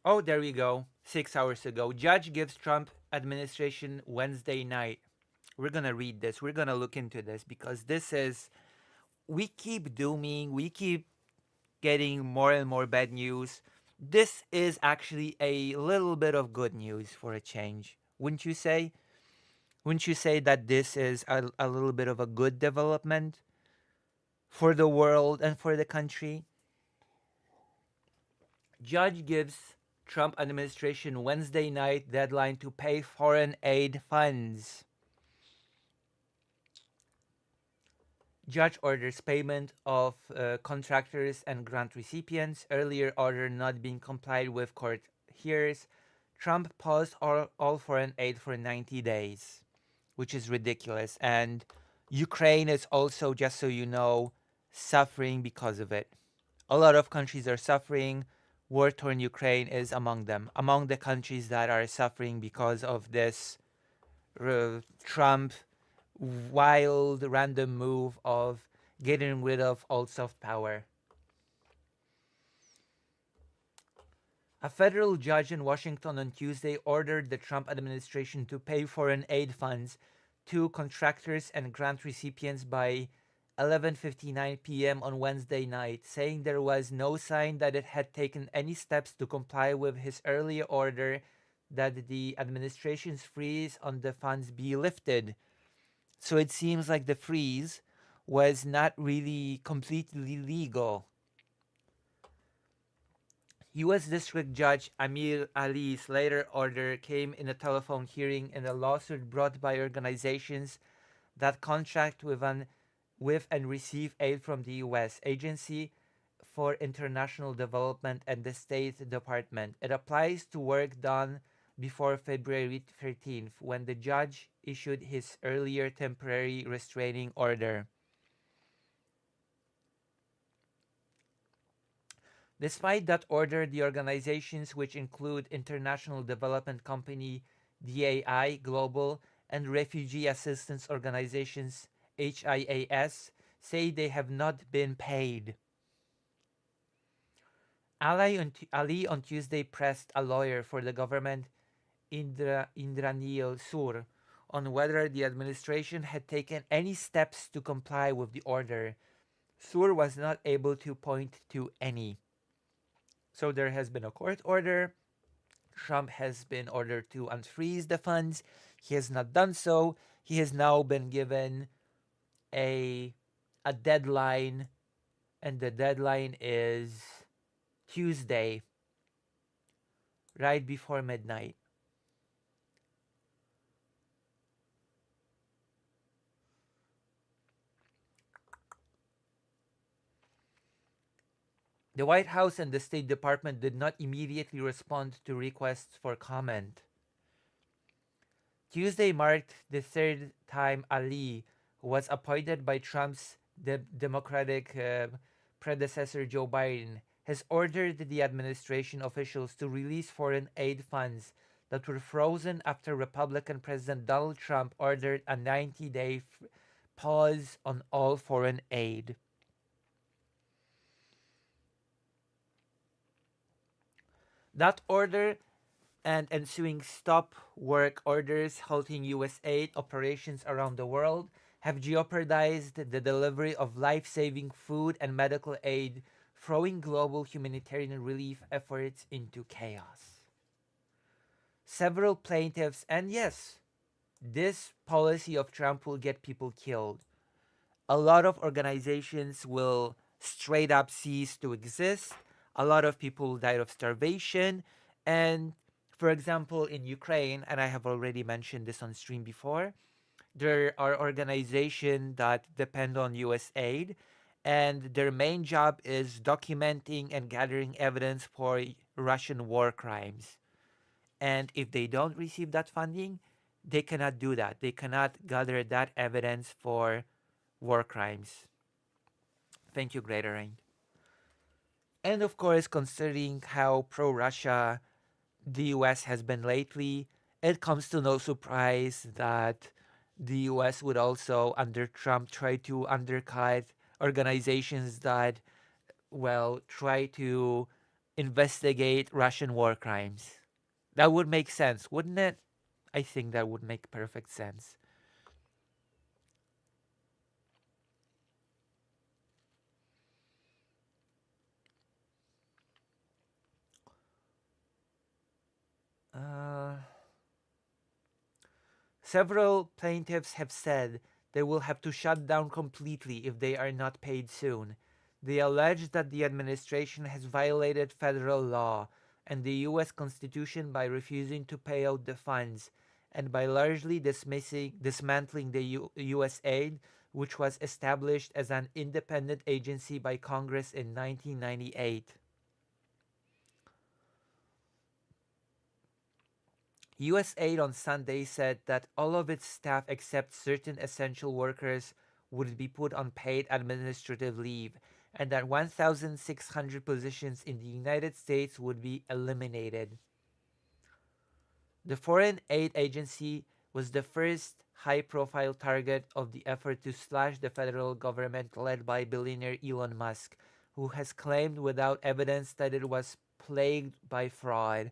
Oh, there we go. 6 hours ago. Judge gives Trump administration Wednesday night. We're going to read this. We're going to look into this because this is, we keep dooming, we keep getting more and more bad news. This is actually a little bit of good news for a change. Wouldn't you say? Wouldn't you say that this is a little bit of a good development for the world and for the country? Judge gives Trump administration Wednesday night deadline to pay foreign aid funds. Judge orders payment of contractors and grant recipients. Earlier order not being complied with, court hears. Trump paused all foreign aid for 90 days, which is ridiculous. And Ukraine is also, just so you know, suffering because of it. A lot of countries are suffering. War-torn Ukraine is among them. Among the countries that are suffering because of this Trump wild, random move of getting rid of all soft power. A federal judge in Washington on Tuesday ordered the Trump administration to pay foreign aid funds to contractors and grant recipients by 11:59 p.m. on Wednesday night, saying there was no sign that it had taken any steps to comply with his earlier order that the administration's freeze on the funds be lifted. So it seems like the freeze was not really completely legal. U.S. District Judge Amir Ali's later order came in a telephone hearing in a lawsuit brought by organizations that contract with and receive aid from the U.S. Agency for International Development and the State Department. It applies to work done before February 13th, when the judge issued his earlier temporary restraining order. Despite that order, the organizations, which include International Development Company, DAI Global, and Refugee Assistance Organizations, HIAS, say they have not been paid. Ali on Tuesday pressed a lawyer for the government, Indranil Sur, on whether the administration had taken any steps to comply with the order. Sur was not able to point to any. So there has been a court order. Trump has been ordered to unfreeze the funds. He has not done so. He has now been given a deadline, and the deadline is Tuesday, right before midnight. The White House and the State Department did not immediately respond to requests for comment. Tuesday marked the third time Ali, who was appointed by Trump's Democratic predecessor Joe Biden, has ordered the administration officials to release foreign aid funds that were frozen after Republican President Donald Trump ordered a 90-day pause on all foreign aid. That order and ensuing stop work orders halting US aid operations around the world have jeopardized the delivery of life-saving food and medical aid, throwing global humanitarian relief efforts into chaos. Several plaintiffs, and yes, this policy of Trump will get people killed. A lot of organizations will straight up cease to exist. A lot of people died of starvation. And for example, in Ukraine, and I have already mentioned this on stream before, there are organizations that depend on US aid, and their main job is documenting and gathering evidence for Russian war crimes. And if they don't receive that funding, they cannot do that. They cannot gather that evidence for war crimes. Thank you, Greater Rain. And of course, considering how pro-Russia the US has been lately, it comes to no surprise that the US would also, under Trump, try to undercut organizations that, well, try to investigate Russian war crimes. That would make sense, wouldn't it? I think that would make perfect sense. Several plaintiffs have said they will have to shut down completely if they are not paid soon. They allege that the administration has violated federal law and the US Constitution by refusing to pay out the funds and by largely dismantling the US aid, which was established as an independent agency by Congress in 1998. USAID on Sunday said that all of its staff except certain essential workers would be put on paid administrative leave and that 1,600 positions in the United States would be eliminated. The Foreign Aid Agency was the first high-profile target of the effort to slash the federal government led by billionaire Elon Musk, who has claimed without evidence that it was plagued by fraud.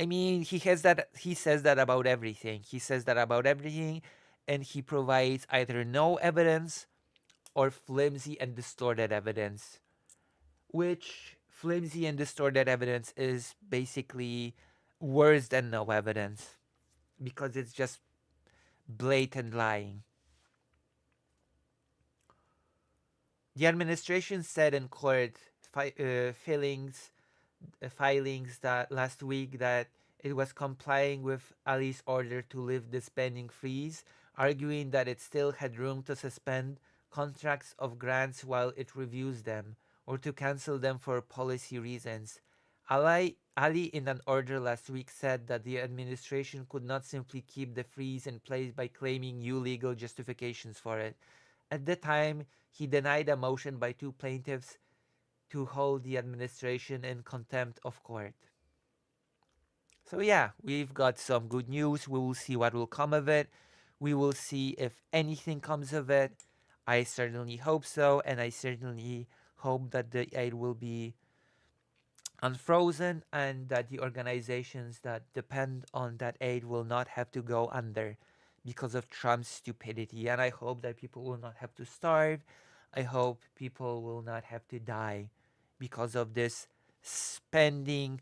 I mean, he says that about everything. He says that about everything, and he provides either no evidence or flimsy and distorted evidence. Which flimsy and distorted evidence is basically worse than no evidence because it's just blatant lying. The administration said in court filings that last week that it was complying with Ali's order to lift the spending freeze, arguing that it still had room to suspend contracts of grants while it reviews them or to cancel them for policy reasons. Ali, in an order last week, said that the administration could not simply keep the freeze in place by claiming new legal justifications for it. At the time, he denied a motion by two plaintiffs to hold the administration in contempt of court. So yeah, we've got some good news. We will see what will come of it. We will see if anything comes of it. I certainly hope so, and I certainly hope that the aid will be unfrozen and that the organizations that depend on that aid will not have to go under because of Trump's stupidity. And I hope that people will not have to starve. I hope people will not have to die because of this spending,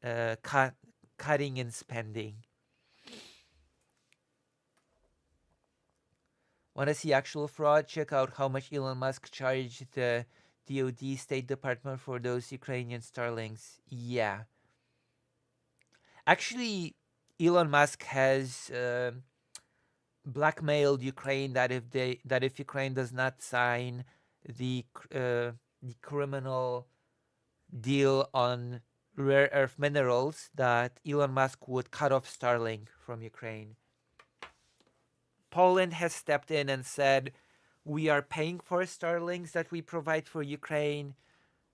cutting and spending. Want to see actual fraud? Check out how much Elon Musk charged the DoD State Department for those Ukrainian Starlinks. Yeah. Actually, Elon Musk has blackmailed Ukraine that if Ukraine does not sign the criminal deal on rare earth minerals, that Elon Musk would cut off Starlink from Ukraine. Poland has stepped in and said, we are paying for Starlinks that we provide for Ukraine.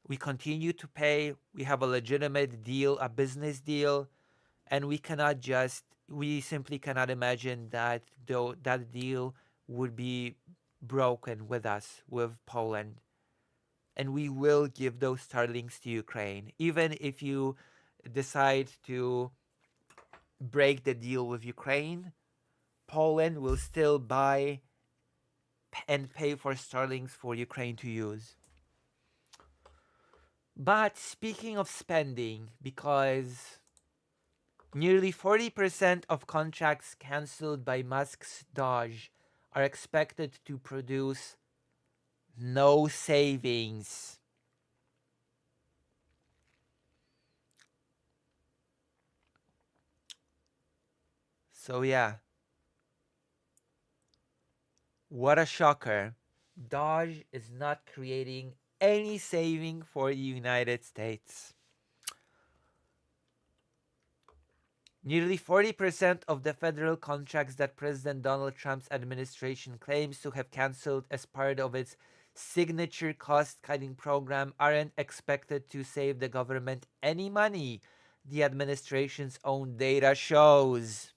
We continue to pay. We have a legitimate deal, a business deal, and we simply cannot imagine that that deal would be broken with us, with Poland. And we will give those Starlinks to Ukraine. Even if you decide to break the deal with Ukraine, Poland will still buy and pay for Starlinks for Ukraine to use. But speaking of spending, because nearly 40% of contracts cancelled by Musk's Doge are expected to produce no savings. So yeah, what a shocker. Doge is not creating any saving for the United States. Nearly 40% of the federal contracts that President Donald Trump's administration claims to have canceled as part of its signature cost-cutting program aren't expected to save the government any money, the administration's own data shows.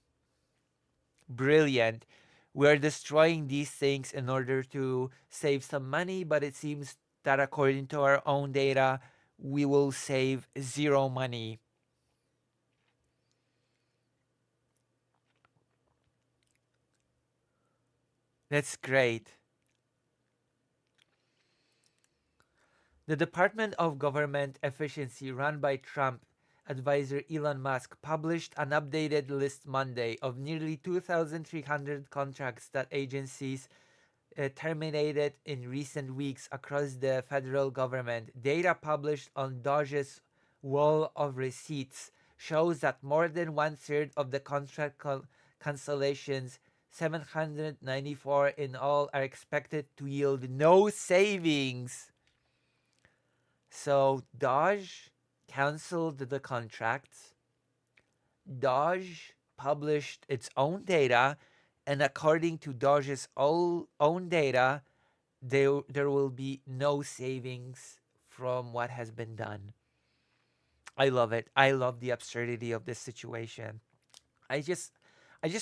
Brilliant. We're destroying these things in order to save some money, but it seems that according to our own data, we will save zero money. That's great. The Department of Government Efficiency, run by Trump advisor Elon Musk, published an updated list Monday of nearly 2,300 contracts that agencies terminated in recent weeks across the federal government. Data published on Doge's Wall of Receipts shows that more than one-third of the contract cancellations, 794 in all, are expected to yield no savings. So Doge canceled the contracts. Doge published its own data, and according to Doge's own data, there will be no savings from what has been done. I love it. I love the absurdity of this situation. I just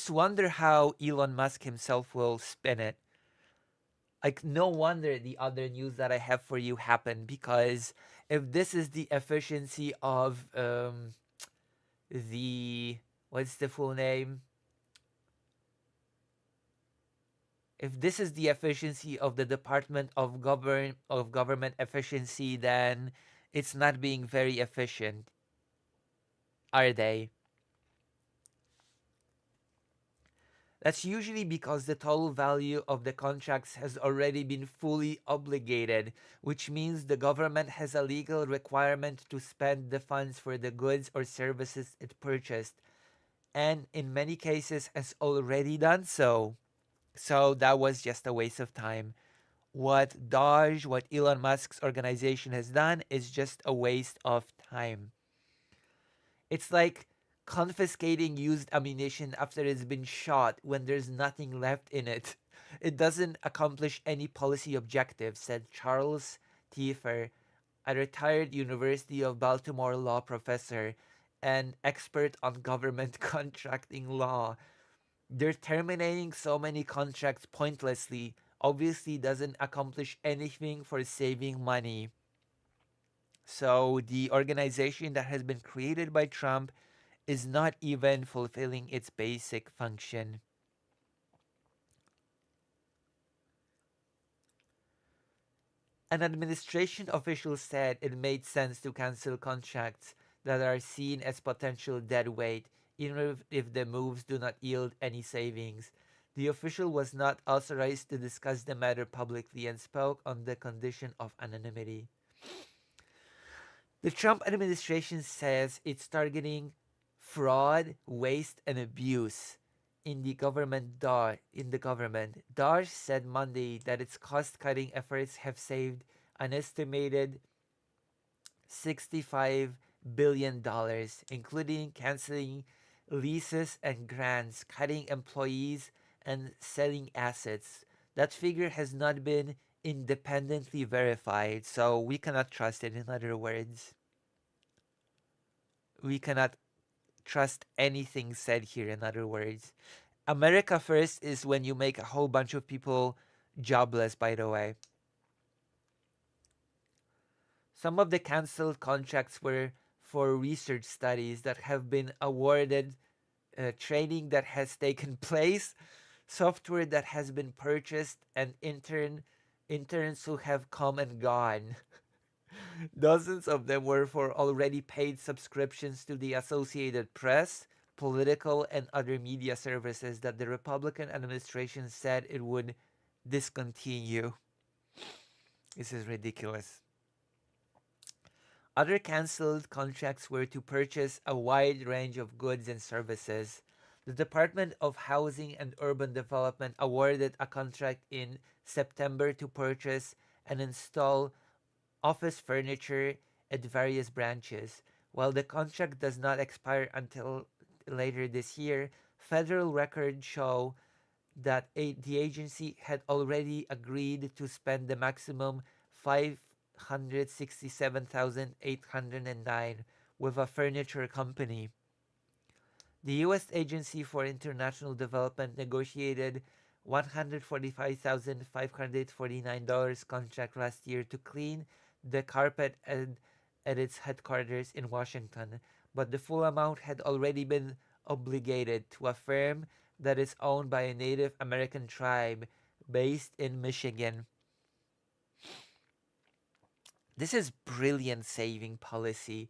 wonder how Elon Musk himself will spin it. Like, no wonder the other news that I have for you happened, because if this is the efficiency of the, what's the full name? If this is the efficiency of the Department of Government Efficiency, then it's not being very efficient, are they? That's usually because the total value of the contracts has already been fully obligated, which means the government has a legal requirement to spend the funds for the goods or services it purchased, and in many cases has already done so. So that was just a waste of time. What Elon Musk's organization has done is just a waste of time. It's like confiscating used ammunition after it's been shot when there's nothing left in it. It doesn't accomplish any policy objectives, said Charles Tiefer, a retired University of Baltimore law professor and expert on government contracting law. They're terminating so many contracts pointlessly, obviously doesn't accomplish anything for saving money. So the organization that has been created by Trump is not even fulfilling its basic function. An administration official said it made sense to cancel contracts that are seen as potential dead weight, even if the moves do not yield any savings. The official was not authorized to discuss the matter publicly and spoke on the condition of anonymity. The Trump administration says it's targeting fraud, waste, and abuse in the government. Doge said Monday that its cost-cutting efforts have saved an estimated $65 billion, including canceling leases and grants, cutting employees, and selling assets. That figure has not been independently verified, so we cannot trust it. In other words, we cannot trust anything said here. In other words, America first is when you make a whole bunch of people jobless, by the way. Some of the canceled contracts were for research studies that have been awarded training that has taken place, software that has been purchased, and interns who have come and gone. Dozens of them were for already paid subscriptions to the Associated Press, political, and other media services that the Republican administration said it would discontinue. This is ridiculous. Other cancelled contracts were to purchase a wide range of goods and services. The Department of Housing and Urban Development awarded a contract in September to purchase and install office furniture at various branches. While the contract does not expire until later this year, federal records show that the agency had already agreed to spend the maximum $567,809 with a furniture company. The U.S. Agency for International Development negotiated $145,549 contract last year to clean the carpet at its headquarters in Washington, but the full amount had already been obligated to a firm that is owned by a Native American tribe based in Michigan. This is brilliant saving policy.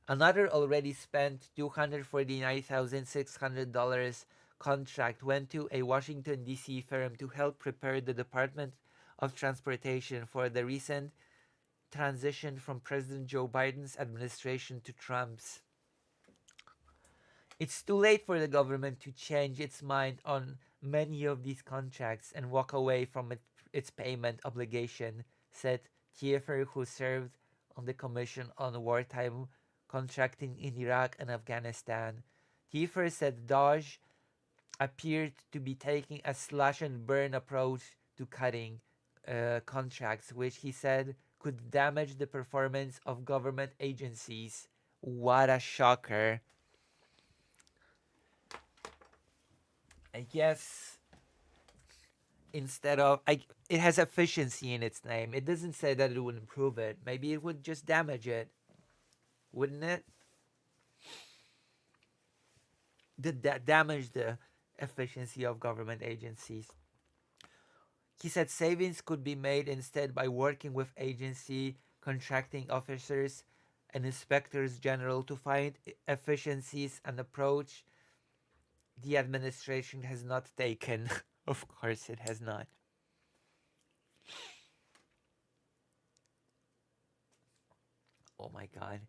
Another already spent $249,600 contract went to a Washington, D.C. firm to help prepare the Department of Transportation for the recent transition from President Joe Biden's administration to Trump's. It's too late for the government to change its mind on many of these contracts and walk away from its payment obligation, said Kiefer, who served on the Commission on Wartime Contracting in Iraq and Afghanistan. Kiefer said DOJ appeared to be taking a slash and burn approach to cutting contracts, which he said could damage the performance of government agencies. What a shocker. I guess instead of it has efficiency in its name. It doesn't say that it would improve it. Maybe it would just damage it, wouldn't it? Damage the efficiency of government agencies. He said savings could be made instead by working with agency contracting officers and inspectors general to find efficiencies, an approach the administration has not taken. Of course it has not. Oh my God.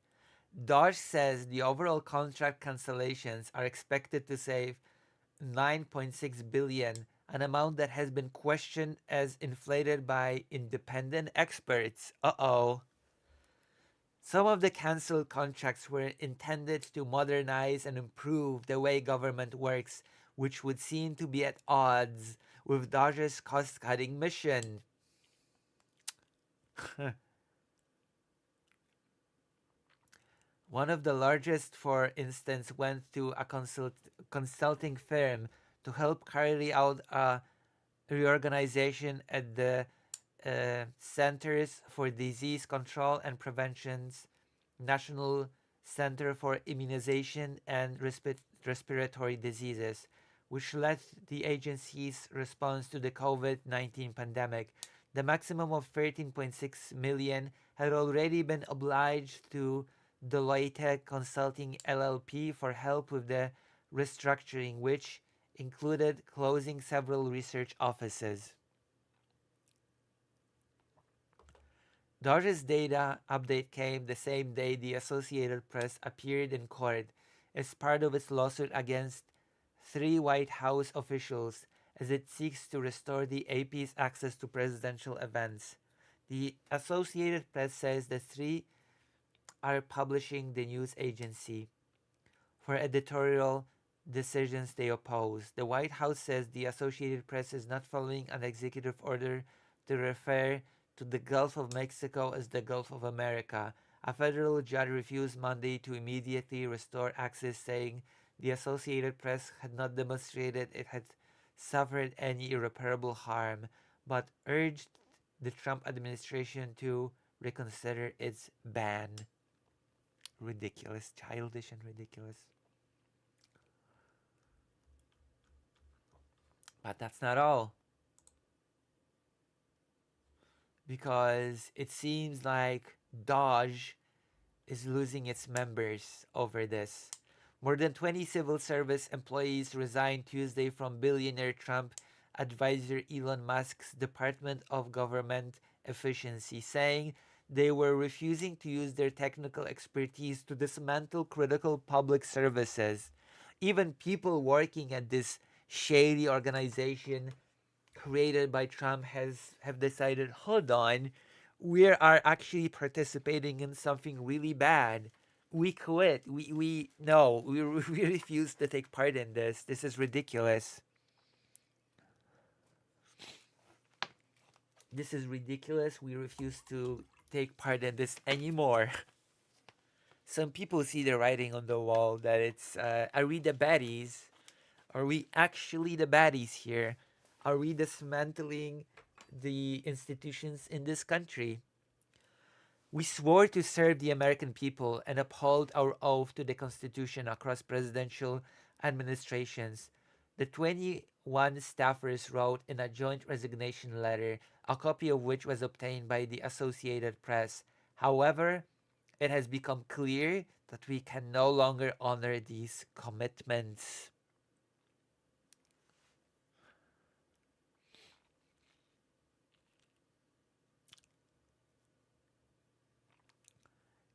DOJ says the overall contract cancellations are expected to save $9.6 billion, an amount that has been questioned as inflated by independent experts. Uh-oh. Some of the canceled contracts were intended to modernize and improve the way government works, which would seem to be at odds with DOJ's cost-cutting mission. One of the largest, for instance, went to a consulting firm to help carry out a reorganization at the Centers for Disease Control and Prevention's National Center for Immunization and Respiratory Diseases, which led the agency's response to the COVID-19 pandemic. The maximum of $13.6 million had already been obliged to Deloitte Consulting LLP for help with the restructuring, which included closing several research offices. DOJ's data update came the same day the Associated Press appeared in court as part of its lawsuit against 3 White House officials as it seeks to restore the AP's access to presidential events. The Associated Press says the 3 are publishing the news agency for editorial decisions they oppose. The White House says the Associated Press is not following an executive order to refer to the Gulf of Mexico as the Gulf of America. A federal judge refused Monday to immediately restore access, saying the Associated Press had not demonstrated it had suffered any irreparable harm, but urged the Trump administration to reconsider its ban. Ridiculous, childish and ridiculous. But that's not all. Because it seems like Dodge is losing its members over this. More than 20 civil service employees resigned Tuesday from billionaire Trump advisor Elon Musk's Department of Government Efficiency, saying they were refusing to use their technical expertise to dismantle critical public services. Even people working at this shady organization created by Trump have decided, hold on, we are actually participating in something really bad. We quit. We no, we we refuse to take part in this. This is ridiculous. This is ridiculous. We refuse to take part in this anymore. Some people see the writing on the wall that it's are we the baddies? Are we actually the baddies here? Are we dismantling the institutions in this country? We swore to serve the American people and uphold our oath to the Constitution across presidential administrations. The 21 staffers wrote in a joint resignation letter, a copy of which was obtained by the Associated Press. However, it has become clear that we can no longer honor these commitments.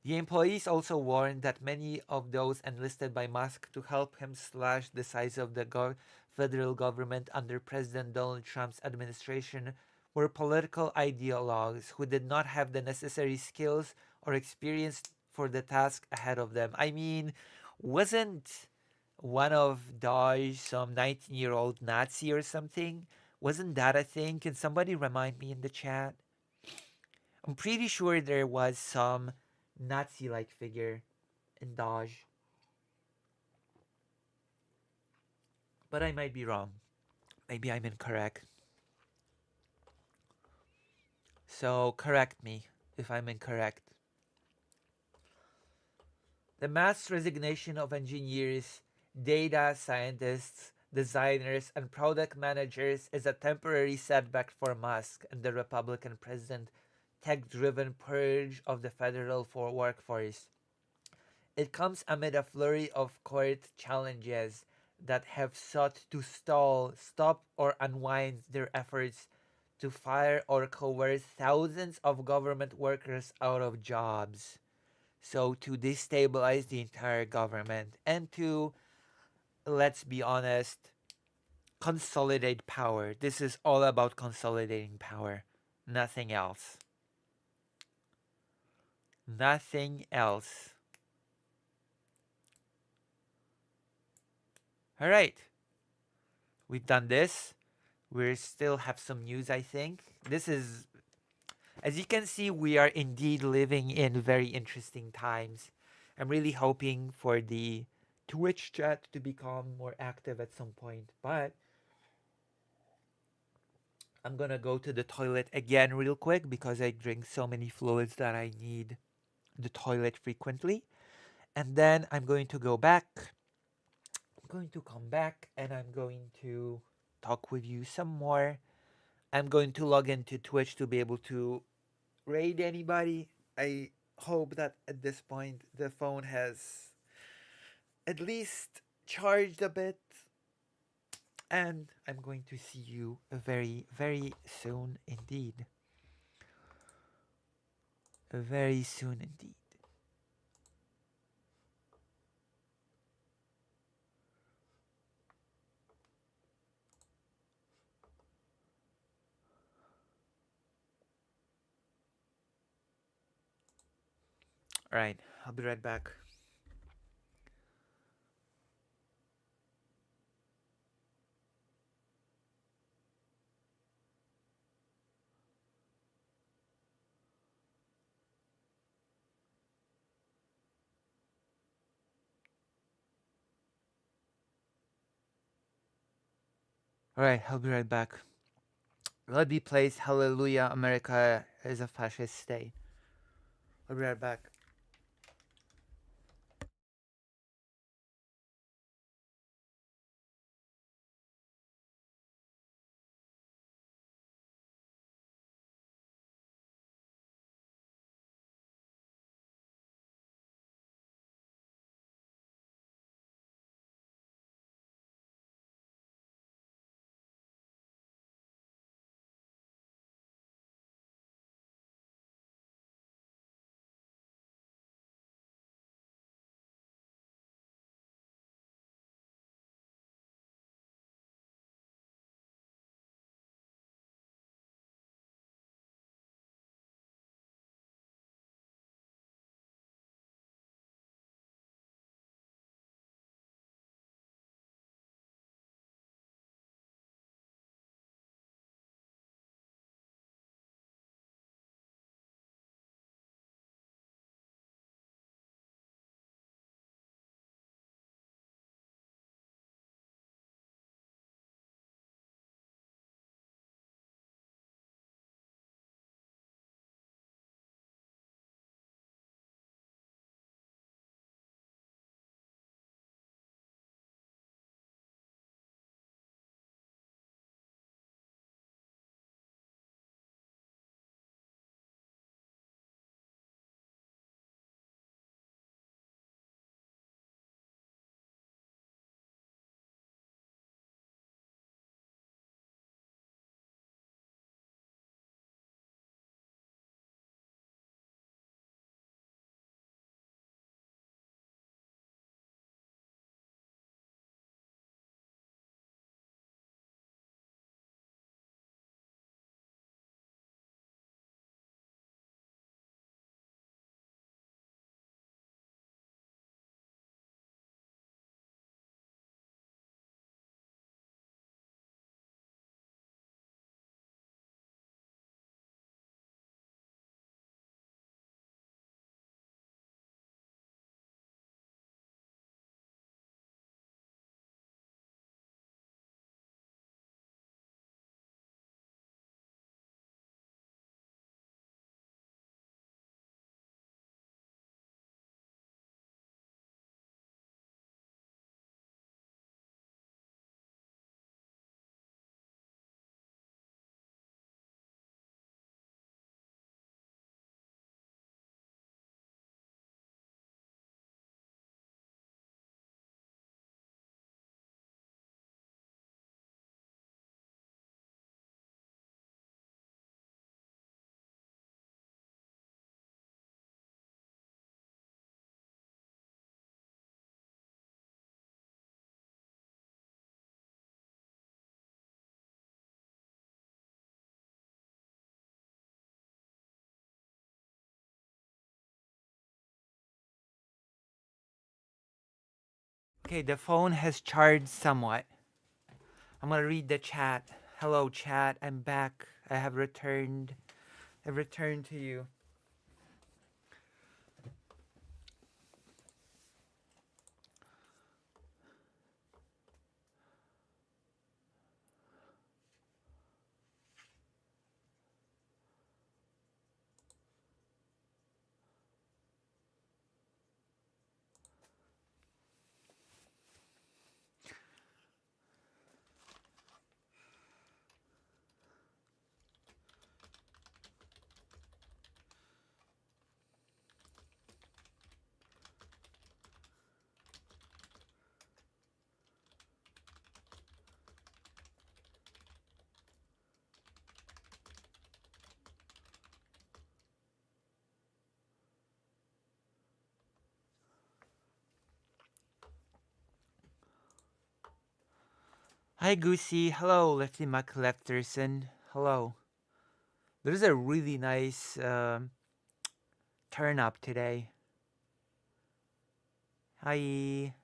The employees also warned that many of those enlisted by Musk to help him slash the size of the federal government under President Donald Trump's administration were political ideologues who did not have the necessary skills or experience for the task ahead of them. I mean, wasn't one of Dodge some 19-year-old Nazi or something? Wasn't that a thing? Can somebody remind me in the chat? I'm pretty sure there was some Nazi-like figure in Dodge. But I might be wrong. Maybe I'm incorrect. So correct me if I'm incorrect. The mass resignation of engineers, data scientists, designers, and product managers is a temporary setback for Musk and the Republican president tech-driven purge of the federal workforce. It comes amid a flurry of court challenges that have sought to stop, or unwind their efforts to fire or coerce thousands of government workers out of jobs. So to destabilize the entire government and to, let's be honest, consolidate power. This is all about consolidating power. Nothing else. Nothing else. All right. We've done this. We still have some news, I think. This is, as you can see, we are indeed living in very interesting times. I'm really hoping for the Twitch chat to become more active at some point, but I'm gonna go to the toilet again real quick because I drink so many fluids that I need the toilet frequently. And then I'm going to go back. I'm going to come back and I'm going to talk with you some more. I'm going to log into Twitch to be able to raid anybody. I hope that at this point the phone has at least charged a bit. And I'm going to see you very, very soon indeed. Very soon indeed. All right, I'll be right back. All right, I'll be right back. God be praised. Hallelujah. America is a fascist state. I'll be right back. Okay, the phone has charged somewhat. I'm gonna read the chat. Hello, chat. I'm back. I have returned. I've returned to you. Hi, Goosey. Hello, Lefty McLefterson. Hello. There's a really nice turn up today. Hi.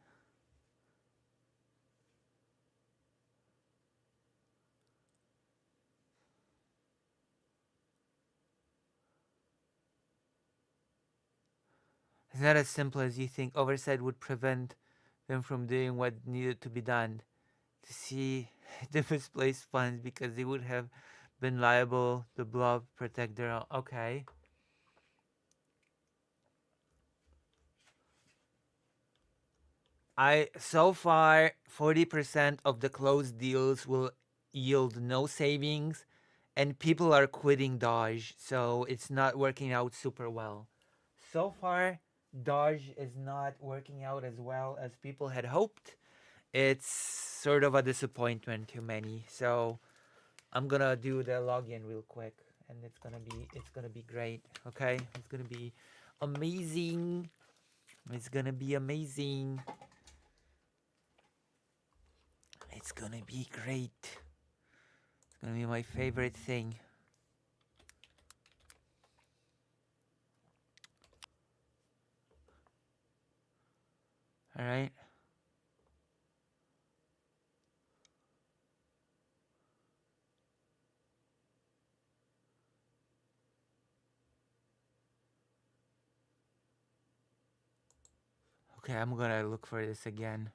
It's not as simple as you think. Oversight would prevent them from doing what needed to be done to see the misplaced funds because they would have been liable to blob protect their own. Okay. So far 40% of the closed deals will yield no savings and people are quitting Dodge, so it's not working out super well. So far Dodge is not working out as well as people had hoped. It's sort of a disappointment to many. So I'm gonna do the login real quick and it's gonna be great. Okay? It's gonna be amazing. It's gonna be amazing. It's gonna be great. It's gonna be my favorite thing. Alright? Okay, I'm gonna look for this again.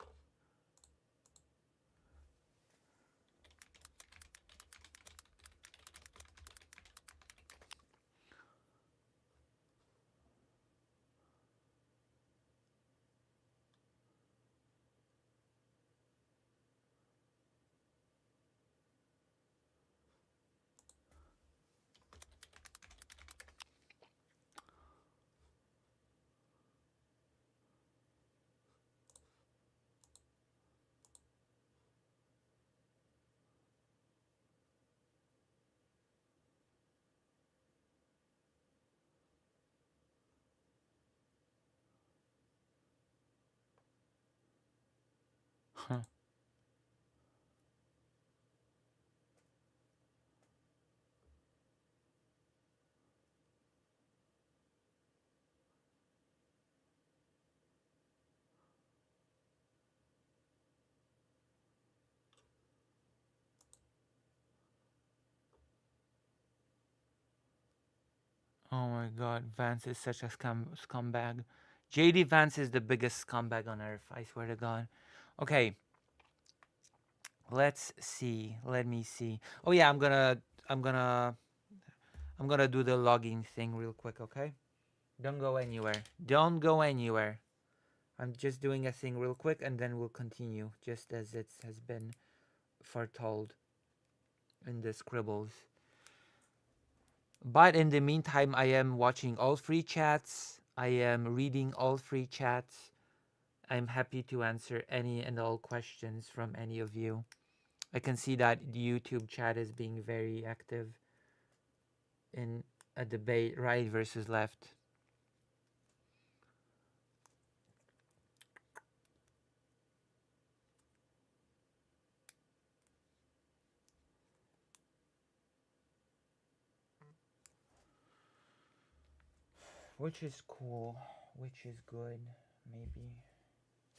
Huh. Oh my god, Vance is such a scumbag. JD Vance is the biggest scumbag on earth, I swear to god. Okay, let's see. Let me see. Oh yeah, I'm gonna do the logging thing real quick, okay? Don't go anywhere. Don't go anywhere. I'm just doing a thing real quick and then we'll continue just as it has been foretold in the scribbles. But in the meantime, I am watching all free chats. I am reading all free chats. I'm happy to answer any and all questions from any of you. I can see that the YouTube chat is being very active in a debate, right versus left. Which is cool, which is good, maybe,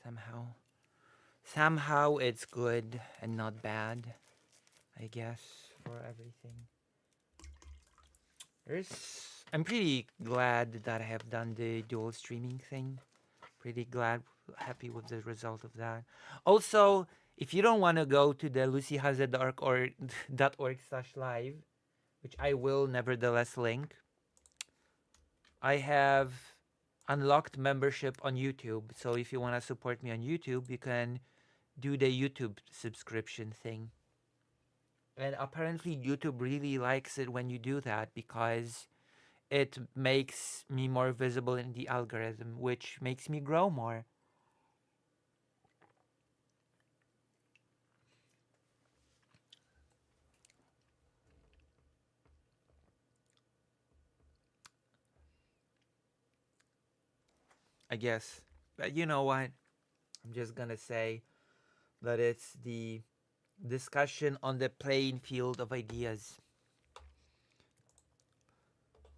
somehow. somehow it's good and not bad, I guess, for everything. I'm pretty glad that I have done the dual streaming thing. Pretty glad, happy with the result of that. Also, if you don't want to go to the lucyhazard.org/live, which I will nevertheless link, I have unlocked membership on YouTube. So if you want to support me on YouTube, you can do the YouTube subscription thing. And apparently YouTube really likes it when you do that because it makes me more visible in the algorithm, which makes me grow more. I guess. But you know what? I'm just gonna say that it's the discussion on the playing field of ideas.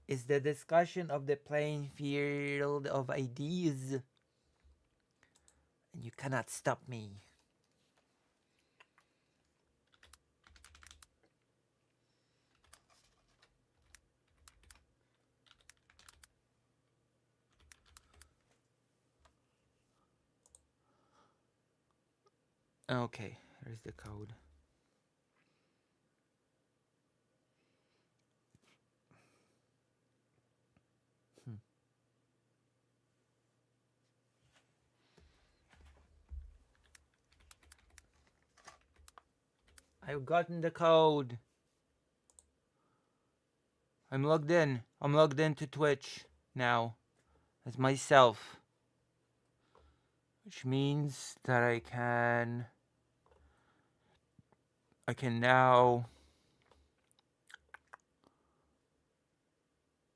It's the discussion of the playing field of ideas. And you cannot stop me. Okay, here's the code. I've gotten the code. I'm logged in. I'm logged into Twitch now as myself. Which means that I can now.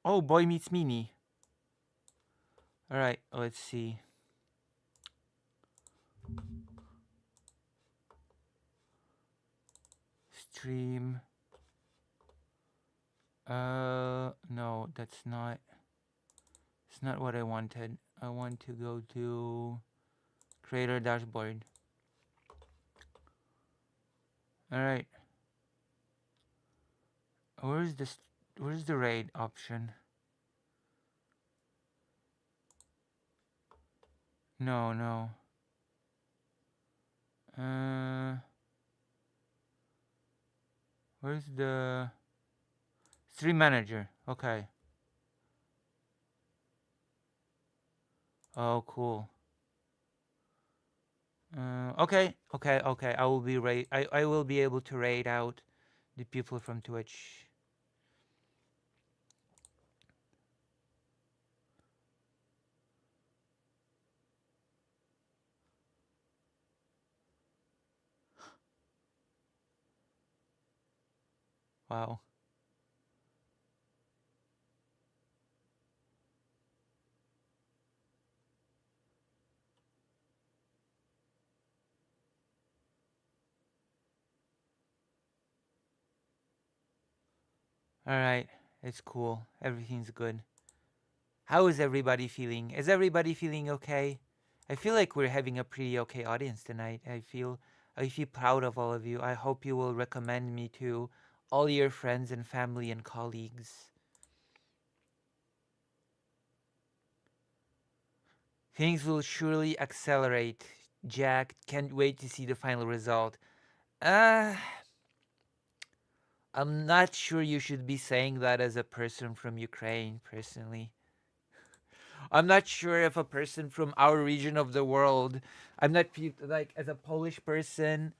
Oh, Boy Meets Mini. Alright, let's see. Stream. No, that's not. It's not what I wanted. I want to go to Creator Dashboard. Alright. Where's the raid option? No. Where's the Stream Manager? Okay. Oh, cool. Okay. I will be I will be able to raid out the people from Twitch. Wow. Alright, it's cool. Everything's good. How is everybody feeling? Is everybody feeling okay? I feel like we're having a pretty okay audience tonight. I feel proud of all of you. I hope you will recommend me to all your friends and family and colleagues. Things will surely accelerate. Jack, can't wait to see the final result. I'm not sure you should be saying that as a person from Ukraine, personally. I'm not sure if a person from our region of the world, I'm not like as a Polish person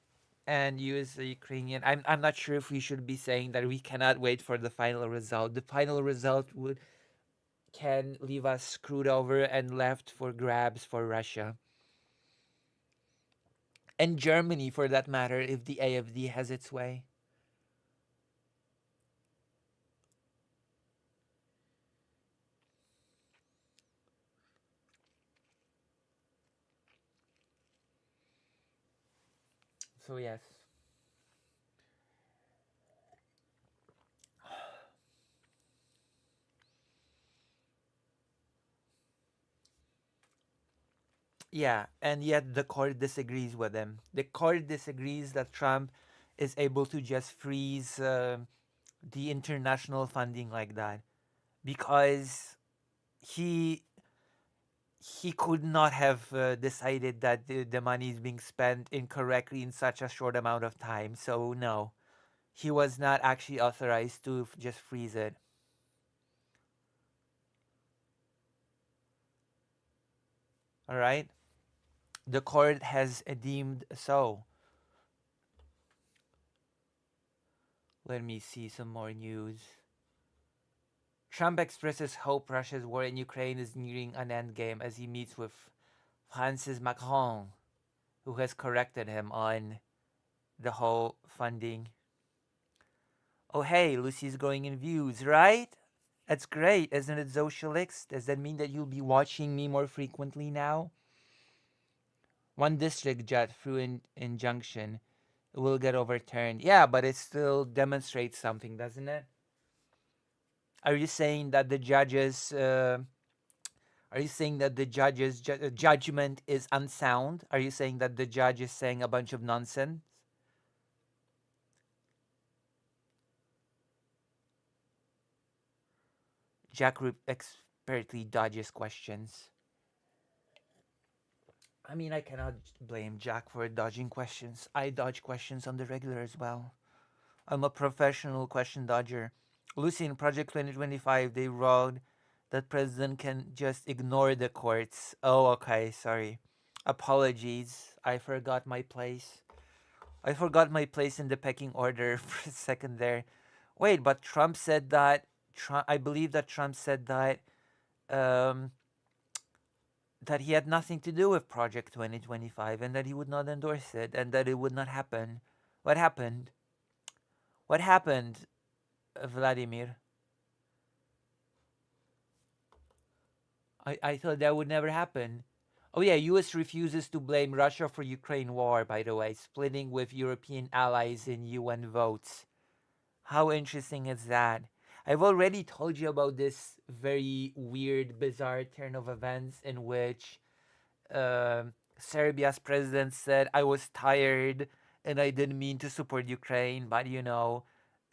and you as a Ukrainian, I'm not sure if we should be saying that we cannot wait for the final result. The final result can leave us screwed over and left for grabs for Russia. And Germany, for that matter, if the AfD has its way. So yes. Yeah, and yet the court disagrees with him. The court disagrees that Trump is able to just freeze the international funding like that because he he could not have decided that the money is being spent incorrectly in such a short amount of time. So no, he was not actually authorized to just freeze it. All right, the court has deemed so. Let me see some more news. Trump expresses hope Russia's war in Ukraine is nearing an endgame as he meets with Francis Macron, who has corrected him on the whole funding. Oh, hey, Lucy's growing in views, right? That's great. Isn't it socialist? Does that mean that you'll be watching me more frequently now? One district judge through injunction will get overturned. Yeah, but it still demonstrates something, doesn't it? Are you saying that the judges? Are you saying that the judge's judgment is unsound? Are you saying that the judge is saying a bunch of nonsense? Jack expertly dodges questions. I mean, I cannot blame Jack for dodging questions. I dodge questions on the regular as well. I'm a professional question dodger. Lucy, in Project 2025, they wrote that president can just ignore the courts. Oh, okay, sorry. Apologies. I forgot my place. I forgot my place in the pecking order for a second there. Wait, but Trump said that. I believe that Trump said that um, that he had nothing to do with Project 2025 and that he would not endorse it and that it would not happen. What happened? What happened, Vladimir? I thought that would never happen. Oh yeah, US refuses to blame Russia for Ukraine war, by the way, splitting with European allies in UN votes. How interesting is that? I've already told you about this very weird, bizarre turn of events in which Serbia's president said, I was tired and I didn't mean to support Ukraine, but you know,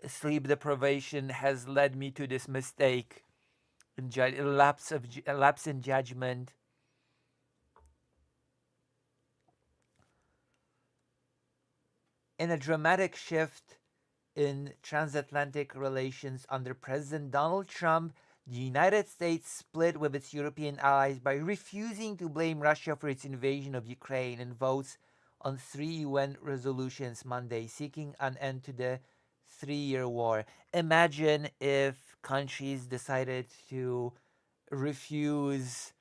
sleep deprivation has led me to this mistake. A lapse in judgment. In a dramatic shift in transatlantic relations under President Donald Trump, the United States split with its European allies by refusing to blame Russia for its invasion of Ukraine and votes on 3 UN resolutions Monday seeking an end to the 3-year war. Imagine if countries decided to refuse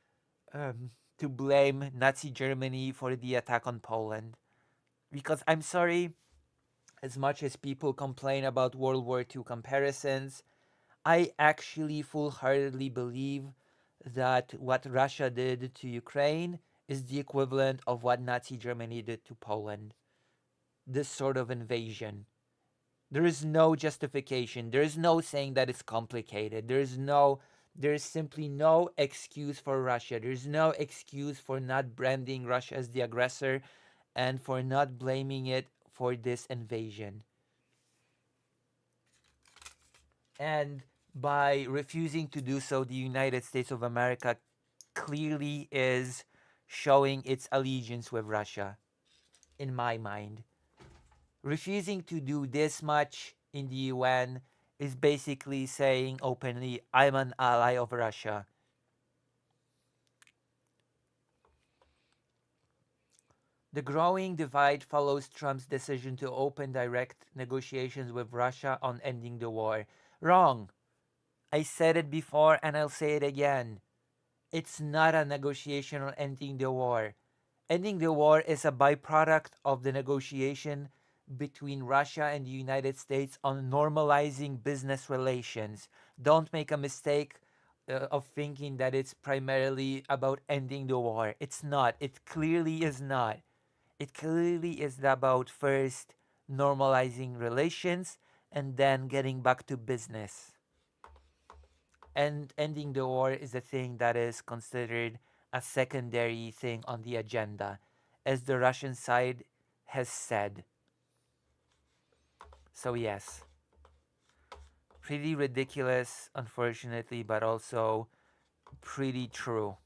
to blame Nazi Germany for the attack on Poland. Because I'm sorry, as much as people complain about World War II comparisons, I actually full-heartedly believe that what Russia did to Ukraine is the equivalent of what Nazi Germany did to Poland. This sort of invasion. There is no justification. There is no saying that it's complicated. There is simply no excuse for Russia. There's no excuse for not branding Russia as the aggressor and for not blaming it for this invasion. And by refusing to do so, the United States of America clearly is showing its allegiance with Russia, in my mind. Refusing to do this much in the UN is basically saying openly, I'm an ally of Russia. The growing divide follows Trump's decision to open direct negotiations with Russia on ending the war. Wrong. I said it before and I'll say it again. It's not a negotiation on ending the war. Ending the war is a byproduct of the negotiation between Russia and the United States on normalizing business relations. Don't make a mistake of thinking that it's primarily about ending the war. It's not. It clearly is not. It clearly is about first normalizing relations and then getting back to business. And ending the war is a thing that is considered a secondary thing on the agenda, as the Russian side has said. So yes, pretty ridiculous, unfortunately, but also pretty true.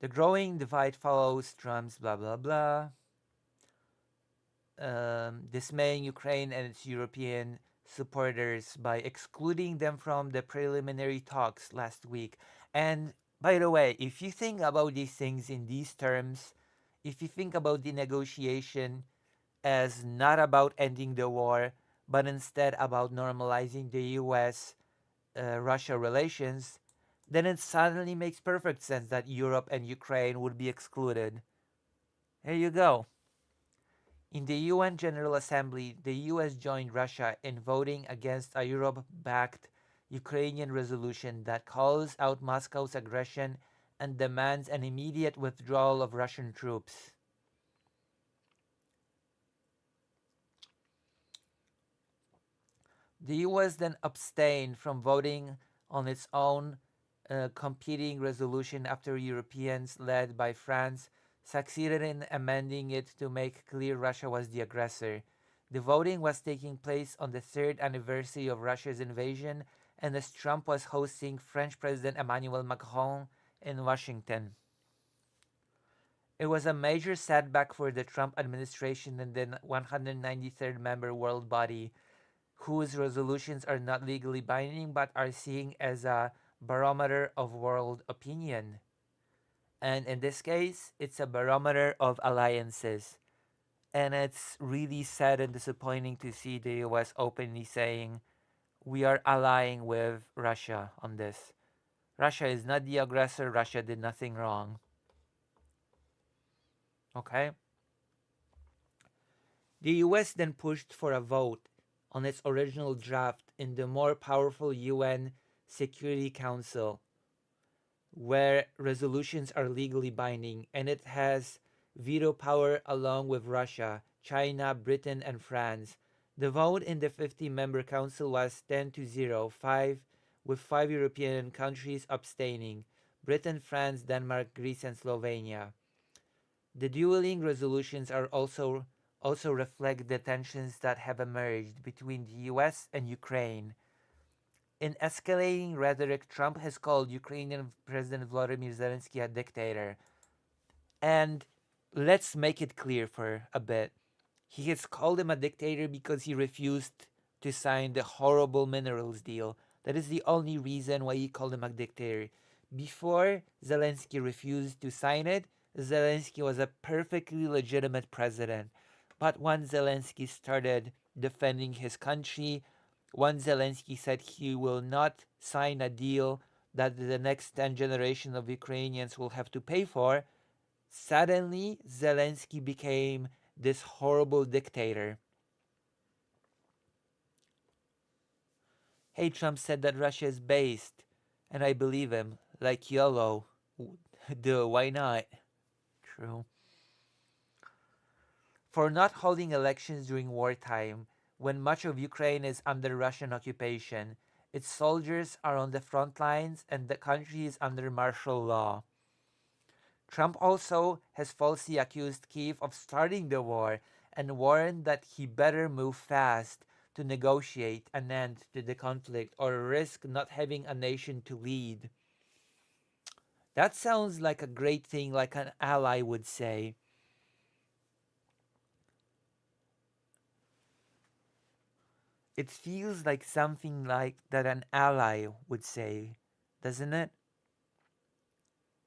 The growing divide follows Trump's blah blah blah, dismaying Ukraine and its European supporters by excluding them from the preliminary talks last week. And by the way, if you think about these things in these terms, if you think about the negotiation as not about ending the war, but instead about normalizing the US Russia relations, then it suddenly makes perfect sense that Europe and Ukraine would be excluded. There you go. In the UN General Assembly, the US joined Russia in voting against a Europe-backed Ukrainian resolution that calls out Moscow's aggression and demands an immediate withdrawal of Russian troops. The US then abstained from voting on its own competing resolution after Europeans, led by France, succeeded in amending it to make clear Russia was the aggressor. The voting was taking place on the third anniversary of Russia's invasion, and as Trump was hosting French President Emmanuel Macron in Washington. It was a major setback for the Trump administration and the 193rd member world body, whose resolutions are not legally binding but are seen as a barometer of world opinion. And in this case, it's a barometer of alliances. And it's really sad and disappointing to see the US openly saying, we are allying with Russia on this. Russia is not the aggressor. Russia did nothing wrong. Okay? The US then pushed for a vote on its original draft in the more powerful UN Security Council, where resolutions are legally binding, and it has veto power along with Russia, China, Britain, and France. The vote in the 50-member council was 10-0, with 5 European countries abstaining: Britain, France, Denmark, Greece, and Slovenia. The dueling resolutions are also reflect the tensions that have emerged between the US and Ukraine. In escalating rhetoric, Trump has called Ukrainian President Volodymyr Zelensky a dictator. And let's make it clear for a bit. He has called him a dictator because he refused to sign the horrible minerals deal. That is the only reason why he called him a dictator. Before Zelensky refused to sign it, Zelensky was a perfectly legitimate president. But once Zelensky started defending his country, once Zelensky said he will not sign a deal that the next 10 generations of Ukrainians will have to pay for, suddenly Zelensky became this horrible dictator. Hey, Trump said that Russia is based, and I believe him, like YOLO. Duh, why not? True. For not holding elections during wartime, when much of Ukraine is under Russian occupation, its soldiers are on the front lines and the country is under martial law. Trump also has falsely accused Kyiv of starting the war and warned that he better move fast to negotiate an end to the conflict or risk not having a nation to lead. That sounds like a great thing, like an ally would say. It feels like something like that an ally would say, doesn't it?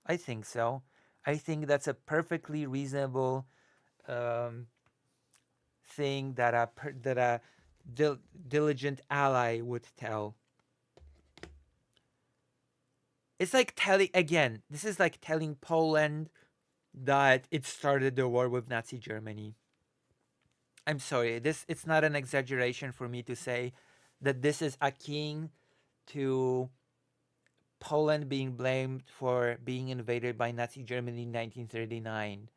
I think so. I think that's a perfectly reasonable thing that a diligent ally would tell. It's like this is like telling Poland that it started the war with Nazi Germany. I'm sorry, it's not an exaggeration for me to say that this is akin to Poland being blamed for being invaded by Nazi Germany in 1939.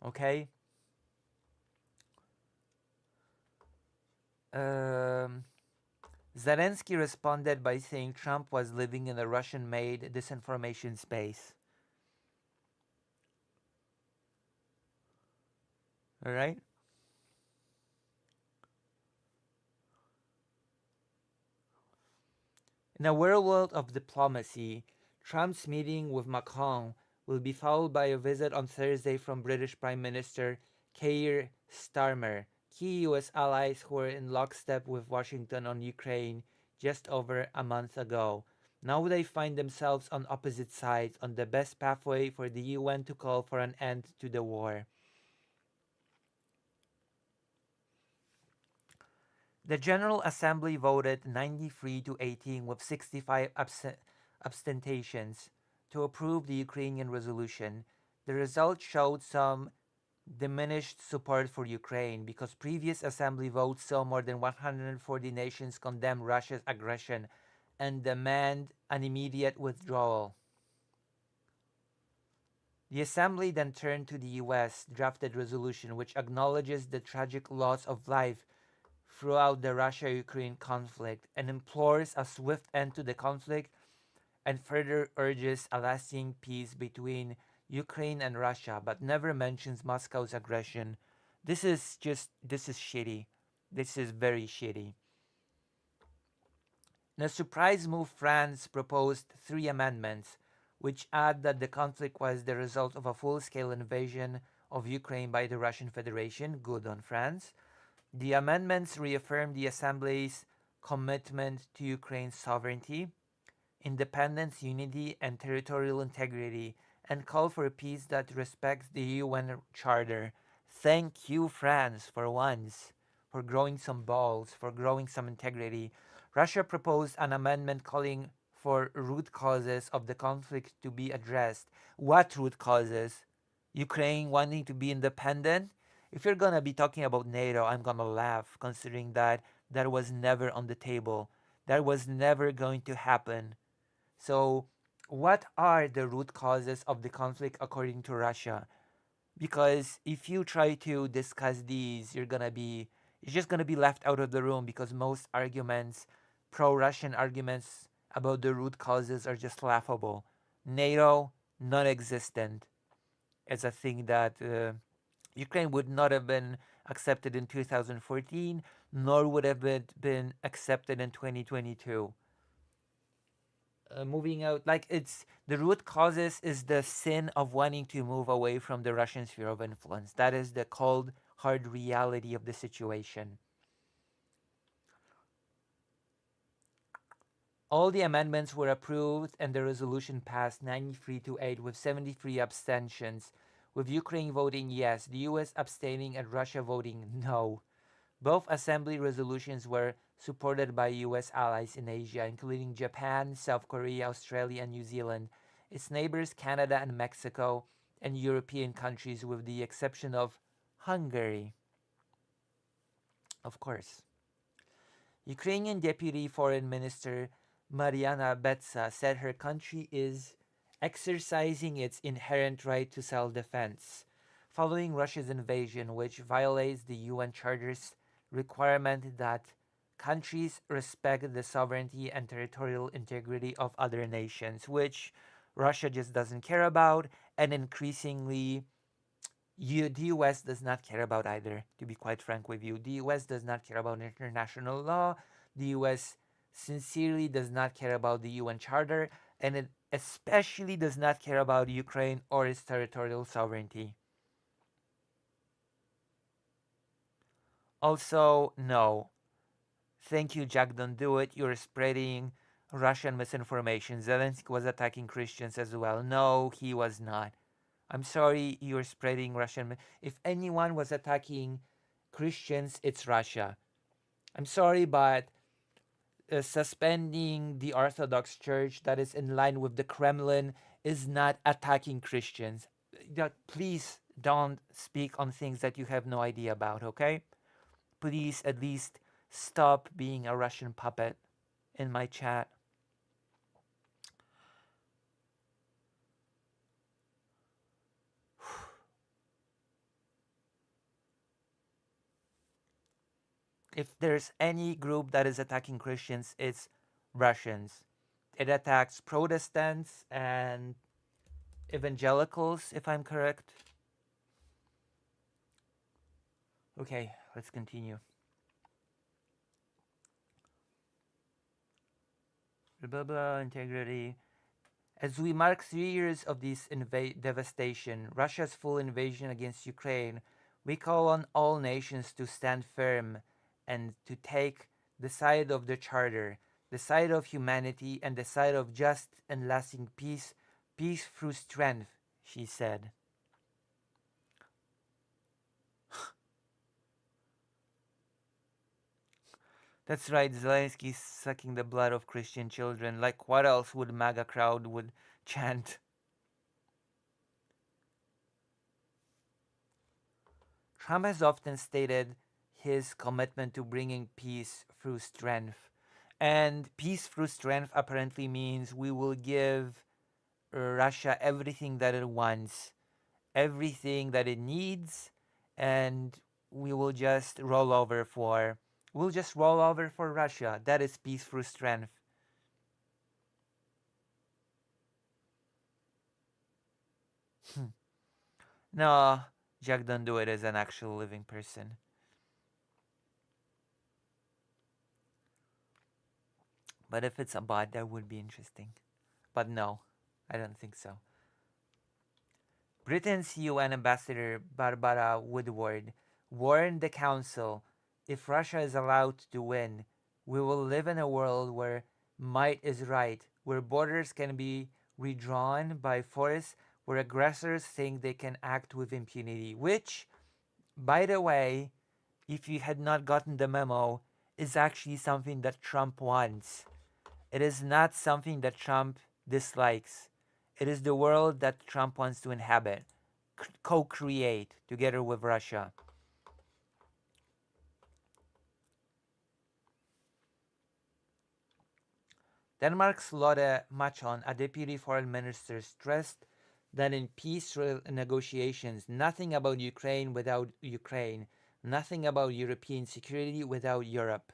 Okay? Zelensky responded by saying Trump was living in a Russian-made disinformation space. All right? In a whirlwind of diplomacy, Trump's meeting with Macron will be followed by a visit on Thursday from British Prime Minister Keir Starmer. Key U.S. allies who were in lockstep with Washington on Ukraine just over a month ago. Now they find themselves on opposite sides on the best pathway for the UN to call for an end to the war. The General Assembly voted 93 to 18 with 65 abstentions to approve the Ukrainian resolution. The result showed some diminished support for Ukraine because previous assembly votes saw more than 140 nations condemn Russia's aggression and demand an immediate withdrawal. The assembly then turned to the US drafted resolution which acknowledges the tragic loss of life throughout the Russia-Ukraine conflict and implores a swift end to the conflict and further urges a lasting peace between Ukraine and Russia, but never mentions Moscow's aggression. This is shitty. This is very shitty. In a surprise move, France proposed 3 amendments, which add that the conflict was the result of a full-scale invasion of Ukraine by the Russian Federation. Good on France. The amendments reaffirm the Assembly's commitment to Ukraine's sovereignty, independence, unity, and territorial integrity, and call for a peace that respects the UN Charter. Thank you, France, for once, for growing some balls, for growing some integrity. Russia proposed an amendment calling for root causes of the conflict to be addressed. What root causes? Ukraine wanting to be independent? If you're gonna be talking about NATO, I'm gonna laugh, considering that that was never on the table. That was never going to happen. So, what are the root causes of the conflict according to Russia? Because if you try to discuss these, you're just gonna be left out of the room because most arguments, pro-Russian arguments about the root causes are just laughable. NATO, non-existent. It's a thing that Ukraine would not have been accepted in 2014, nor would have been accepted in 2022. Moving out, like it's the root causes is the sin of wanting to move away from the Russian sphere of influence. That is the cold, hard reality of the situation. All the amendments were approved and the resolution passed 93 to 8 with 73 abstentions, with Ukraine voting yes, the US abstaining and Russia voting no. Both assembly resolutions were supported by US allies in Asia, including Japan, South Korea, Australia, and New Zealand, its neighbors Canada and Mexico, and European countries with the exception of Hungary. Of course. Ukrainian Deputy Foreign Minister Mariana Betsa said her country is exercising its inherent right to self-defense following Russia's invasion, which violates the UN Charter's requirement that countries respect the sovereignty and territorial integrity of other nations, which Russia just doesn't care about, and increasingly the US does not care about either, to be quite frank with you. The US does not care about international law. The US sincerely does not care about the UN Charter, and it especially does not care about Ukraine or its territorial sovereignty. Also, no. Thank you, Jack, don't do it. You're spreading Russian misinformation. Zelensky was attacking Christians as well. No, he was not. I'm sorry you're spreading Russian. If anyone was attacking Christians, it's Russia. I'm sorry, but suspending the Orthodox Church that is in line with the Kremlin is not attacking Christians. Please don't speak on things that you have no idea about, okay? Please at least stop being a Russian puppet in my chat. If there's any group that is attacking Christians, it's Russians. It attacks Protestants and evangelicals, if I'm correct. Okay, let's continue. Blah blah integrity. As we mark 3 years of this devastation, Russia's full invasion against Ukraine, we call on all nations to stand firm and to take the side of the Charter, the side of humanity, and the side of just and lasting peace, peace through strength, she said. That's right, Zelensky's sucking the blood of Christian children. Like, what else would MAGA crowd would chant? Trump has often stated his commitment to bringing peace through strength. And peace through strength apparently means we will give Russia everything that it wants, everything that it needs, and we will just roll over for Russia. That is peace through strength. No, Jack don't do it as an actual living person. But if it's a bot, that would be interesting. But no, I don't think so. Britain's UN ambassador Barbara Woodward warned the council, if Russia is allowed to win, we will live in a world where might is right, where borders can be redrawn by force, where aggressors think they can act with impunity. Which, by the way, if you had not gotten the memo, is actually something that Trump wants. It is not something that Trump dislikes. It is the world that Trump wants to inhabit, co-create together with Russia. Denmark's Lotte Machon, a deputy foreign minister, stressed that in peace negotiations, nothing about Ukraine without Ukraine, nothing about European security without Europe.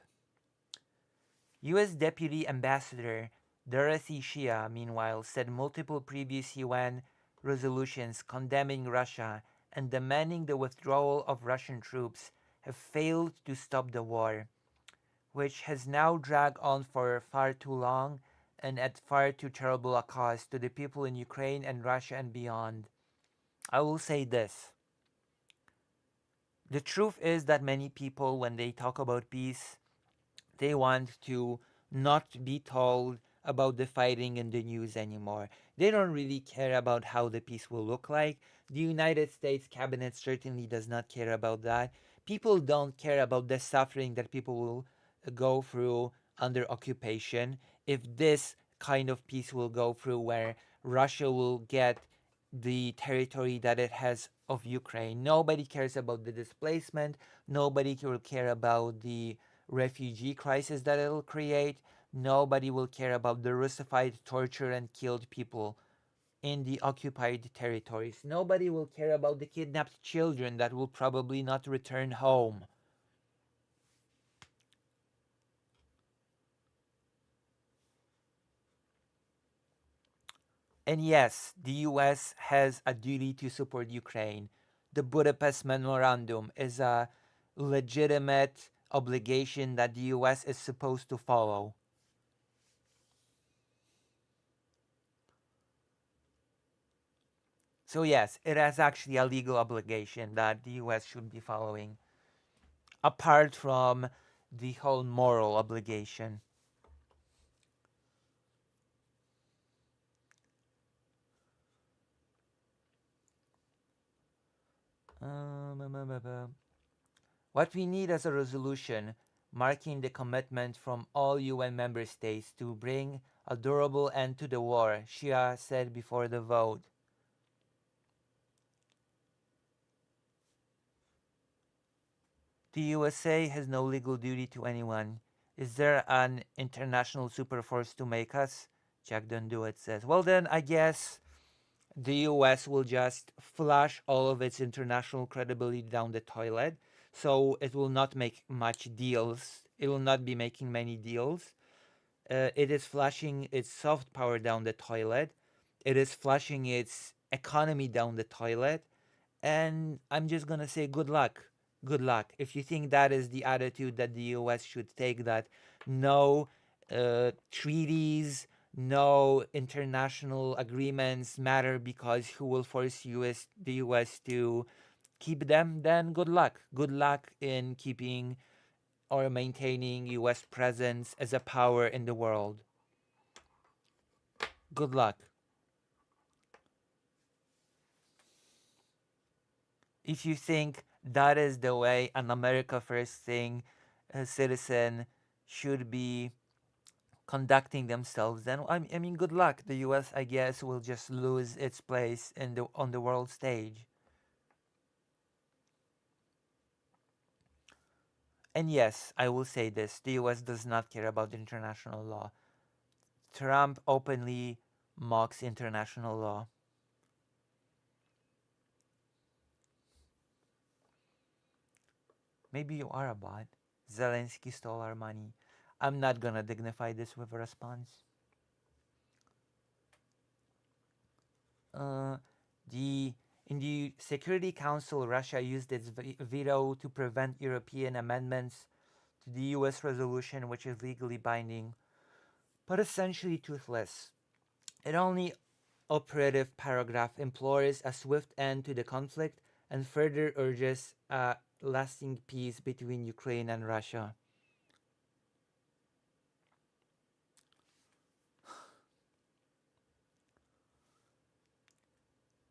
U.S. Deputy Ambassador Dorothy Shea, meanwhile, said multiple previous UN resolutions condemning Russia and demanding the withdrawal of Russian troops have failed to stop the war, which has now dragged on for far too long and at far too terrible a cost to the people in Ukraine and Russia and beyond. I will say this. The truth is that many people, when they talk about peace, they want to not be told about the fighting in the news anymore. They don't really care about how the peace will look like. The United States cabinet certainly does not care about that. People don't care about the suffering that people will go through under occupation. If this kind of peace will go through where Russia will get the territory that it has of Ukraine, nobody cares about the displacement. Nobody will care about the refugee crisis that it'll create. Nobody will care about the Russified, tortured, and killed people in the occupied territories. Nobody will care about the kidnapped children that will probably not return home. And yes, the US has a duty to support Ukraine. The Budapest Memorandum is a legitimate obligation that the US is supposed to follow. So yes, it is actually a legal obligation that the US should be following, apart from the whole moral obligation. What we need is a resolution marking the commitment from all UN member states to bring a durable end to the war, Shea said before the vote. The USA has no legal duty to anyone. Is there an international superforce to make us? Jack Dunduit says. Well then, I guess the US will just flush all of its international credibility down the toilet. so it will not make much deals. It will not be making many deals. It is flushing its soft power down the toilet. It is flushing its economy down the toilet. And I'm just gonna say good luck. Good luck. If you think that is the attitude that the US should take, that no treaties, no international agreements matter because who will force the US to keep them, then good luck. Good luck in keeping or maintaining US presence as a power in the world. Good luck. If you think that is the way an America First thing citizen should be conducting themselves, then I mean, good luck. The U.S., I guess, will just lose its place in on the world stage. And yes, I will say this: the U.S. does not care about international law. Trump openly mocks international law. Maybe you are a bot. Zelensky stole our money. I'm not gonna dignify this with a response. In the Security Council, Russia used its veto to prevent European amendments to the US resolution, which is legally binding, but essentially toothless. It only operative paragraph implores a swift end to the conflict and further urges a lasting peace between Ukraine and Russia.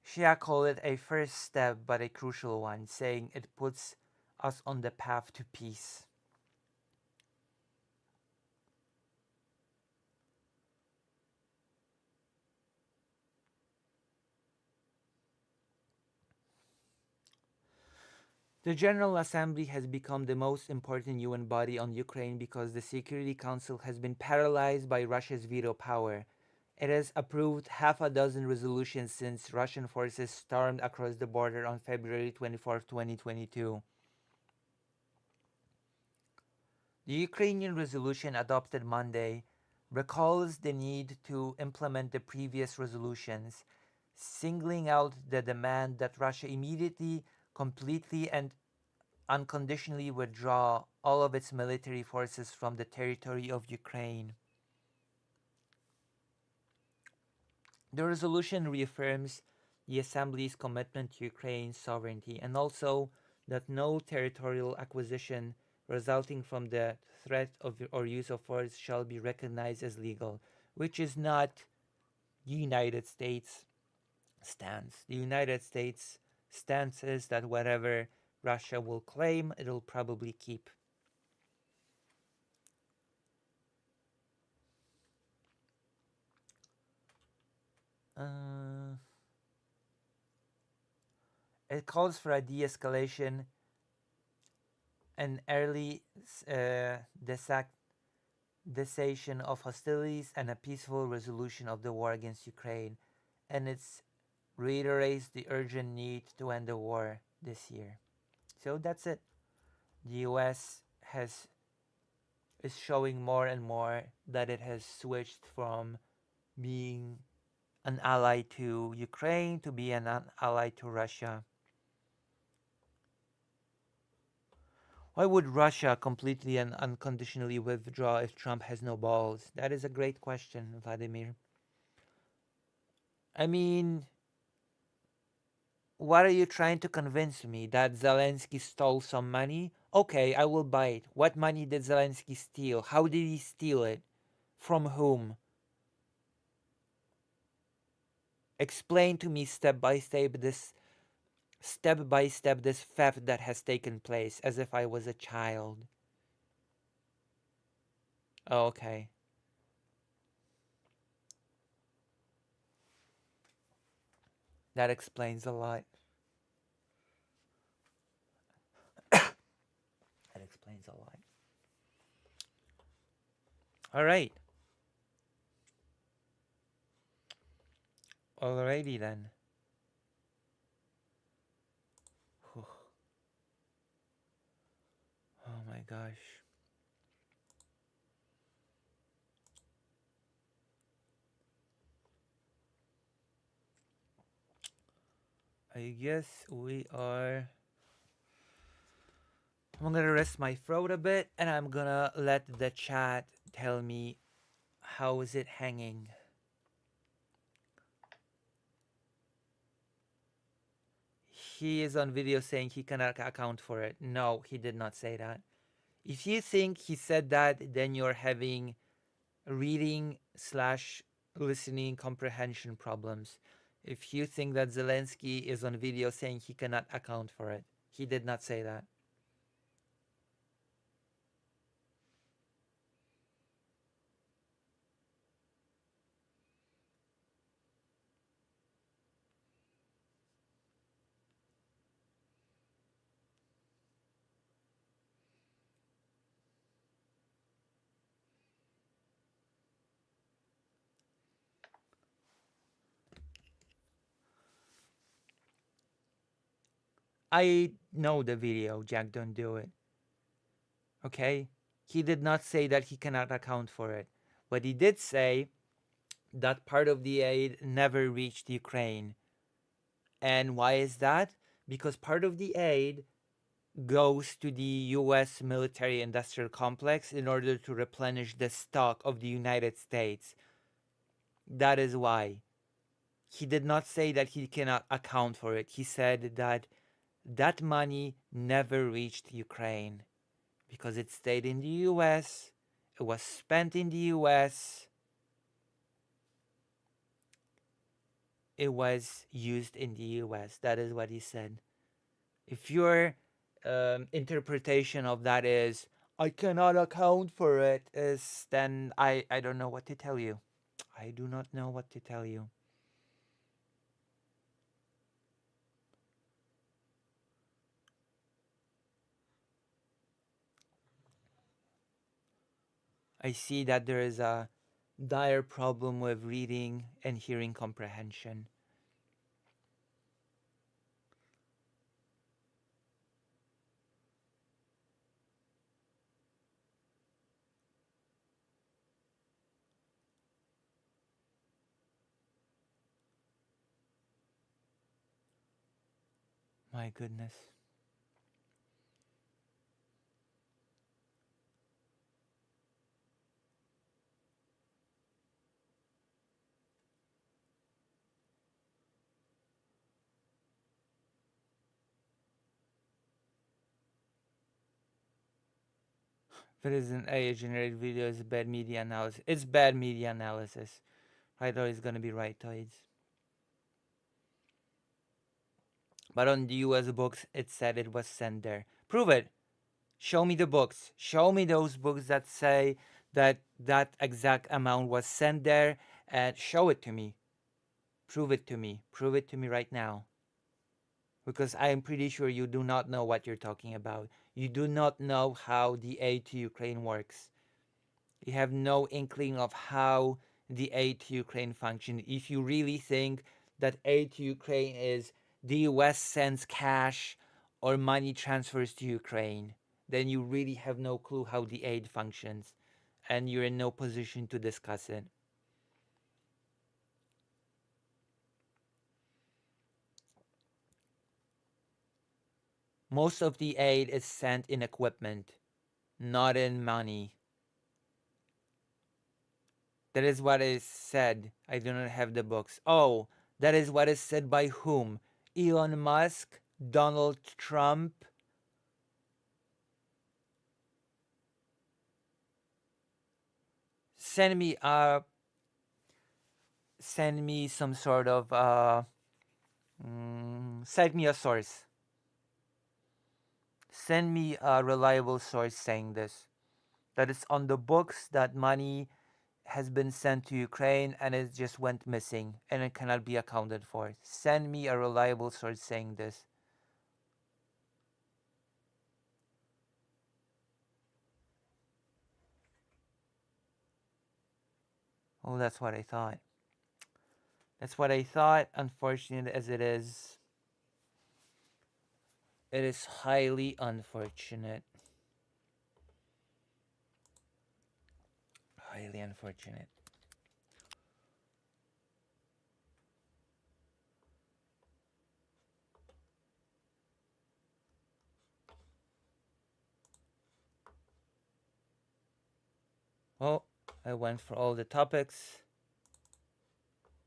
Shia called it a first step but a crucial one, saying it puts us on the path to peace. The General Assembly has become the most important UN body on Ukraine because the Security Council has been paralyzed by Russia's veto power. It has approved half a dozen resolutions since Russian forces stormed across the border on February 24, 2022. The Ukrainian resolution adopted Monday recalls the need to implement the previous resolutions, singling out the demand that Russia immediately, completely, and unconditionally withdraw all of its military forces from the territory of Ukraine. The resolution reaffirms the Assembly's commitment to Ukraine's sovereignty and also that no territorial acquisition resulting from the threat of or use of force shall be recognized as legal, which is not the United States' stance. The United States' stance is that whatever Russia will claim, it'll probably keep. It calls for a de-escalation an early cessation of hostilities and a peaceful resolution of the war against Ukraine, and it reiterates the urgent need to end the war this year. So that's it. The US is showing more and more that it has switched from being an ally to Ukraine to be an ally to Russia. Why would Russia completely and unconditionally withdraw if Trump has no balls? That is a great question, Vladimir. I mean, what are you trying to convince me? That Zelensky stole some money? Okay, I will buy it. What money did Zelensky steal? How did he steal it? From whom? Explain to me step by step this theft that has taken place, as if I was a child. Oh, okay. That explains a lot. That explains a lot. All right. Alrighty then. my gosh. I guess we are. I'm gonna rest my throat a bit and I'm gonna let the chat tell me how is it hanging. He is on video saying he cannot account for it. No, he did not say that. If you think he said that, then you're having reading slash listening comprehension problems. If you think that Zelensky is on video saying he cannot account for it, he did not say that. I know the video, Jack, don't do it. Okay? He did not say that he cannot account for it. But he did say that part of the aid never reached Ukraine. And why is that? Because part of the aid goes to the US military industrial complex in order to replenish the stock of the United States. That is why. He did not say that he cannot account for it. He said that that money never reached Ukraine because it stayed in the US, it was spent in the US, it was used in the US. That is what he said. If your interpretation of that is, I cannot account for it, is then I don't know what to tell you. I do not know what to tell you. I see that there is a dire problem with reading and hearing comprehension. My goodness. If it is an AI generated video, it's bad media analysis. It's bad media analysis. Right, is gonna be right, Toids. But on the US books, it said it was sent there. Prove it. Show me the books. Show me those books that say that that exact amount was sent there, and show it to me. Prove it to me. Prove it to me right now. Because I am pretty sure you do not know what you're talking about. You do not know how the aid to Ukraine works. You have no inkling of how the aid to Ukraine functions. If you really think that aid to Ukraine is the US sends cash or money transfers to Ukraine, then you really have no clue how the aid functions, and you're in no position to discuss it. Most of the aid is sent in equipment, not in money. That is what is said. I do not have the books. Oh, that is what is said by whom? Elon Musk? Donald Trump? Send me some sort of cite me a source. Send me a reliable source saying this. That it's on the books that money has been sent to Ukraine and it just went missing and it cannot be accounted for. Send me a reliable source saying this. Oh, that's what I thought. That's what I thought. Unfortunate as it is highly unfortunate. highly unfortunate. Well, I went for all the topics.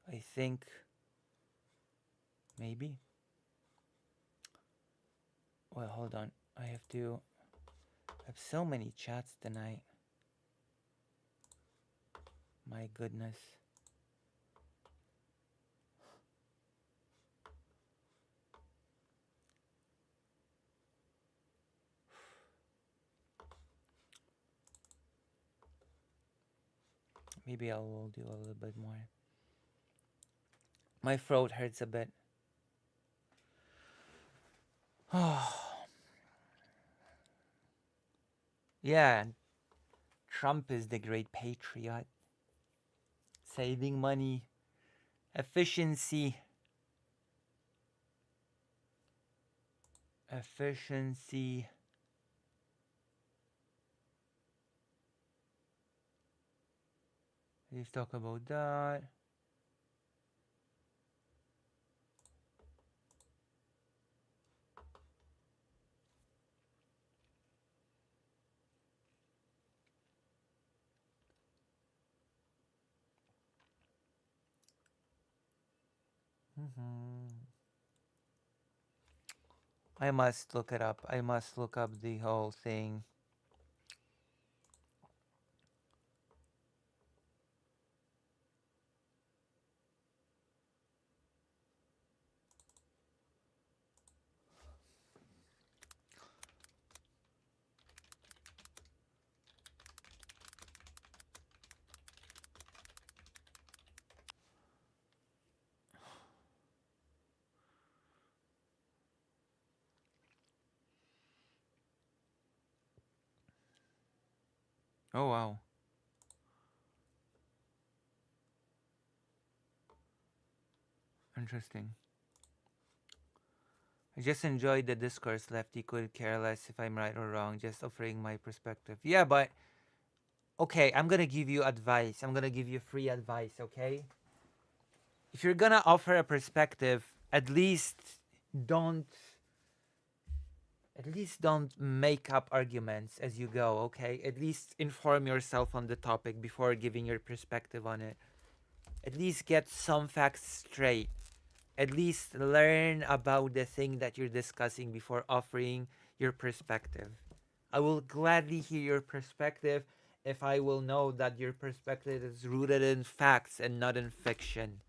I think maybe. Well, hold on. I have so many chats tonight. My goodness. Maybe I will do a little bit more. My throat hurts a bit. Yeah, Trump is the great patriot. Saving money, efficiency. Efficiency. Let's talk about that. I must look it up. I must look up the whole thing. Oh wow. Interesting. I just enjoyed the discourse. Lefty could care less if I'm right or wrong, just offering my perspective. Yeah, but okay, I'm gonna give you advice. I'm gonna give you free advice, okay? If you're gonna offer a perspective, at least don't make up arguments as you go, okay? At least inform yourself on the topic before giving your perspective on it. At least get some facts straight. At least learn about the thing that you're discussing before offering your perspective. I will gladly hear your perspective if I will know that your perspective is rooted in facts and not in fiction.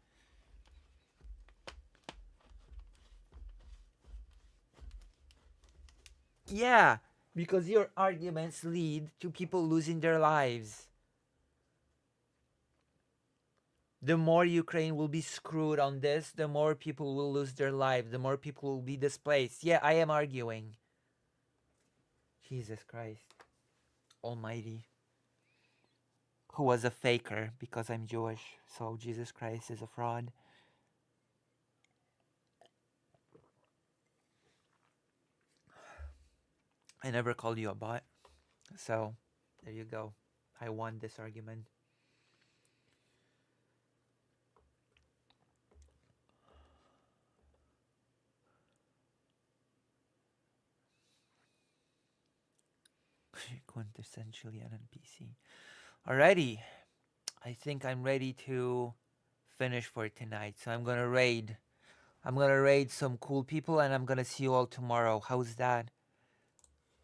Yeah, because your arguments lead to people losing their lives. The more Ukraine will be screwed on this, the more people will lose their lives, the more people will be displaced. Yeah, I am arguing. Jesus Christ Almighty. Who was a faker because I'm Jewish, so Jesus Christ is a fraud. I never called you a bot, so there you go. I won this argument. Quintessentially an NPC. Alrighty, I think I'm ready to finish for tonight. So I'm gonna raid some cool people, and I'm gonna see you all tomorrow. How's that?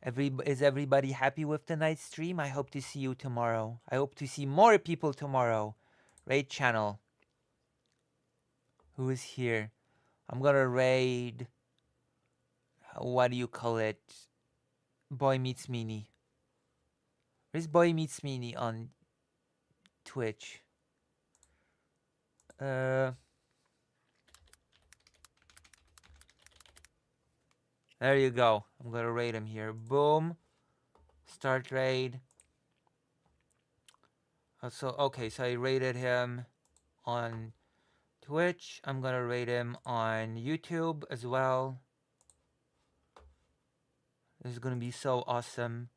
Is everybody happy with tonight's stream? I hope to see you tomorrow. I hope to see more people tomorrow. Raid channel. Who is here? I'm gonna raid. What do you call it? Boy Meets Meanie. Where's Boy Meets Meanie on Twitch? There you go. I'm gonna raid him here. Boom. Start raid. So okay, so I raided him on Twitch. I'm gonna raid him on YouTube as well. This is gonna be so awesome.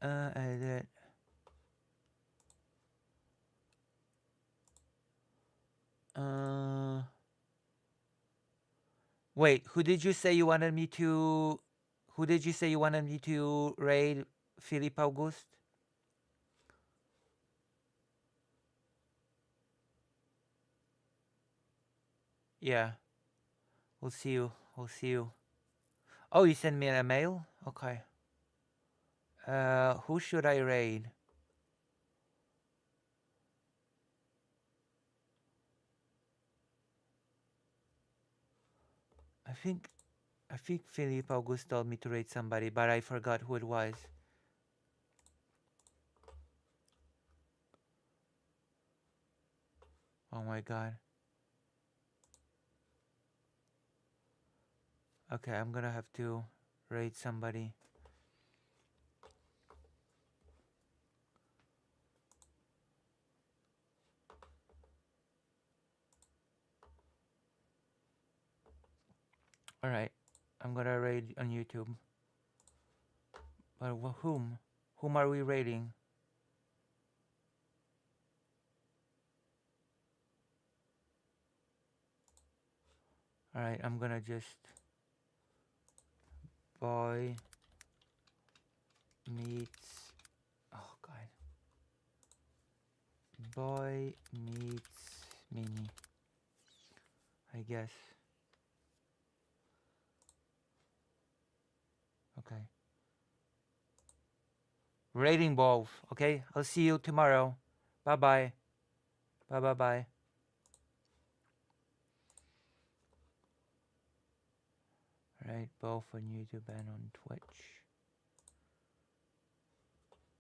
Edit. Wait, who did you say you wanted me to? Who did you say you wanted me to raid? Philippe Auguste? Yeah. We'll see you. We'll see you. Oh, you sent me a mail? Okay. Who should I raid? I think Philippe Auguste told me to raid somebody, but I forgot who it was. Oh my god. Okay, I'm gonna have to raid somebody. Alright, I'm gonna raid on YouTube. But whom? Whom are we raiding? Alright, I'm gonna just... Boy meets... Oh god. Boy meets Mini. I guess. Okay. Raiding both. Okay, I'll see you tomorrow. Bye bye. Bye bye bye. Alright, both on YouTube and on Twitch.